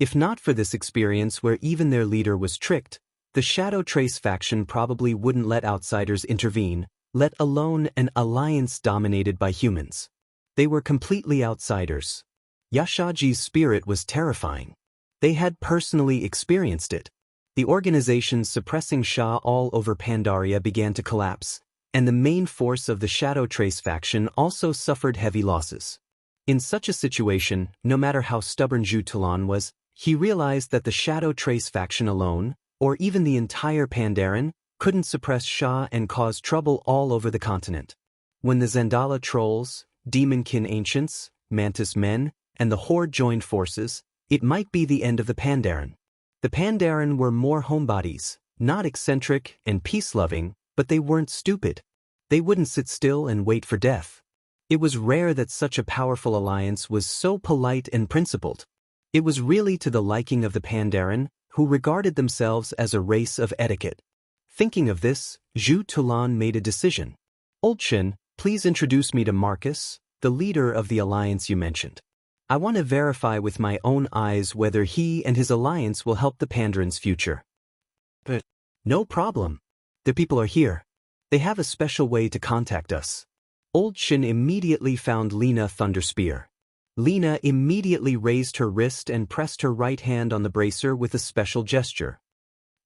[SPEAKER 1] If not for this experience where even their leader was tricked, the Shadow Trace faction probably wouldn't let outsiders intervene, let alone an alliance dominated by humans. They were completely outsiders. Yashaji's spirit was terrifying. They had personally experienced it. The organizations suppressing Sha all over Pandaria began to collapse, and the main force of the Shadow Trace faction also suffered heavy losses. In such a situation, no matter how stubborn Zhu Tulan was, he realized that the Shadow Trace faction alone, or even the entire Pandaren, couldn't suppress Sha and cause trouble all over the continent. When the Zendala trolls, Demonkin ancients, Mantis men, and the Horde joined forces, it might be the end of the Pandaren. The Pandaren were more homebodies, not eccentric and peace-loving, but they weren't stupid. They wouldn't sit still and wait for death. It was rare that such a powerful alliance was so polite and principled. It was really to the liking of the Pandaren, who regarded themselves as a race of etiquette. Thinking of this, Zhu Tulan made a decision. Oldshin, please introduce me to Marcus, the leader of the alliance you mentioned. I want to verify with my own eyes whether he and his alliance will help the Pandaran's future. But no problem. The people are here. They have a special way to contact us. Oldshin immediately found Lina Thunderspear. Lina immediately raised her wrist and pressed her right hand on the bracer with a special gesture.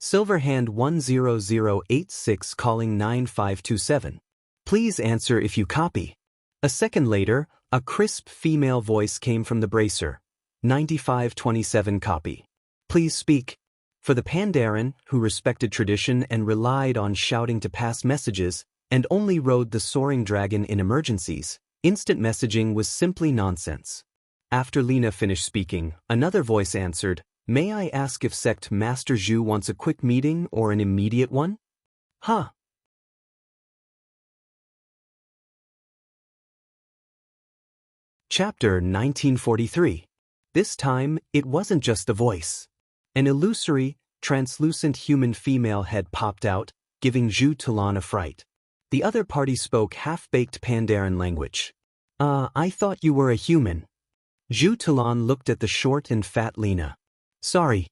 [SPEAKER 1] Silverhand 10086 calling 9527. Please answer if you copy. A second later, a crisp female voice came from the bracer. 9527 copy. Please speak. For the Pandaren, who respected tradition and relied on shouting to pass messages, and only rode the soaring dragon in emergencies, instant messaging was simply nonsense. After Lina finished speaking, another voice answered, May I ask if Sect Master Zhu wants a quick meeting or an immediate one? Huh. Chapter 1943. This time, it wasn't just a voice. An illusory, translucent human female head popped out, giving Zhu Tulan a fright. The other party spoke half-baked Pandaren language. I thought you were a human. Zhu Tulan looked at the short and fat Lina. Sorry,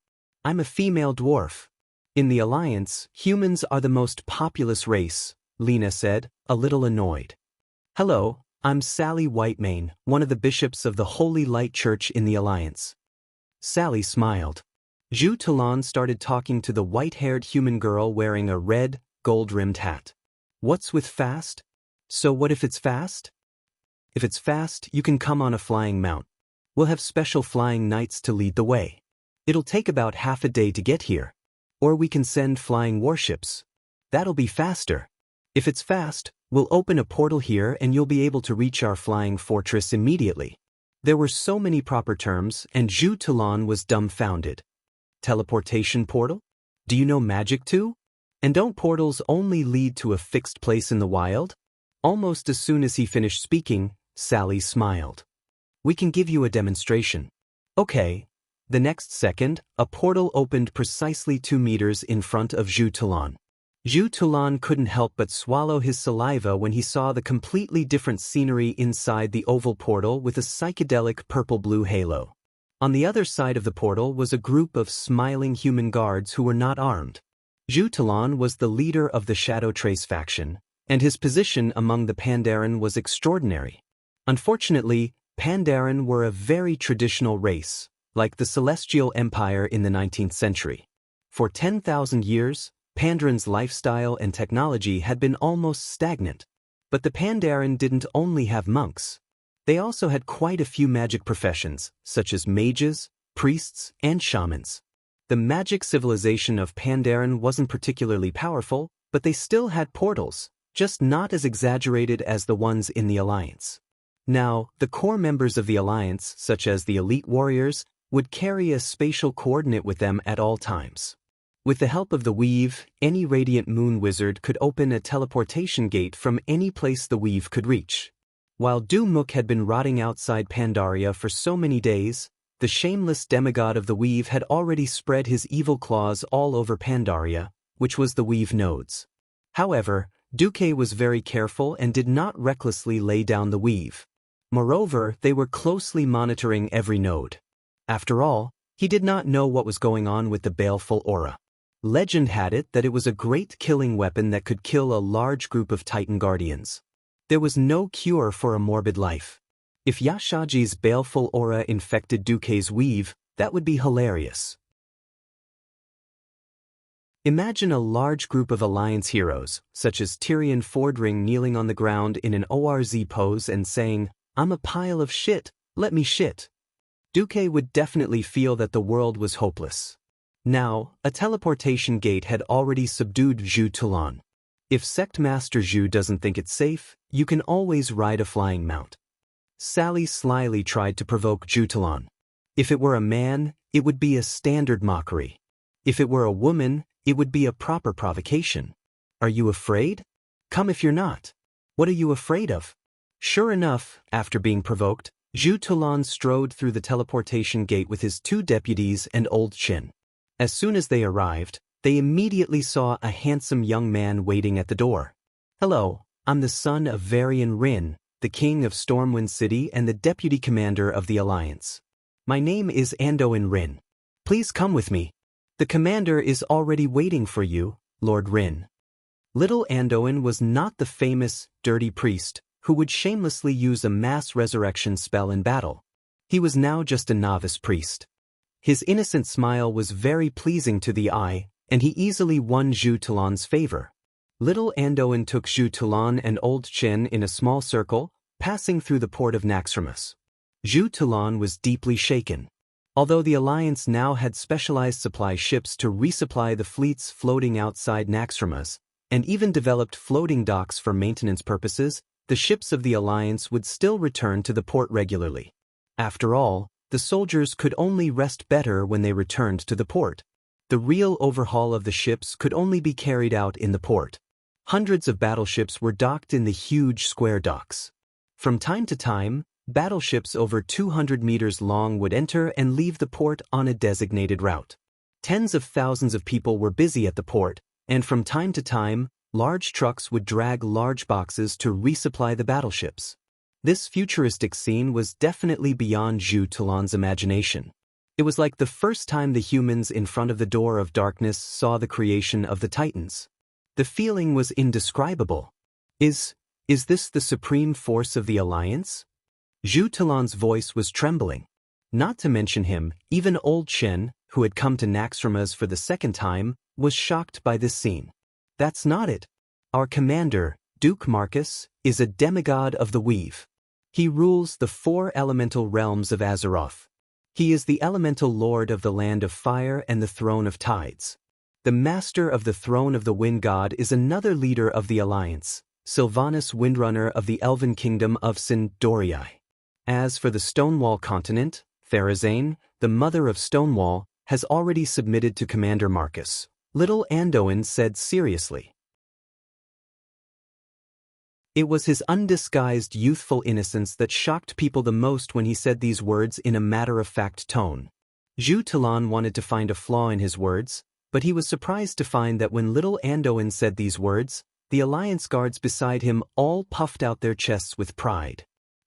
[SPEAKER 1] I'm a female dwarf. In the Alliance, humans are the most populous race, Lina said, a little annoyed. Hello, I'm Sally Whitemane, one of the bishops of the Holy Light Church in the Alliance. Sally smiled. Zhu Tulan started talking to the white-haired human girl wearing a red, gold-rimmed hat. What's with fast? So what if it's fast? If it's fast, you can come on a flying mount. We'll have special flying knights to lead the way. It'll take about half a day to get here. Or we can send flying warships. That'll be faster. If it's fast, we'll open a portal here and you'll be able to reach our flying fortress immediately. There were so many proper terms, and Zhu Tulan was dumbfounded. Teleportation portal? Do you know magic too? And don't portals only lead to a fixed place in the wild? Almost as soon as he finished speaking, Sally smiled. We can give you a demonstration. Okay. The next second, a portal opened precisely 2 meters in front of Zhu Tulan. Zhu Tulan couldn't help but swallow his saliva when he saw the completely different scenery inside the oval portal with a psychedelic purple-blue halo. On the other side of the portal was a group of smiling human guards who were not armed. Zhu Tulan was the leader of the Shadow Trace faction, and his position among the Pandaren was extraordinary. Unfortunately, Pandaren were a very traditional race, like the Celestial Empire in the 19th century. For 10,000 years, Pandaran's lifestyle and technology had been almost stagnant. But the Pandaren didn't only have monks. They also had quite a few magic professions, such as mages, priests, and shamans. The magic civilization of Pandaren wasn't particularly powerful, but they still had portals, just not as exaggerated as the ones in the Alliance. Now, the core members of the Alliance, such as the elite warriors, would carry a spatial coordinate with them at all times. With the help of the weave, any radiant moon wizard could open a teleportation gate from any place the weave could reach. While Dumuk had been rotting outside Pandaria for so many days, the shameless demigod of the weave had already spread his evil claws all over Pandaria, which was the weave nodes. However, Duque was very careful and did not recklessly lay down the weave. Moreover, they were closely monitoring every node. After all, he did not know what was going on with the baleful aura. Legend had it that it was a great killing weapon that could kill a large group of Titan Guardians. There was no cure for a morbid life. If Yashaji's baleful aura infected Duque's weave, that would be hilarious. Imagine a large group of Alliance heroes, such as Tyrion Fordring, kneeling on the ground in an ORZ pose and saying, "I'm a pile of shit, let me shit." Duque would definitely feel that the world was hopeless. Now, a teleportation gate had already subdued Zhu Tulan. If Sect Master Zhu doesn't think it's safe, you can always ride a flying mount. Sally slyly tried to provoke Zhu Tulan. If it were a man, it would be a standard mockery. If it were a woman, it would be a proper provocation. Are you afraid? Come if you're not. What are you afraid of? Sure enough, after being provoked, Zhu Tulan strode through the teleportation gate with his 2 deputies and Old Qin. As soon as they arrived, they immediately saw a handsome young man waiting at the door. "Hello, I'm the son of Varian Rin, the king of Stormwind City and the deputy commander of the Alliance. My name is Andoin Rin. Please come with me. The commander is already waiting for you, Lord Rin." Little Andoin was not the famous, dirty priest who would shamelessly use a mass resurrection spell in battle. He was now just a novice priest. His innocent smile was very pleasing to the eye, and he easily won Zhu Tulan's favor. Little Andoin took Zhu Tulan and Old Qin in a small circle, passing through the port of Naxxramas. Zhu Tulan was deeply shaken. Although the Alliance now had specialized supply ships to resupply the fleets floating outside Naxxramas, and even developed floating docks for maintenance purposes, the ships of the Alliance would still return to the port regularly. After all, the soldiers could only rest better when they returned to the port. The real overhaul of the ships could only be carried out in the port. Hundreds of battleships were docked in the huge square docks. From time to time, battleships over 200 meters long would enter and leave the port on a designated route. Tens of thousands of people were busy at the port, and from time to time, large trucks would drag large boxes to resupply the battleships. This futuristic scene was definitely beyond Zhu Tulan's imagination. It was like the first time the humans in front of the door of darkness saw the creation of the Titans. The feeling was indescribable. Is this the supreme force of the Alliance? Zhu Tulan's voice was trembling. Not to mention him, even Old Qin, who had come to Naxxramas for the second time, was shocked by this scene. That's not it. Our commander, Duke Marcus, is a demigod of the weave. He rules the 4 elemental realms of Azeroth. He is the elemental lord of the land of fire and the throne of tides. The master of the throne of the wind god is another leader of the Alliance, Sylvanas Windrunner of the elven kingdom of Sindorii. As for the Stonewall continent, Therazane, the mother of Stonewall, has already submitted to Commander Marcus, Little Andoin said seriously. It was his undisguised youthful innocence that shocked people the most when he said these words in a matter-of-fact tone. Zhu Tulan wanted to find a flaw in his words, but he was surprised to find that when Little Andoin said these words, the Alliance guards beside him all puffed out their chests with pride.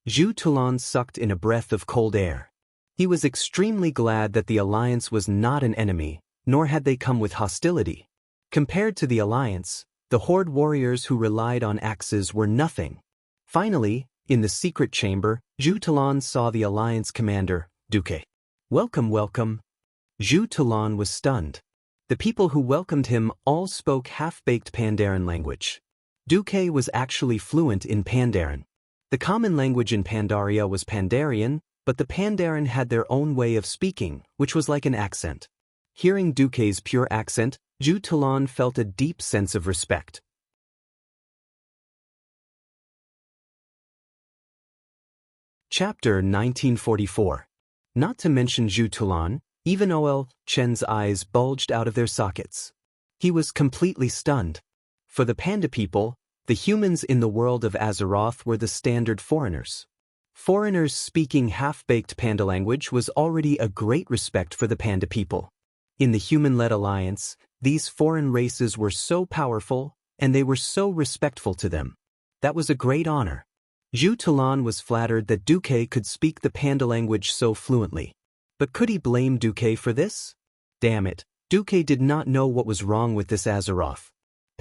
[SPEAKER 1] Zhu Tulan sucked in a breath of cold air. He was extremely glad that the Alliance was not an enemy, nor had they come with hostility. Compared to the Alliance, the Horde warriors who relied on axes were nothing. Finally, in the secret chamber, Zhu Tulan saw the Alliance commander, Duque. "Welcome, welcome." Zhu Tulan was stunned. The people who welcomed him all spoke half-baked Pandaren language. Duque was actually fluent in Pandaren. The common language in Pandaria was Pandarian, but the Pandaren had their own way of speaking, which was like an accent. Hearing Duque's pure accent, Zhu Tulan felt a deep sense of respect. Chapter 1944. Not to mention Zhu Tulan, even Old Qin's eyes bulged out of their sockets. He was completely stunned. For the Panda people, the humans in the world of Azeroth were the standard foreigners. Foreigners speaking half-baked Panda language was already a great respect for the Panda people. In the human-led alliance, these foreign races were so powerful, and they were so respectful to them. That was a great honor. Zhu Talan was flattered that Duque could speak the Panda language so fluently. But could he blame Duque for this? Damn it, Duque did not know what was wrong with this Azeroth.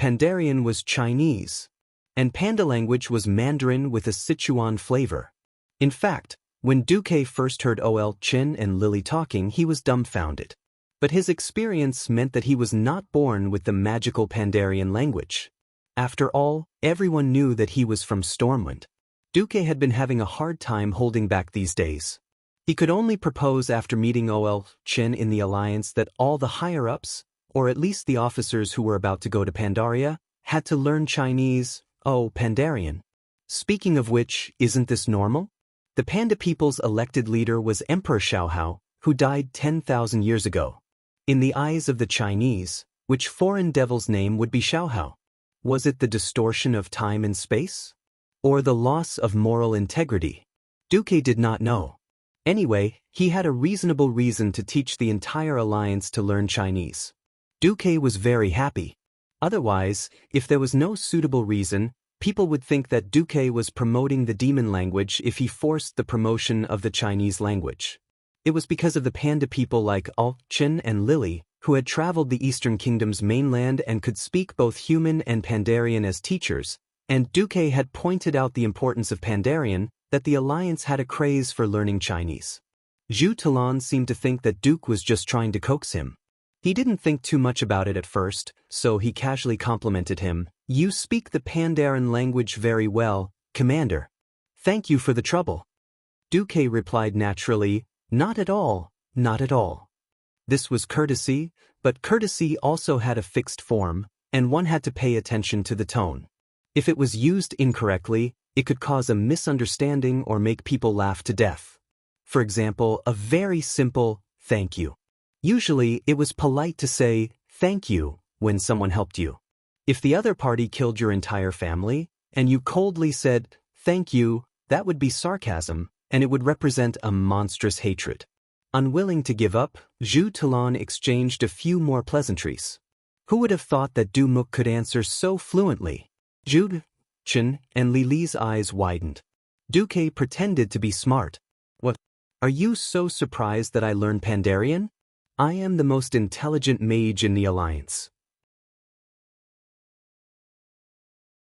[SPEAKER 1] Pandarian was Chinese, and Panda language was Mandarin with a Sichuan flavor. In fact, when Duque first heard Ol Chin and Lily talking, he was dumbfounded. But his experience meant that he was not born with the magical Pandarian language. After all, everyone knew that he was from Stormwind. Duque had been having a hard time holding back these days. He could only propose after meeting Ol Chin in the Alliance that all the higher-ups, or at least the officers who were about to go to Pandaria, had to learn Chinese, Pandarian. Speaking of which, isn't this normal? The Panda people's elected leader was Emperor Xiaohao, who died 10,000 years ago. In the eyes of the Chinese, which foreign devil's name would be Xiaohao? Was it the distortion of time and space? Or the loss of moral integrity? Duque did not know. Anyway, he had a reasonable reason to teach the entire alliance to learn Chinese. Duque was very happy. Otherwise, if there was no suitable reason, people would think that Duque was promoting the demon language if he forced the promotion of the Chinese language. It was because of the Panda people like Ol Chin and Lily, who had traveled the Eastern Kingdom's mainland and could speak both human and Pandarian as teachers, and Duque had pointed out the importance of Pandarian, that the Alliance had a craze for learning Chinese. Zhu Talan seemed to think that Duque was just trying to coax him. He didn't think too much about it at first, so he casually complimented him. "You speak the Pandaren language very well, Commander. Thank you for the trouble." Duque replied naturally, "Not at all, not at all." This was courtesy, but courtesy also had a fixed form, and one had to pay attention to the tone. If it was used incorrectly, it could cause a misunderstanding or make people laugh to death. For example, a very simple "thank you." Usually, it was polite to say "thank you" when someone helped you. If the other party killed your entire family, and you coldly said "thank you," that would be sarcasm, and it would represent a monstrous hatred. Unwilling to give up, Zhu Talan exchanged a few more pleasantries. Who would have thought that Du Muk could answer so fluently? Zhu Chen and Li Li's eyes widened. Duque pretended to be smart. "What? Are you so surprised that I learned Pandarian? I am the most intelligent mage in the Alliance."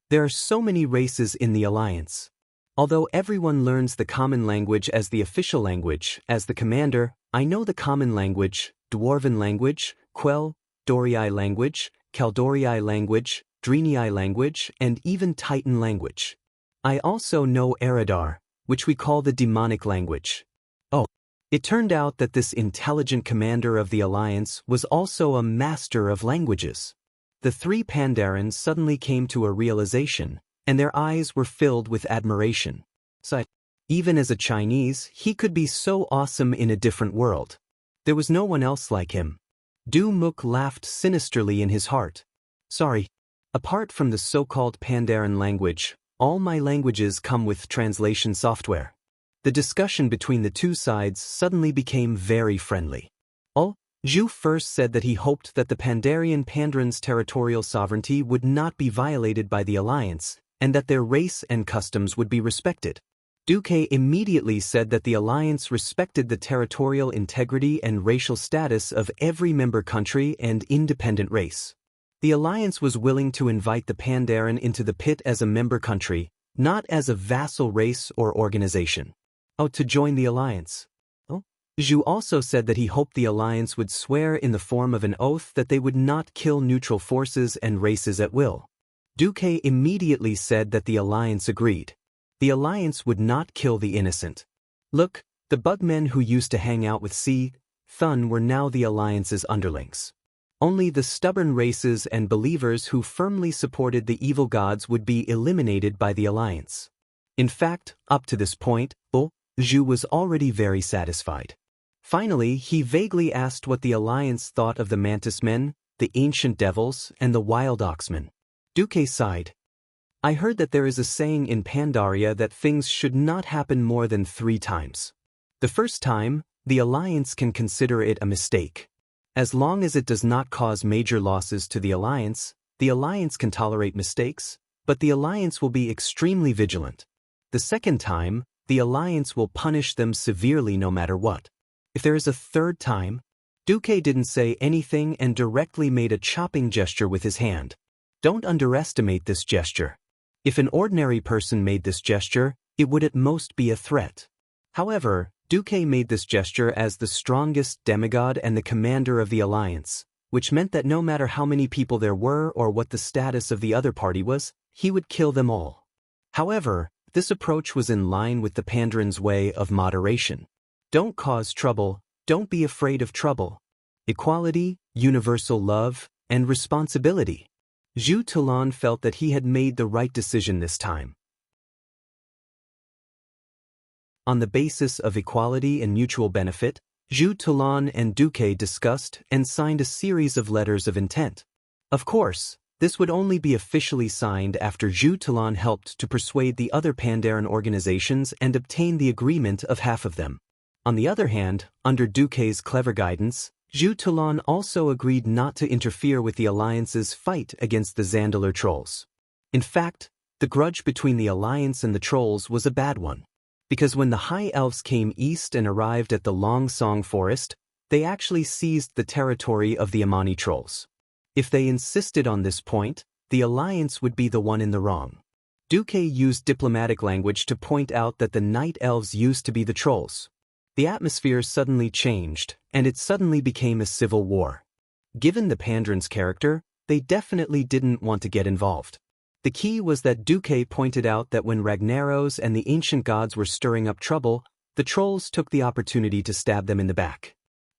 [SPEAKER 1] There are so many races in the Alliance. Although everyone learns the common language as the official language, as the commander, I know the common language, Dwarven language, Quell, Dorii language, Kaldorii language, Drenii language, and even Titan language. I also know Eridar, which we call the demonic language. Oh, it turned out that this intelligent commander of the Alliance was also a master of languages. The three Pandarans suddenly came to a realization, and their eyes were filled with admiration. So, even as a Chinese, he could be so awesome in a different world. There was no one else like him. Du Muk laughed sinisterly in his heart. "Sorry. Apart from the so-called Pandaren language, all my languages come with translation software." The discussion between the two sides suddenly became very friendly. Zhu first said that he hoped that the Pandarian Pandaran's territorial sovereignty would not be violated by the Alliance, and that their race and customs would be respected. Duque immediately said that the Alliance respected the territorial integrity and racial status of every member country and independent race. The Alliance was willing to invite the Pandaren into the pit as a member country, not as a vassal race or organization. To join the Alliance. Zhu also said that he hoped the Alliance would swear in the form of an oath that they would not kill neutral forces and races at will. Duque immediately said that the Alliance agreed. The Alliance would not kill the innocent. Look, the bugmen who used to hang out with Thun were now the Alliance's underlings. Only the stubborn races and believers who firmly supported the evil gods would be eliminated by the Alliance. In fact, up to this point, Zhu was already very satisfied. Finally, he vaguely asked what the Alliance thought of the Mantis Men, the Ancient Devils, and the Wild Oxmen. Duque sighed. "I heard that there is a saying in Pandaria that things should not happen more than 3 times. The first time, the Alliance can consider it a mistake. As long as it does not cause major losses to the Alliance, The alliance can tolerate mistakes, but the alliance will be extremely vigilant. The second time, the alliance will punish them severely no matter what. If there is a third time, Duque didn't say anything and directly made a chopping gesture with his hand. Don't underestimate this gesture. If an ordinary person made this gesture, it would at most be a threat. However, Duque made this gesture as the strongest demigod and the commander of the alliance, which meant that no matter how many people there were or what the status of the other party was, he would kill them all. However, this approach was in line with the Pandren's way of moderation. Don't cause trouble, don't be afraid of trouble. Equality, universal love, and responsibility. Zhu Tulan felt that he had made the right decision this time. On the basis of equality and mutual benefit, Zhu Tulan and Duque discussed and signed a series of letters of intent. Of course, this would only be officially signed after Zhu Tulan helped to persuade the other Pandaren organizations and obtain the agreement of half of them. On the other hand, under Duque's clever guidance, Zhu Tulan also agreed not to interfere with the alliance's fight against the Zandalar trolls. In fact, the grudge between the alliance and the trolls was a bad one. Because when the High Elves came east and arrived at the Long Song Forest, they actually seized the territory of the Amani trolls. If they insisted on this point, the alliance would be the one in the wrong. Duque used diplomatic language to point out that the Night Elves used to be the trolls. The atmosphere suddenly changed, and it suddenly became a civil war. Given the Pandren's character, they definitely didn't want to get involved. The key was that Duque pointed out that when Ragnaros and the ancient gods were stirring up trouble, the trolls took the opportunity to stab them in the back.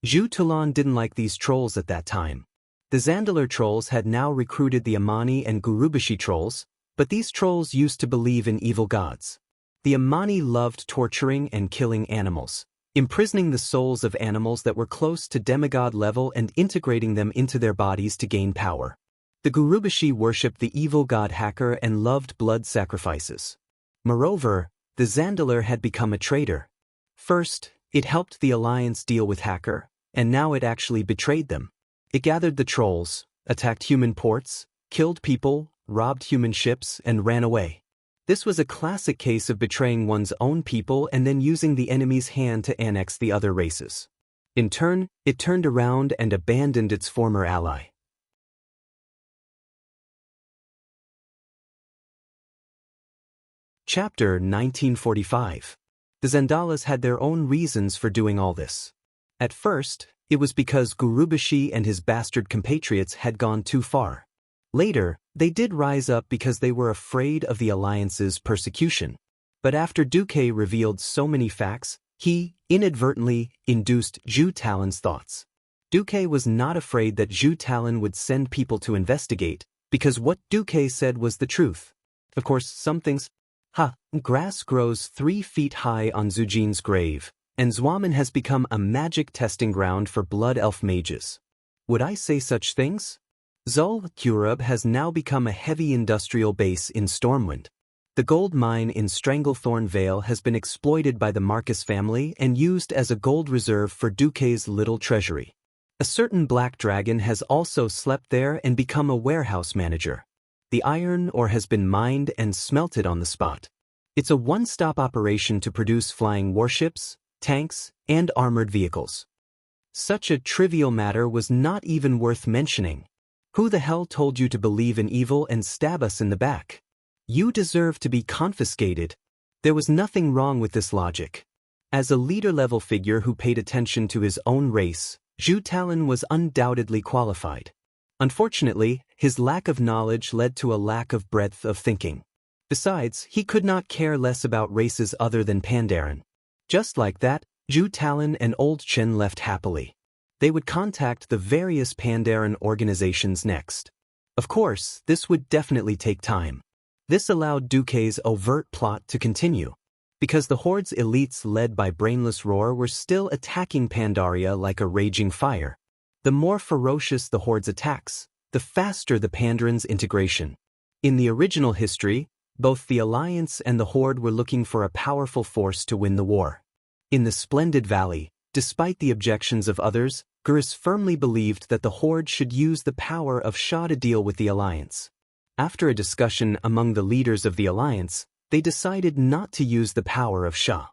[SPEAKER 1] Zhu Tulan didn't like these trolls at that time. The Zandalar trolls had now recruited the Amani and Gurubashi trolls, but these trolls used to believe in evil gods. The Amani loved torturing and killing animals, imprisoning the souls of animals that were close to demigod level and integrating them into their bodies to gain power. The Gurubashi worshipped the evil god Hacker and loved blood sacrifices. Moreover, the Zandalar had become a traitor. First, it helped the alliance deal with Hacker, and now it actually betrayed them. It gathered the trolls, attacked human ports, killed people, robbed human ships, and ran away. This was a classic case of betraying one's own people and then using the enemy's hand to annex the other races. In turn, it turned around and abandoned its former ally. Chapter 1945. The Zandalas had their own reasons for doing all this. At first, it was because Gurubashi and his bastard compatriots had gone too far. Later, they did rise up because they were afraid of the alliance's persecution. But after Duque revealed so many facts, he inadvertently induced Zhu Talan's thoughts. Duque was not afraid that Zhu Talan would send people to investigate, because what Duque said was the truth. Of course, some things. Grass grows 3 feet high on Zujin's grave, and Zwaman has become a magic testing ground for blood elf mages. Would I say such things? Zul Kurub has now become a heavy industrial base in Stormwind. The gold mine in Stranglethorn Vale has been exploited by the Marcus family and used as a gold reserve for Duque's little treasury. A certain black dragon has also slept there and become a warehouse manager. The iron ore has been mined and smelted on the spot. It's a one-stop operation to produce flying warships, tanks, and armored vehicles. Such a trivial matter was not even worth mentioning. Who the hell told you to believe in evil and stab us in the back? You deserve to be confiscated. There was nothing wrong with this logic. As a leader-level figure who paid attention to his own race, Zhu Talan was undoubtedly qualified. Unfortunately, his lack of knowledge led to a lack of breadth of thinking. Besides, he could not care less about races other than Pandaren. Just like that, Zhu Talan and Old Chen left happily. They would contact the various Pandaren organizations next. Of course, this would definitely take time. This allowed Duque's overt plot to continue, because the Horde's elites led by Brainless Roar were still attacking Pandaria like a raging fire. The more ferocious the Horde's attacks, the faster the Pandaren's integration. In the original history, both the Alliance and the Horde were looking for a powerful force to win the war. In the Splendid Valley, despite the objections of others, Gurus firmly believed that the Horde should use the power of Sha to deal with the Alliance. After a discussion among the leaders of the Alliance, they decided not to use the power of Sha.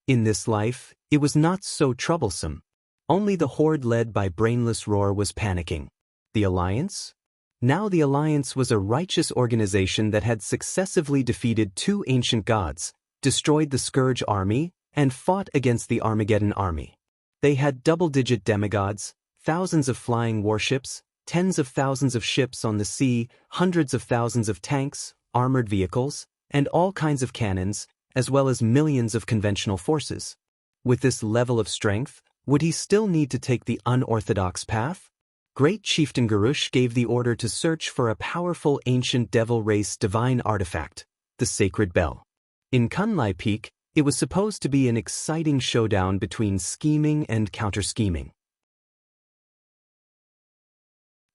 [SPEAKER 1] In this life, it was not so troublesome. Only the Horde led by Brainless Roar was panicking. The Alliance? Now the Alliance was a righteous organization that had successively defeated 2 ancient gods, destroyed the Scourge army, and fought against the Armageddon army. They had double-digit demigods, thousands of flying warships, tens of thousands of ships on the sea, hundreds of thousands of tanks, armored vehicles, and all kinds of cannons, as well as millions of conventional forces. With this level of strength, would he still need to take the unorthodox path? Great Chieftain Garush gave the order to search for a powerful ancient devil race divine artifact, the Sacred Bell. In Kunlai Peak, it was supposed to be an exciting showdown between scheming and counter-scheming.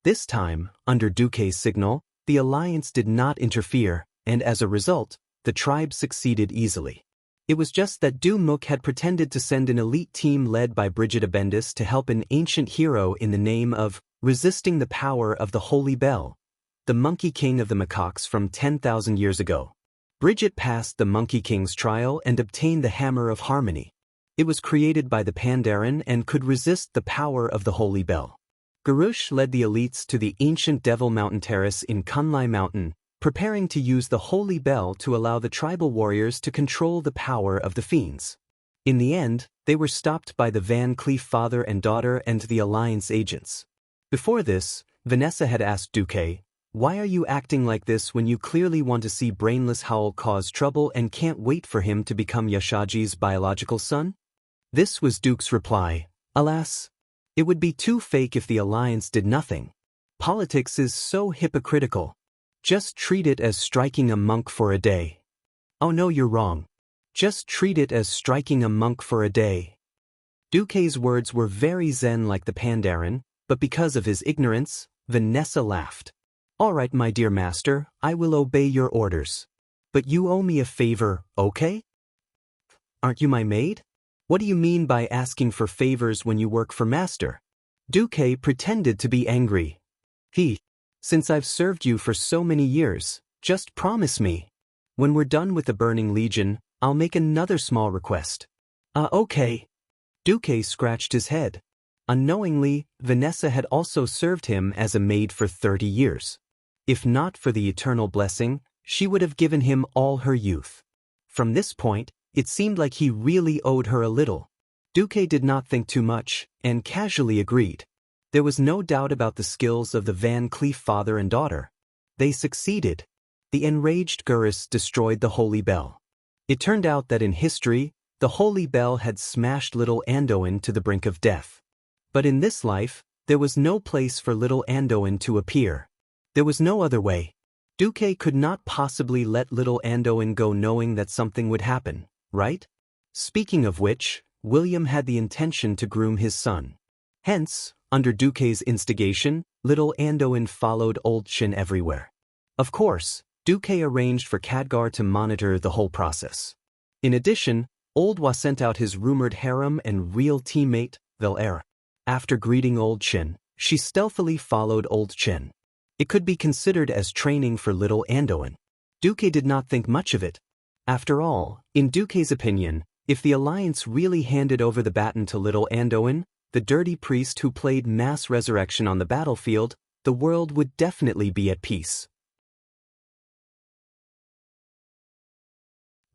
[SPEAKER 1] This time, under Duque's signal, the Alliance did not interfere, and as a result, the tribe succeeded easily. It was just that Du-Muk had pretended to send an elite team led by Brigida Bendis to help an ancient hero in the name of resisting the power of the Holy Bell, the Monkey King of the Macaques from 10,000 years ago. Bridget passed the Monkey King's trial and obtained the Hammer of Harmony. It was created by the Pandaren and could resist the power of the Holy Bell. Garush led the elites to the ancient Devil Mountain Terrace in Kunlai Mountain, preparing to use the Holy Bell to allow the tribal warriors to control the power of the fiends. In the end, they were stopped by the Van Cleef father and daughter and the Alliance agents. Before this, Vanessa had asked Duque, "Why are you acting like this when you clearly want to see Brainless Howl cause trouble and can't wait for him to become Yashaji's biological son?" This was Duke's reply, "Alas, it would be too fake if the Alliance did nothing. Politics is so hypocritical. Just treat it as striking a monk for a day." "Oh no, you're wrong. Just treat it as striking a monk for a day." Duque's words were very zen like the Pandaren, but because of his ignorance, Vanessa laughed. "All right, my dear master, I will obey your orders. But you owe me a favor, okay? Aren't you my maid? What do you mean by asking for favors when you work for master?" Duque pretended to be angry. Since I've served you for so many years, just promise me. When we're done with the Burning Legion, I'll make another small request." Okay." Duque scratched his head. Unknowingly, Vanessa had also served him as a maid for 30 years. If not for the eternal blessing, she would have given him all her youth. From this point, it seemed like he really owed her a little. Duque did not think too much, and casually agreed. There was no doubt about the skills of the Van Cleef father and daughter. They succeeded. The enraged Gurus destroyed the Holy Bell. It turned out that in history, the Holy Bell had smashed little Anduin to the brink of death. But in this life, there was no place for little Anduin to appear. There was no other way. Duque could not possibly let little Anduin go knowing that something would happen, right? Speaking of which, William had the intention to groom his son. Hence, under Duque's instigation, little Anduin followed Old Chin everywhere. Of course, Duque arranged for Khadgar to monitor the whole process. In addition, Old Wa sent out his rumored harem and real teammate, Valera. After greeting Old Chin, she stealthily followed Old Chin. It could be considered as training for little Anduin. Duque did not think much of it. After all, in Duque's opinion, if the Alliance really handed over the baton to little Anduin, the dirty priest who played mass resurrection on the battlefield, the world would definitely be at peace.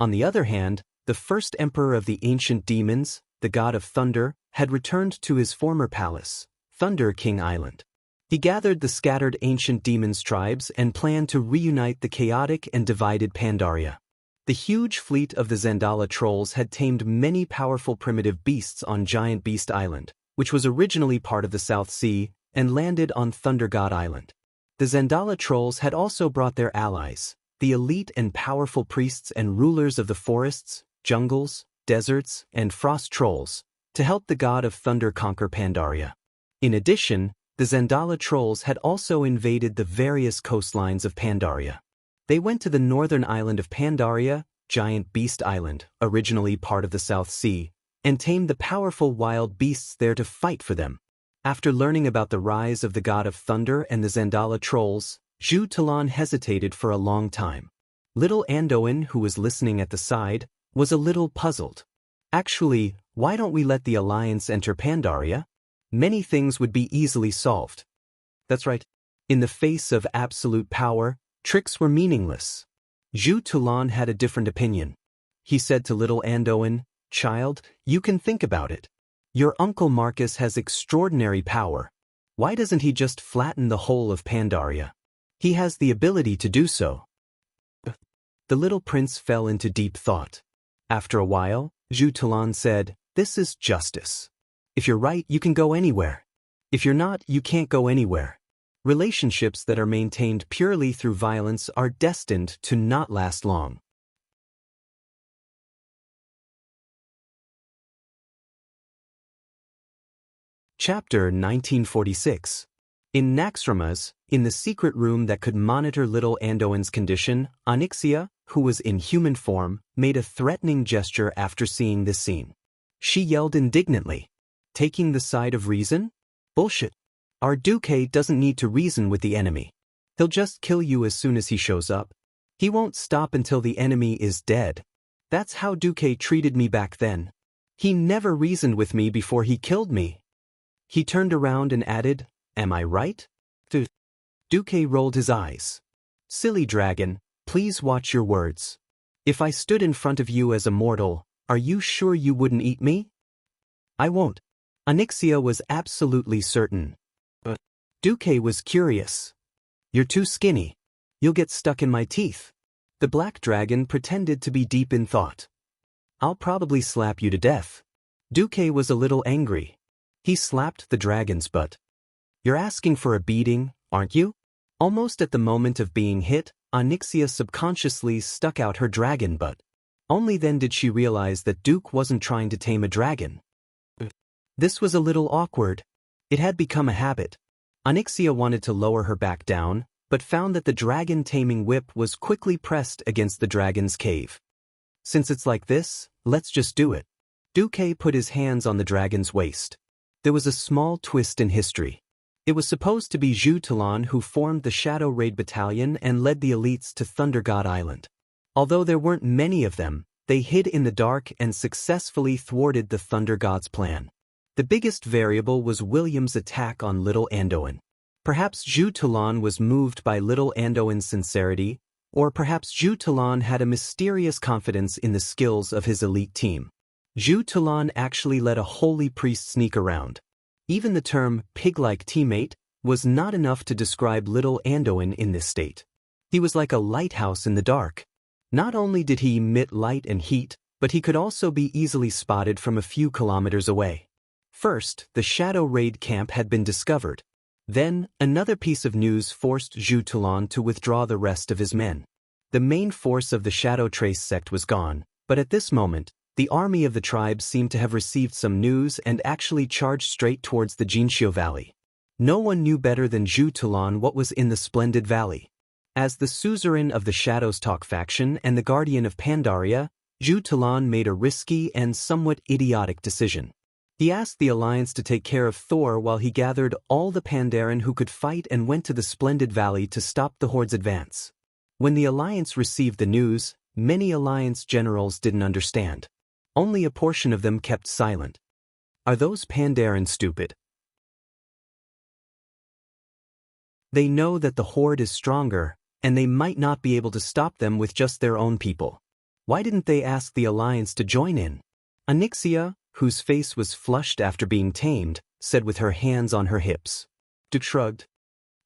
[SPEAKER 1] On the other hand, the first emperor of the ancient demons, the god of thunder, had returned to his former palace, Thunder King Island. He gathered the scattered ancient demons' tribes and planned to reunite the chaotic and divided Pandaria. The huge fleet of the Zandala trolls had tamed many powerful primitive beasts on Giant Beast Island, which was originally part of the South Sea, and landed on Thunder God Island. The Zandala trolls had also brought their allies, the elite and powerful priests and rulers of the forests, jungles, deserts, and frost trolls, to help the god of thunder conquer Pandaria. In addition, the Zandala trolls had also invaded the various coastlines of Pandaria. They went to the northern island of Pandaria, Giant Beast Island, originally part of the South Sea, and tamed the powerful wild beasts there to fight for them. After learning about the rise of the god of thunder and the Zandala trolls, Zhu Talon hesitated for a long time. Little Andoin, who was listening at the side, was a little puzzled. Actually, why don't we let the Alliance enter Pandaria? Many things would be easily solved. That's right. In the face of absolute power, tricks were meaningless. Zhu Talon had a different opinion. He said to little Andoin, "Child, you can think about it. Your uncle Marcus has extraordinary power. Why doesn't he just flatten the whole of Pandaria? He has the ability to do so." The little prince fell into deep thought. After a while, Zhu Talon said, "This is justice. If you're right, you can go anywhere. If you're not, you can't go anywhere. Relationships that are maintained purely through violence are destined to not last long." Chapter 1946. In Naxxramas, in the secret room that could monitor little Andoin's condition, Xianxia, who was in human form, made a threatening gesture after seeing this scene. She yelled indignantly, "Taking the side of reason? Bullshit. Our Duque doesn't need to reason with the enemy. He'll just kill you as soon as he shows up. He won't stop until the enemy is dead. That's how Duque treated me back then. He never reasoned with me before he killed me." He turned around and added, "Am I right?" Duque rolled his eyes. "Silly dragon, please watch your words. If I stood in front of you as a mortal, are you sure you wouldn't eat me?" "I won't." Xianxia was absolutely certain. But Duque was curious. "You're too skinny. You'll get stuck in my teeth." The black dragon pretended to be deep in thought. "I'll probably slap you to death." Duque was a little angry. He slapped the dragon's butt. "You're asking for a beating, aren't you?" Almost at the moment of being hit, Xianxia subconsciously stuck out her dragon butt. Only then did she realize that Duke wasn't trying to tame a dragon. This was a little awkward. It had become a habit. Xianxia wanted to lower her back down, but found that the dragon-taming whip was quickly pressed against the dragon's cave. "Since it's like this, let's just do it." Duque put his hands on the dragon's waist. There was a small twist in history. It was supposed to be Zhu Talon who formed the Shadow Raid Battalion and led the elites to Thunder God Island. Although there weren't many of them, they hid in the dark and successfully thwarted the Thunder God's plan. The biggest variable was William's attack on little Andoin. Perhaps Zhu Talon was moved by little Andoin's sincerity, or perhaps Zhu Talon had a mysterious confidence in the skills of his elite team. Zhu Talon actually let a holy priest sneak around. Even the term pig-like teammate was not enough to describe little Andoin in this state. He was like a lighthouse in the dark. Not only did he emit light and heat, but he could also be easily spotted from a few kilometers away. First, the Shadow Raid camp had been discovered. Then, another piece of news forced Zhu Talon to withdraw the rest of his men. The main force of the Shadow Trace sect was gone, but at this moment, the army of the tribe seemed to have received some news and actually charged straight towards the Jinxiu Valley. No one knew better than Zhu Talon what was in the splendid valley. As the suzerain of the Shadows Talk faction and the guardian of Pandaria, Zhu Talon made a risky and somewhat idiotic decision. He asked the Alliance to take care of Thor while he gathered all the Pandaren who could fight and went to the splendid valley to stop the Horde's advance. When the Alliance received the news, many Alliance generals didn't understand. Only a portion of them kept silent. Are those Pandaren stupid? They know that the Horde is stronger, and they might not be able to stop them with just their own people. Why didn't they ask the Alliance to join in? Xianxia, whose face was flushed after being tamed, said with her hands on her hips. Duke shrugged.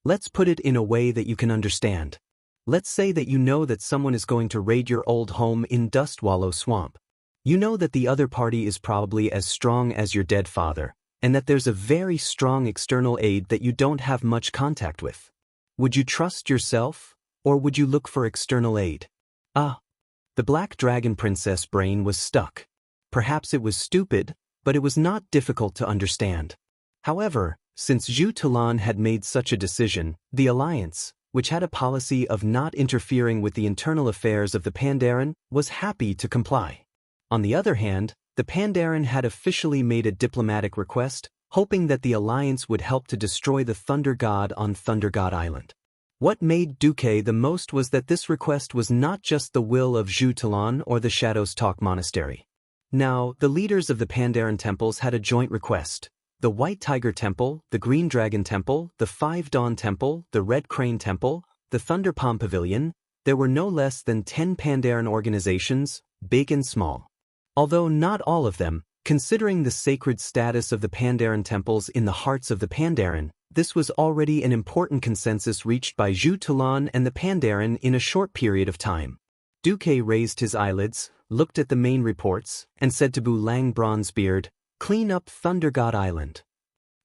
[SPEAKER 1] "Let's put it in a way that you can understand. Let's say that you know that someone is going to raid your old home in Dust Wallow Swamp. You know that the other party is probably as strong as your dead father, and that there's a very strong external aid that you don't have much contact with. Would you trust yourself, or would you look for external aid?" The Black Dragon Princess brain was stuck. Perhaps it was stupid, but it was not difficult to understand. However, since Zhu Talon had made such a decision, the Alliance, which had a policy of not interfering with the internal affairs of the Pandaren, was happy to comply. On the other hand, the Pandaren had officially made a diplomatic request, hoping that the alliance would help to destroy the Thunder God on Thunder God Island. What made Duque the most was that this request was not just the will of Zhu Talon or the Shadows Talk Monastery. Now, the leaders of the Pandaren temples had a joint request. The White Tiger Temple, the Green Dragon Temple, the Five Dawn Temple, the Red Crane Temple, the Thunder Palm Pavilion. There were no less than 10 Pandaren organizations, big and small. Although not all of them, considering the sacred status of the Pandaren temples in the hearts of the Pandaren, this was already an important consensus reached by Zhu Talon and the Pandaren in a short period of time. Duque raised his eyelids, looked at the main reports, and said to Bulang Bronzebeard, "Clean up Thunder God Island."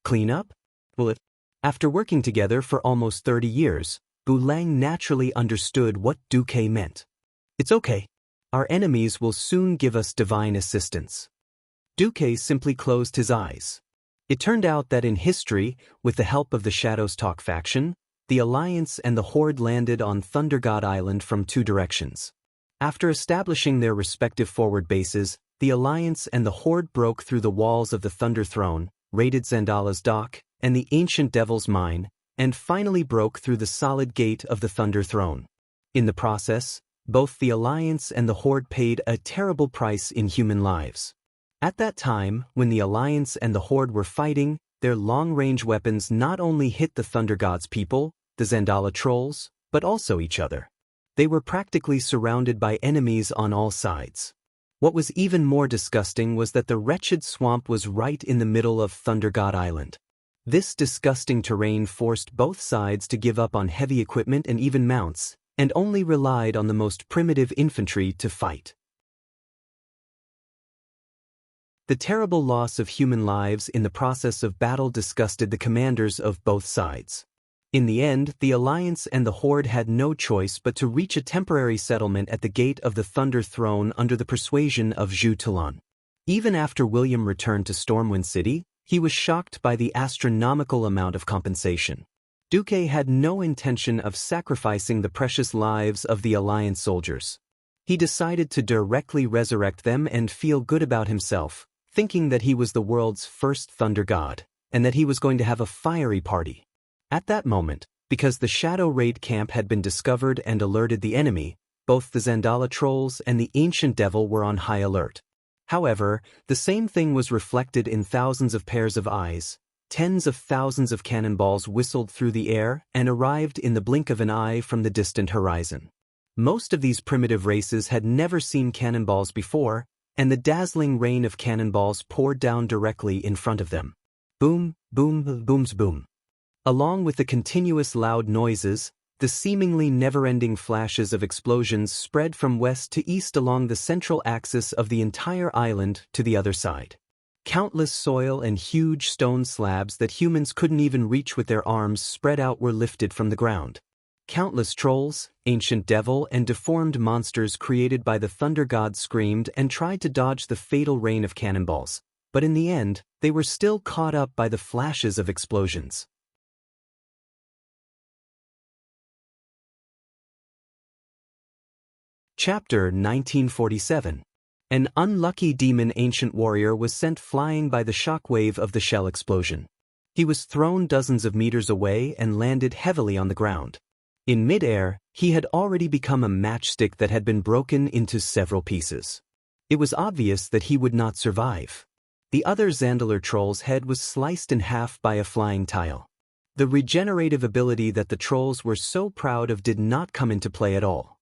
[SPEAKER 1] Clean up? Well, after working together for almost 30 years, Bulang naturally understood what Duque meant. It's okay. Our enemies will soon give us divine assistance. Duque simply closed his eyes. It turned out that in history, with the help of the Shadows Talk faction, the Alliance and the Horde landed on Thunder God Island from two directions. After establishing their respective forward bases, the Alliance and the Horde broke through the walls of the Thunder Throne, raided Zandala's dock, and the Ancient Devil's Mine, and finally broke through the solid gate of the Thunder Throne. In the process, both the Alliance and the Horde paid a terrible price in human lives. At that time, when the Alliance and the Horde were fighting, their long-range weapons not only hit the Thunder God's people, the Zandala trolls, but also each other. They were practically surrounded by enemies on all sides. What was even more disgusting was that the wretched swamp was right in the middle of Thunder God Island. This disgusting terrain forced both sides to give up on heavy equipment and even mounts, and only relied on the most primitive infantry to fight. The terrible loss of human lives in the process of battle disgusted the commanders of both sides. In the end, the Alliance and the Horde had no choice but to reach a temporary settlement at the gate of the Thunder Throne under the persuasion of Zhu Talon. Even after William returned to Stormwind City, he was shocked by the astronomical amount of compensation. Duque had no intention of sacrificing the precious lives of the Alliance soldiers. He decided to directly resurrect them and feel good about himself, thinking that he was the world's first Thunder God, and that he was going to have a fiery party. At that moment, because the Shadow Raid camp had been discovered and alerted the enemy, both the Zandala trolls and the Ancient Devil were on high alert. However, the same thing was reflected in thousands of pairs of eyes. Tens of thousands of cannonballs whistled through the air and arrived in the blink of an eye from the distant horizon. Most of these primitive races had never seen cannonballs before, and the dazzling rain of cannonballs poured down directly in front of them. Boom, boom, booms, boom. Along with the continuous loud noises, the seemingly never-ending flashes of explosions spread from west to east along the central axis of the entire island to the other side. Countless soil and huge stone slabs that humans couldn't even reach with their arms spread out were lifted from the ground. Countless trolls, ancient devil, and deformed monsters created by the Thunder God screamed and tried to dodge the fatal rain of cannonballs, but in the end, they were still caught up by the flashes of explosions. Chapter 1947. An unlucky demon ancient warrior was sent flying by the shockwave of the shell explosion. He was thrown dozens of meters away and landed heavily on the ground. In mid-air, he had already become a matchstick that had been broken into several pieces. It was obvious that he would not survive. The other Zandalar troll's head was sliced in half by a flying tile. The regenerative ability that the trolls were so proud of did not come into play at all.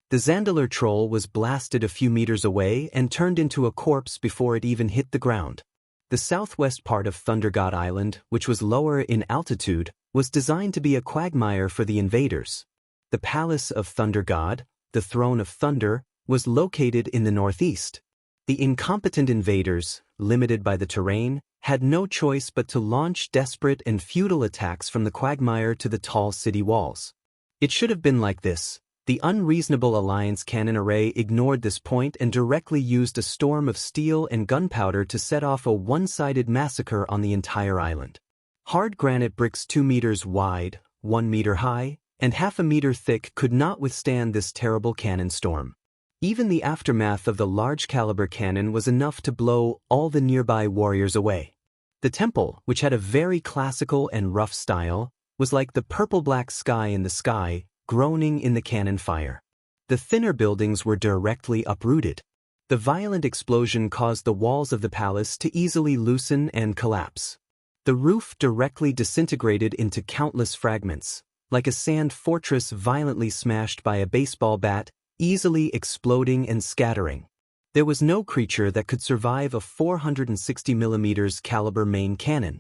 [SPEAKER 1] The Zandalar troll was blasted a few meters away and turned into a corpse before it even hit the ground. The southwest part of Thunder God Island, which was lower in altitude, was designed to be a quagmire for the invaders. The Palace of Thunder God, the Throne of Thunder, was located in the northeast. The incompetent invaders, limited by the terrain, had no choice but to launch desperate and futile attacks from the quagmire to the tall city walls. It should have been like this. The unreasonable Alliance cannon array ignored this point and directly used a storm of steel and gunpowder to set off a one-sided massacre on the entire island. Hard granite bricks 2 meters wide, 1 meter high, and half a meter thick could not withstand this terrible cannon storm. Even the aftermath of the large-caliber cannon was enough to blow all the nearby warriors away. The temple, which had a very classical and rough style, was like the purple-black sky in the sky, groaning in the cannon fire. The thinner buildings were directly uprooted. The violent explosion caused the walls of the palace to easily loosen and collapse. The roof directly disintegrated into countless fragments, like a sand fortress violently smashed by a baseball bat, easily exploding and scattering. There was no creature that could survive a 460 mm caliber main cannon.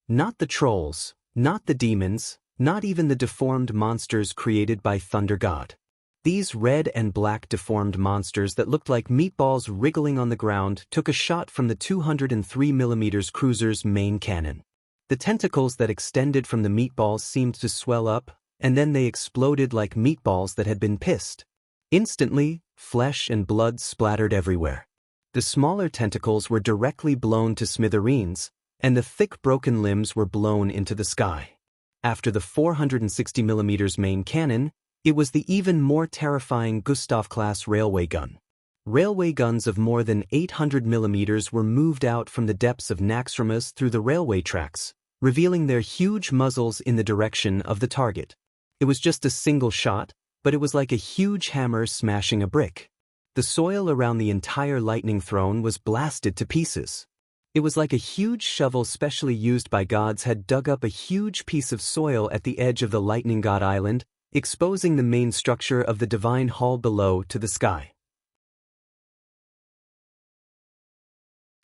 [SPEAKER 1] Not the trolls, not the demons, not even the deformed monsters created by Thunder God. These red and black deformed monsters that looked like meatballs wriggling on the ground took a shot from the 203 mm cruiser's main cannon. The tentacles that extended from the meatballs seemed to swell up, and then they exploded like meatballs that had been pissed. Instantly, flesh and blood splattered everywhere. The smaller tentacles were directly blown to smithereens, and the thick broken limbs were blown into the sky. After the 460 mm main cannon, it was the even more terrifying Gustav-class railway gun. Railway guns of more than 800 mm were moved out from the depths of Naxxramas through the railway tracks, revealing their huge muzzles in the direction of the target. It was just a single shot, but it was like a huge hammer smashing a brick. The soil around the entire lightning throne was blasted to pieces. It was like a huge shovel specially used by gods had dug up a huge piece of soil at the edge of the lightning god island, exposing the main structure of the divine hall below to the sky.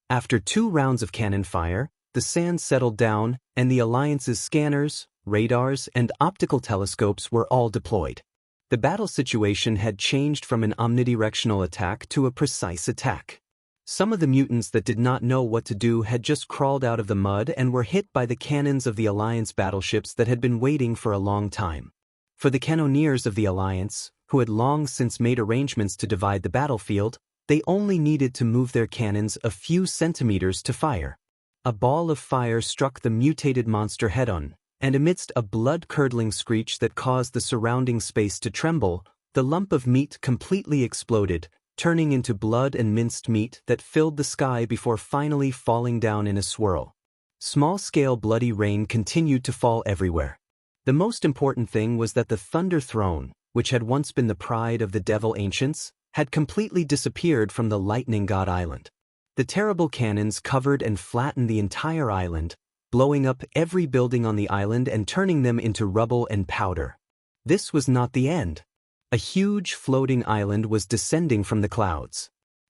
[SPEAKER 1] After 2 rounds of cannon fire, the sand settled down, and the Alliance's scanners, radars, and optical telescopes were all deployed. The battle situation had changed from an omnidirectional attack to a precise attack. Some of the mutants that did not know what to do had just crawled out of the mud and were hit by the cannons of the Alliance battleships that had been waiting for a long time. For the cannoneers of the Alliance, who had long since made arrangements to divide the battlefield, they only needed to move their cannons a few centimeters to fire. A ball of fire struck the mutated monster head-on, and amidst a blood-curdling screech that caused the surrounding space to tremble, the lump of meat completely exploded, turning into blood and minced meat that filled the sky before finally falling down in a swirl. Small-scale bloody rain continued to fall everywhere. The most important thing was that the Thunder Throne, which had once been the pride of the Devil Ancients, had completely disappeared from the Lightning God Island. The terrible cannons covered and flattened the entire island, blowing up every building on the island and turning them into rubble and powder. This was not the end. A huge floating island was descending from the clouds.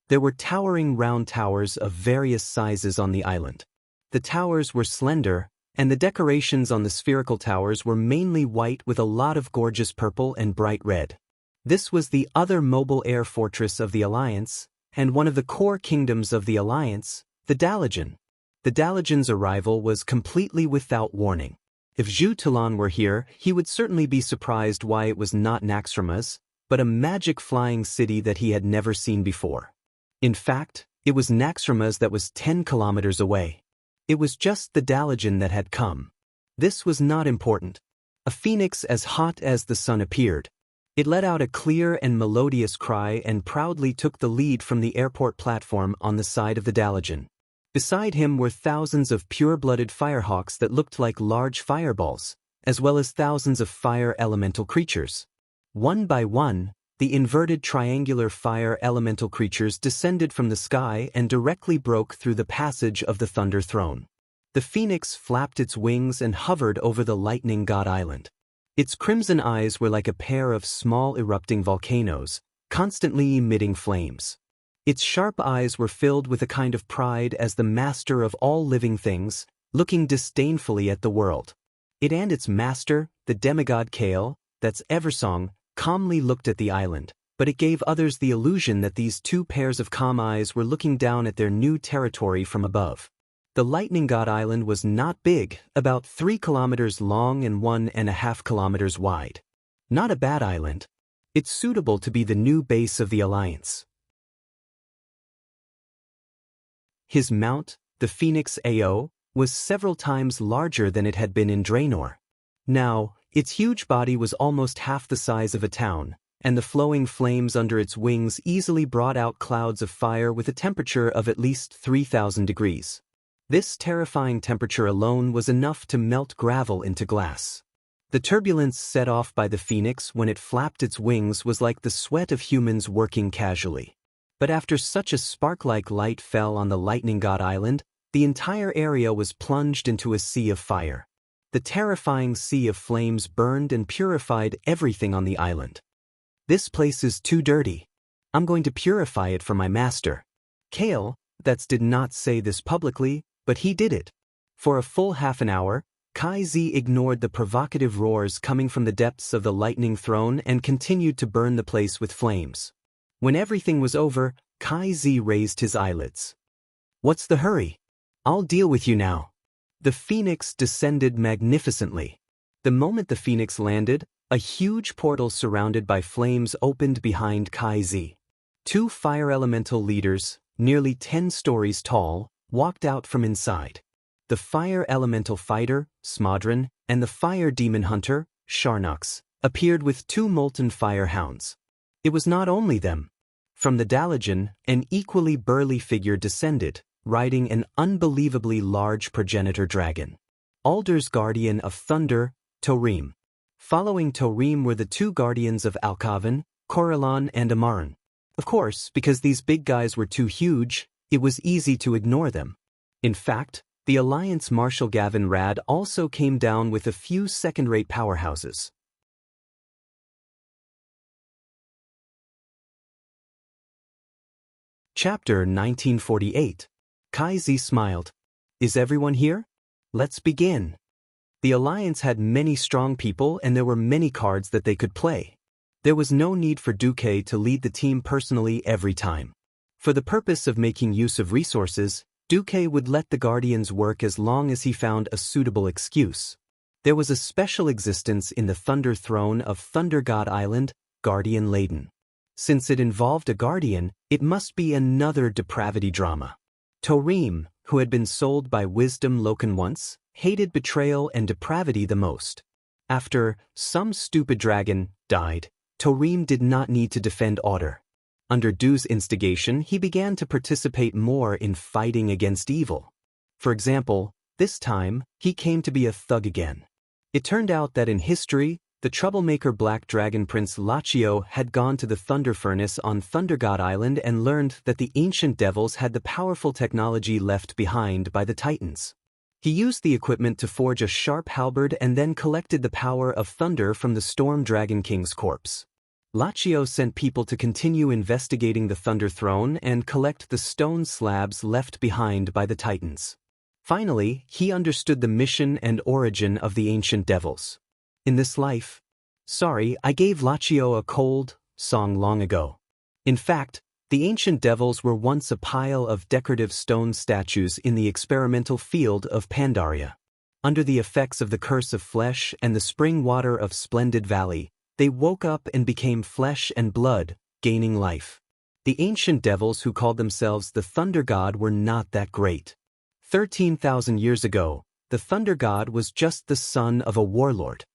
[SPEAKER 1] There were towering round towers of various sizes on the island. The towers were slender, and the decorations on the spherical towers were mainly white with a lot of gorgeous purple and bright red. This was the other mobile air fortress of the Alliance, and one of the core kingdoms of the Alliance, the Dalajan. The Dalajan's arrival was completely without warning. If Zhu Tilan were here, he would certainly be surprised why it was not Naxxramas, but a magic flying city that he had never seen before. In fact, it was Naxxramas that was 10 kilometers away. It was just the Dalajan that had come. This was not important. A phoenix as hot as the sun appeared. It let out a clear and melodious cry and proudly took the lead from the airport platform on the side of the Dalajan. Beside him were thousands of pure-blooded firehawks that looked like large fireballs, as well as thousands of fire elemental creatures. One by one, the inverted triangular fire elemental creatures descended from the sky and directly broke through the passage of the Thunder Throne. The phoenix flapped its wings and hovered over the Lightning God Island. Its crimson eyes were like a pair of small erupting volcanoes, constantly emitting flames. Its sharp eyes were filled with a kind of pride as the master of all living things, looking disdainfully at the world. It and its master, the demigod Kale, that's Eversong, calmly looked at the island, but it gave others the illusion that these 2 pairs of calm eyes were looking down at their new territory from above. The Lightning God Island was not big, about 3 kilometers long and 1.5 kilometers wide. Not a bad island. It's suitable to be the new base of the Alliance. His mount, the Phoenix AO, was several times larger than it had been in Draenor. Now, its huge body was almost half the size of a town, and the flowing flames under its wings easily brought out clouds of fire with a temperature of at least 3,000 degrees. This terrifying temperature alone was enough to melt gravel into glass. The turbulence set off by the phoenix when it flapped its wings was like the sweat of humans working casually. But after such a spark-like light fell on the lightning god island, the entire area was plunged into a sea of fire. The terrifying sea of flames burned and purified everything on the island. "This place is too dirty. I'm going to purify it for my master." Kale, did not say this publicly, but he did it. For a full half an hour, Kai-Zi ignored the provocative roars coming from the depths of the lightning throne and continued to burn the place with flames. When everything was over, Kai-Zi raised his eyelids. "What's the hurry? I'll deal with you now." The phoenix descended magnificently. The moment the phoenix landed, a huge portal surrounded by flames opened behind Kai-Zi. Two fire elemental leaders, nearly 10 stories tall, walked out from inside. The fire elemental fighter, Smodron, and the fire demon hunter, Sharnox, appeared with 2 molten fire hounds. It was not only them. From the Dalajan, an equally burly figure descended, riding an unbelievably large progenitor dragon. Alder's guardian of thunder, Torim. Following Torim were the 2 guardians of Alkavan, Corellon and Amaran. Of course, because these big guys were too huge, it was easy to ignore them. In fact, the Alliance Marshal Gavin Rad also came down with a few second-rate powerhouses. Chapter 1948. Kai-Zi smiled. "Is everyone here? Let's begin." The Alliance had many strong people and there were many cards that they could play. There was no need for Duque to lead the team personally every time. For the purpose of making use of resources, Duque would let the Guardians work as long as he found a suitable excuse. There was a special existence in the Thunder Throne of Thunder God Island, Guardian Laden. Since it involved a Guardian, it must be another depravity drama. Torim, who had been sold by Wisdom Loken once, hated betrayal and depravity the most. After some stupid dragon died, Torim did not need to defend order. Under Du's instigation, he began to participate more in fighting against evil. For example, this time, he came to be a thug again. It turned out that in history, the troublemaker Black Dragon Prince Lachio had gone to the Thunder Furnace on Thunder God Island and learned that the ancient devils had the powerful technology left behind by the Titans. He used the equipment to forge a sharp halberd and then collected the power of thunder from the Storm Dragon King's corpse. Lachio sent people to continue investigating the Thunder Throne and collect the stone slabs left behind by the Titans. Finally, he understood the mission and origin of the ancient devils. In this life, sorry, I gave Lachio a cold song long ago. In fact, the ancient devils were once a pile of decorative stone statues in the experimental field of Pandaria. Under the effects of the curse of flesh and the spring water of Splendid Valley, they woke up and became flesh and blood, gaining life. The ancient devils who called themselves the Thunder God were not that great. 13,000 years ago, the Thunder God was just the son of a warlord.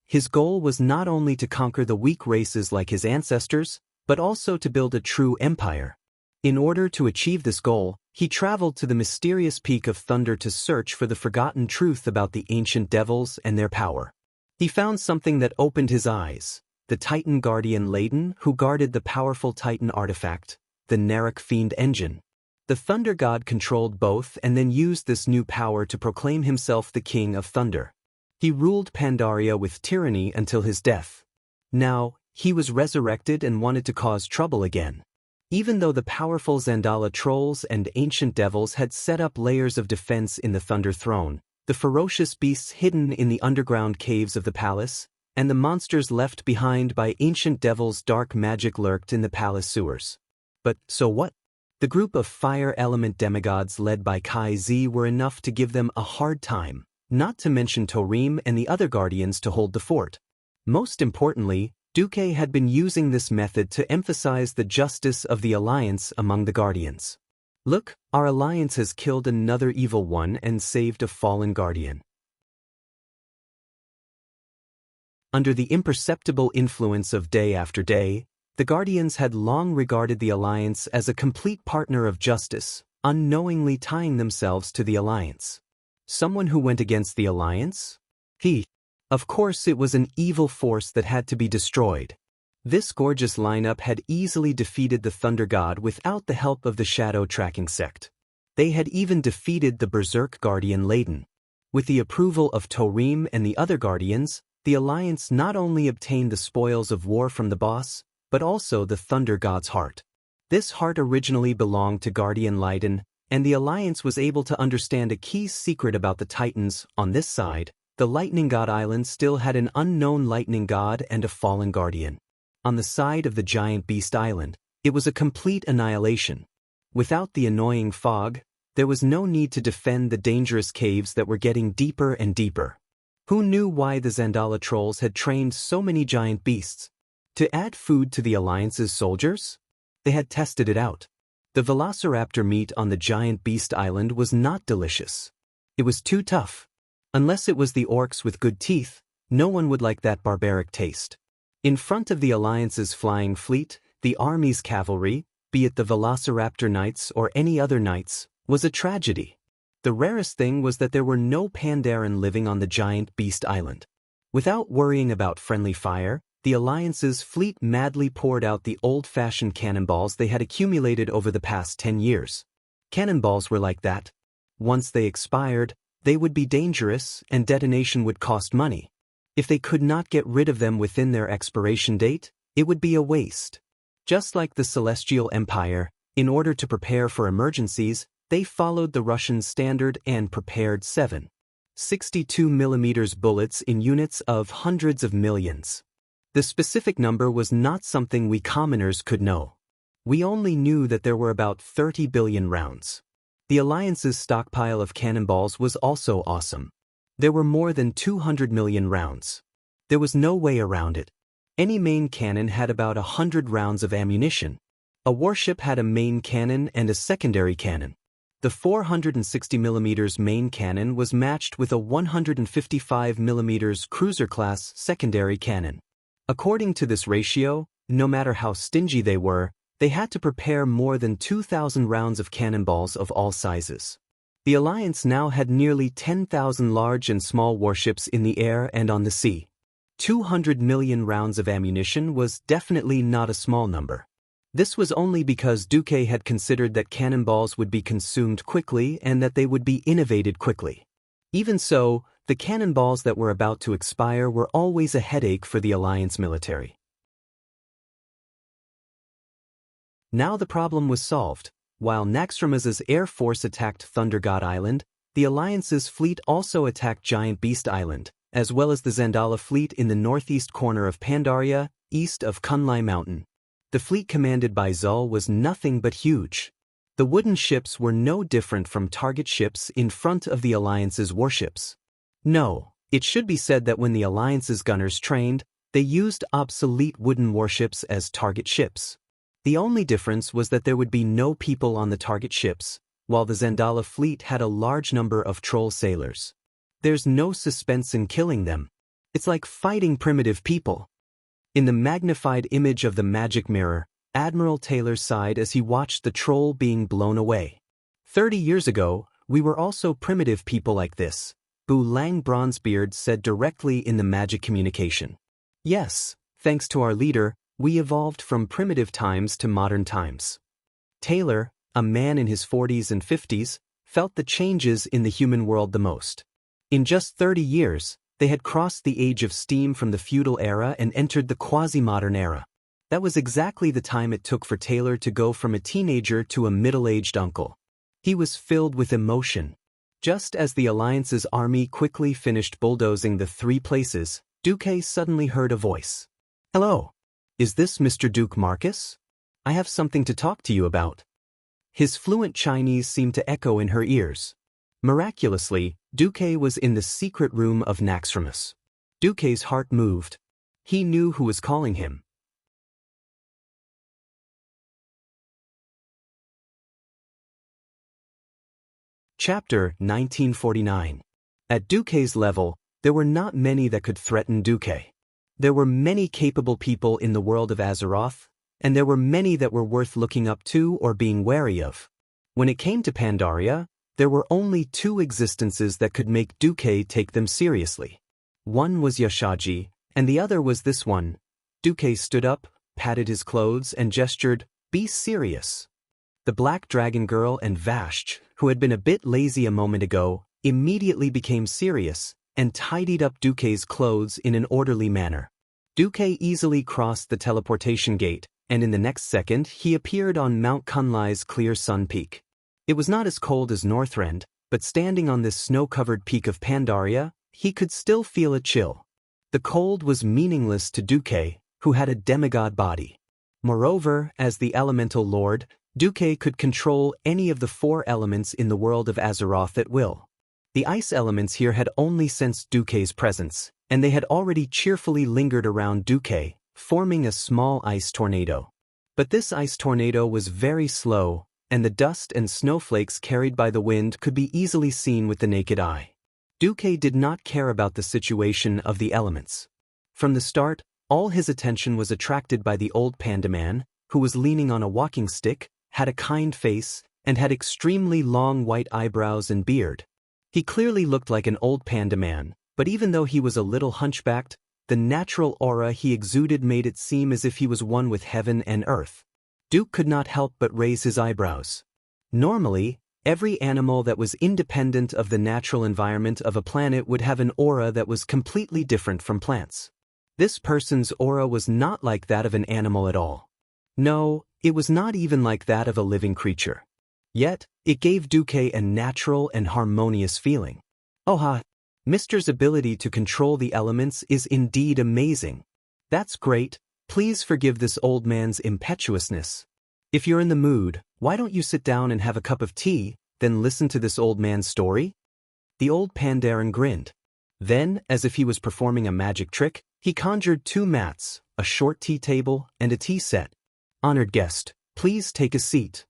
[SPEAKER 1] His goal was not only to conquer the weak races like his ancestors, but also to build a true empire. In order to achieve this goal, he traveled to the mysterious peak of Thunder to search for the forgotten truth about the ancient devils and their power. He found something that opened his eyes: the Titan Guardian Laden, who guarded the powerful Titan artifact, the Narek Fiend engine. The Thunder God controlled both and then used this new power to proclaim himself the King of Thunder. He ruled Pandaria with tyranny until his death. Now, he was resurrected and wanted to cause trouble again. Even though the powerful Zandala trolls and ancient devils had set up layers of defense in the Thunder Throne, the ferocious beasts hidden in the underground caves of the palace, and the monsters left behind by ancient devils' dark magic lurked in the palace sewers. But so what? The group of fire element demigods led by Kai-Zi were enough to give them a hard time, not to mention Torim and the other guardians to hold the fort. Most importantly, Duque had been using this method to emphasize the justice of the alliance among the guardians. Look, our alliance has killed another evil one and saved a fallen guardian. Under the imperceptible influence of day after day, the guardians had long regarded the alliance as a complete partner of justice, unknowingly tying themselves to the alliance. Someone who went against the alliance? Of course it was an evil force that had to be destroyed. This gorgeous lineup had easily defeated the Thunder God without the help of the Shadow Tracking Sect. They had even defeated the Berserk Guardian Layden. With the approval of Torim and the other Guardians, the Alliance not only obtained the spoils of war from the boss, but also the Thunder God's heart. This heart originally belonged to Guardian Layden, and the Alliance was able to understand a key secret about the Titans. On this side, the Lightning God Island still had an unknown Lightning God and a fallen Guardian. On the side of the Giant Beast Island, it was a complete annihilation. Without the annoying fog, there was no need to defend the dangerous caves that were getting deeper and deeper. Who knew why the Zandala trolls had trained so many giant beasts? To add food to the Alliance's soldiers? They had tested it out. The velociraptor meat on the Giant Beast Island was not delicious. It was too tough. Unless it was the orcs with good teeth, no one would like that barbaric taste. In front of the Alliance's flying fleet, the army's cavalry, be it the Velociraptor Knights or any other knights, was a tragedy. The rarest thing was that there were no Pandaren living on the Giant Beast Island. Without worrying about friendly fire, the Alliance's fleet madly poured out the old-fashioned cannonballs they had accumulated over the past 10 years. Cannonballs were like that. Once they expired, they would be dangerous and detonation would cost money. If they could not get rid of them within their expiration date, it would be a waste. Just like the Celestial Empire, in order to prepare for emergencies, they followed the Russian standard and prepared 7.62mm bullets in units of hundreds of millions. The specific number was not something we commoners could know. We only knew that there were about 30 billion rounds. The Alliance's stockpile of cannonballs was also awesome. There were more than 200 million rounds. There was no way around it. Any main cannon had about 100 rounds of ammunition. A warship had a main cannon and a secondary cannon. The 460mm main cannon was matched with a 155mm cruiser-class secondary cannon. According to this ratio, no matter how stingy they were, they had to prepare more than 2,000 rounds of cannonballs of all sizes. The Alliance now had nearly 10,000 large and small warships in the air and on the sea. 200 million rounds of ammunition was definitely not a small number. This was only because Duque had considered that cannonballs would be consumed quickly and that they would be innovated quickly. Even so, the cannonballs that were about to expire were always a headache for the Alliance military. Now the problem was solved. While Naxxramas's air force attacked Thunder God Island, the Alliance's fleet also attacked Giant Beast Island, as well as the Zandala fleet in the northeast corner of Pandaria, east of Kunlai Mountain. The fleet commanded by Zul was nothing but huge. The wooden ships were no different from target ships in front of the Alliance's warships. No, it should be said that when the Alliance's gunners trained, they used obsolete wooden warships as target ships. The only difference was that there would be no people on the target ships, while the Zandala fleet had a large number of troll sailors. There's no suspense in killing them. It's like fighting primitive people. In the magnified image of the magic mirror, Admiral Taylor sighed as he watched the troll being blown away. 30 years ago, we were also primitive people like this, Bu Lang Bronzebeard said directly in the magic communication. Yes, thanks to our leader, we evolved from primitive times to modern times. Taylor, a man in his 40s and 50s, felt the changes in the human world the most. In just 30 years, they had crossed the age of steam from the feudal era and entered the quasi-modern era. That was exactly the time it took for Taylor to go from a teenager to a middle-aged uncle. He was filled with emotion. Just as the Alliance's army quickly finished bulldozing the 3 places, Duque suddenly heard a voice. "Hello. Is this Mr. Duke Marcus? I have something to talk to you about." His fluent Chinese seemed to echo in her ears. Miraculously, Duque was in the secret room of Naxxramas. Duque's heart moved. He knew who was calling him. Chapter 1949. At Duque's level, there were not many that could threaten Duque. There were many capable people in the world of Azeroth, and there were many that were worth looking up to or being wary of. When it came to Pandaria, there were only two existences that could make Duque take them seriously. One was Yashaji, and the other was this one. Duque stood up, patted his clothes, and gestured, "Be serious." The Black Dragon Girl and Vashj, who had been a bit lazy a moment ago, immediately became serious and tidied up Duque's clothes in an orderly manner. Duque easily crossed the teleportation gate, and in the next second he appeared on Mount Kunlai's clear sun peak. It was not as cold as Northrend, but standing on this snow-covered peak of Pandaria, he could still feel a chill. The cold was meaningless to Duque, who had a demigod body. Moreover, as the elemental lord, Duque could control any of the four elements in the world of Azeroth at will. The ice elements here had only sensed Duque's presence, and they had already cheerfully lingered around Duque, forming a small ice tornado. But this ice tornado was very slow, and the dust and snowflakes carried by the wind could be easily seen with the naked eye. Duque did not care about the situation of the elements. From the start, all his attention was attracted by the old panda man, who was leaning on a walking stick, had a kind face, and had extremely long white eyebrows and beard. He clearly looked like an old panda man, but even though he was a little hunchbacked, the natural aura he exuded made it seem as if he was one with heaven and earth. Duke could not help but raise his eyebrows. Normally, every animal that was independent of the natural environment of a planet would have an aura that was completely different from plants. This person's aura was not like that of an animal at all. No, it was not even like that of a living creature. Yet, it gave Duque a natural and harmonious feeling. "Oh, Mr.'s ability to control the elements is indeed amazing. That's great. Please forgive this old man's impetuousness. If you're in the mood, why don't you sit down and have a cup of tea, then listen to this old man's story?" The old Pandaren grinned. Then, as if he was performing a magic trick, he conjured two mats, a short tea table, and a tea set. "Honored guest, please take a seat."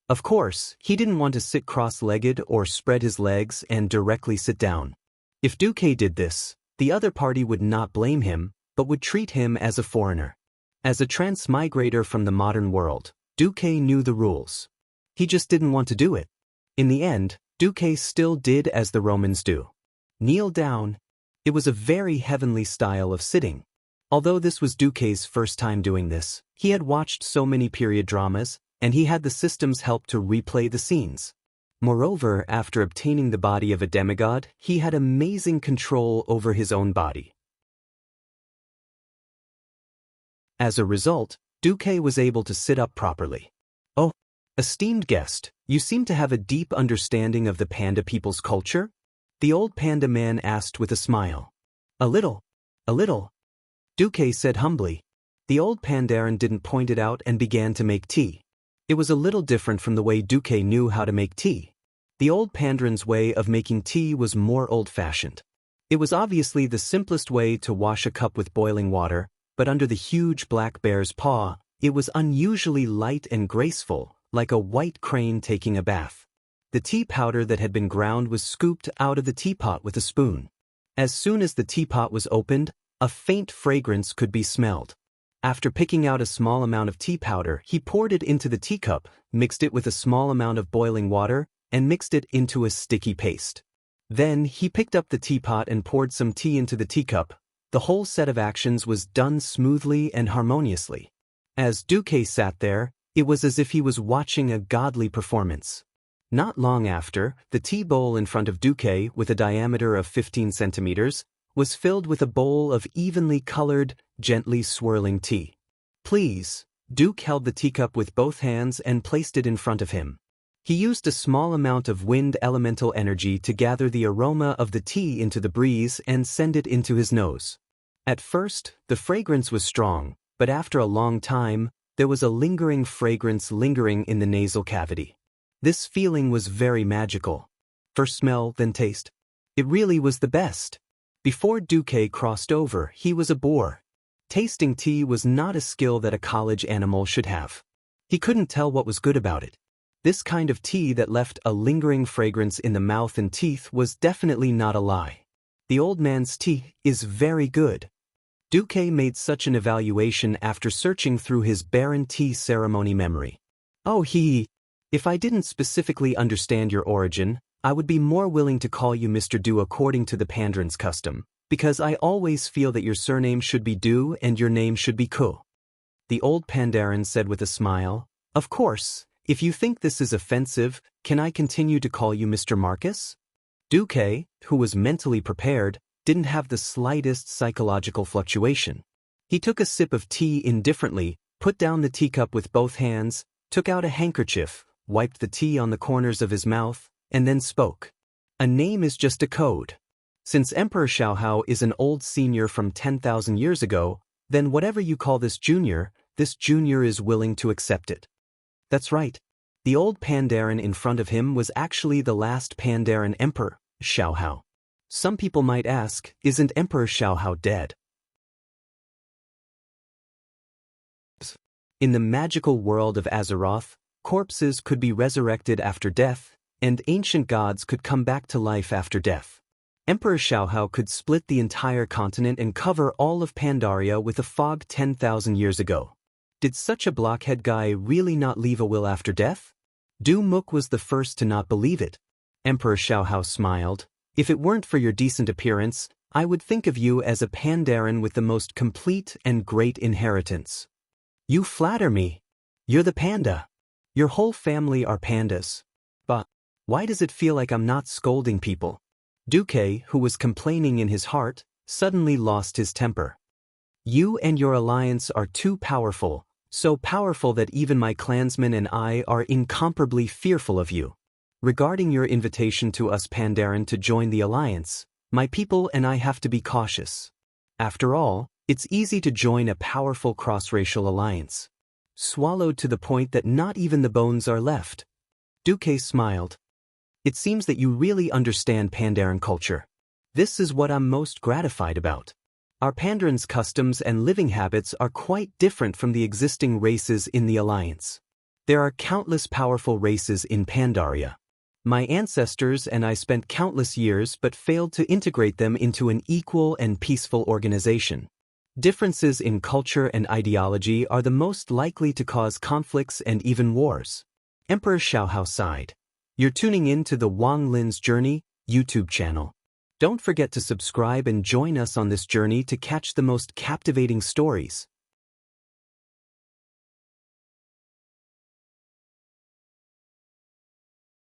[SPEAKER 1] Of course, he didn't want to sit cross-legged or spread his legs and directly sit down. If Duque did this, the other party would not blame him, but would treat him as a foreigner. As a transmigrator from the modern world, Duque knew the rules. He just didn't want to do it. In the end, Duque still did as the Romans do. Kneel down. It was a very heavenly style of sitting. Although this was Duque's first time doing this, he had watched so many period dramas, and he had the system's help to replay the scenes. Moreover, after obtaining the body of a demigod, he had amazing control over his own body. As a result, Duque was able to sit up properly. "Oh, esteemed guest, you seem to have a deep understanding of the panda people's culture?" the old panda man asked with a smile. A little. Duque said humbly. The old Pandaren didn't point it out and began to make tea. It was a little different from the way Duque knew how to make tea. The old Pandaran's way of making tea was more old-fashioned. It was obviously the simplest way to wash a cup with boiling water, but under the huge black bear's paw, it was unusually light and graceful, like a white crane taking a bath. The tea powder that had been ground was scooped out of the teapot with a spoon. As soon as the teapot was opened, a faint fragrance could be smelled. After picking out a small amount of tea powder, he poured it into the teacup, mixed it with a small amount of boiling water, and mixed it into a sticky paste. Then, he picked up the teapot and poured some tea into the teacup. The whole set of actions was done smoothly and harmoniously. As Duque sat there, it was as if he was watching a godly performance. Not long after, the tea bowl in front of Duque, with a diameter of 15 centimeters, was filled with a bowl of evenly colored, gently swirling tea. "Please." Duke held the teacup with both hands and placed it in front of him. He used a small amount of wind elemental energy to gather the aroma of the tea into the breeze and send it into his nose. At first, the fragrance was strong, but after a long time, there was a lingering fragrance lingering in the nasal cavity. This feeling was very magical. First smell, then taste. It really was the best. Before Duque crossed over, he was a boar. Tasting tea was not a skill that a college animal should have. He couldn't tell what was good about it. This kind of tea that left a lingering fragrance in the mouth and teeth was definitely not a lie. The old man's tea is very good. Duque made such an evaluation after searching through his barren tea ceremony memory. Oh, If I didn't specifically understand your origin, I would be more willing to call you Mr. Du according to the Pandren's custom, because I always feel that your surname should be Du and your name should be Ku. The old Pandaren said with a smile, "Of course, if you think this is offensive, can I continue to call you Mr. Marcus?" Duque, who was mentally prepared, didn't have the slightest psychological fluctuation. He took a sip of tea indifferently, put down the teacup with both hands, took out a handkerchief, wiped the tea on the corners of his mouth, and then spoke. "A name is just a code. Since Emperor Xiaohao is an old senior from 10,000 years ago, then whatever you call this junior is willing to accept it." That's right. The old Pandaren in front of him was actually the last Pandaren emperor, Xiaohao. Some people might ask, isn't Emperor Xiaohao dead? In the magical world of Azeroth, corpses could be resurrected after death, and ancient gods could come back to life after death. Emperor Xiaohao could split the entire continent and cover all of Pandaria with a fog 10,000 years ago. Did such a blockhead guy really not leave a will after death? Du Muk was the first to not believe it. Emperor Xiaohao smiled. "If it weren't for your decent appearance, I would think of you as a Pandaren with the most complete and great inheritance." "You flatter me. You're the panda. Your whole family are pandas. But why does it feel like I'm not scolding people?" Duque, who was complaining in his heart, suddenly lost his temper. "You and your alliance are too powerful, so powerful that even my clansmen and I are incomparably fearful of you. Regarding your invitation to us Pandaren to join the alliance, my people and I have to be cautious. After all, it's easy to join a powerful cross-racial alliance." Swallowed to the point that not even the bones are left. Duque smiled. "It seems that you really understand Pandaren culture. This is what I'm most gratified about. Our Pandaren's customs and living habits are quite different from the existing races in the alliance. There are countless powerful races in Pandaria. My ancestors and I spent countless years but failed to integrate them into an equal and peaceful organization. Differences in culture and ideology are the most likely to cause conflicts and even wars." Emperor Xiaohao sighed. "You're tuning in to the Wang Lin's Journey YouTube channel. Don't forget to subscribe and join us on this journey to catch the most captivating stories.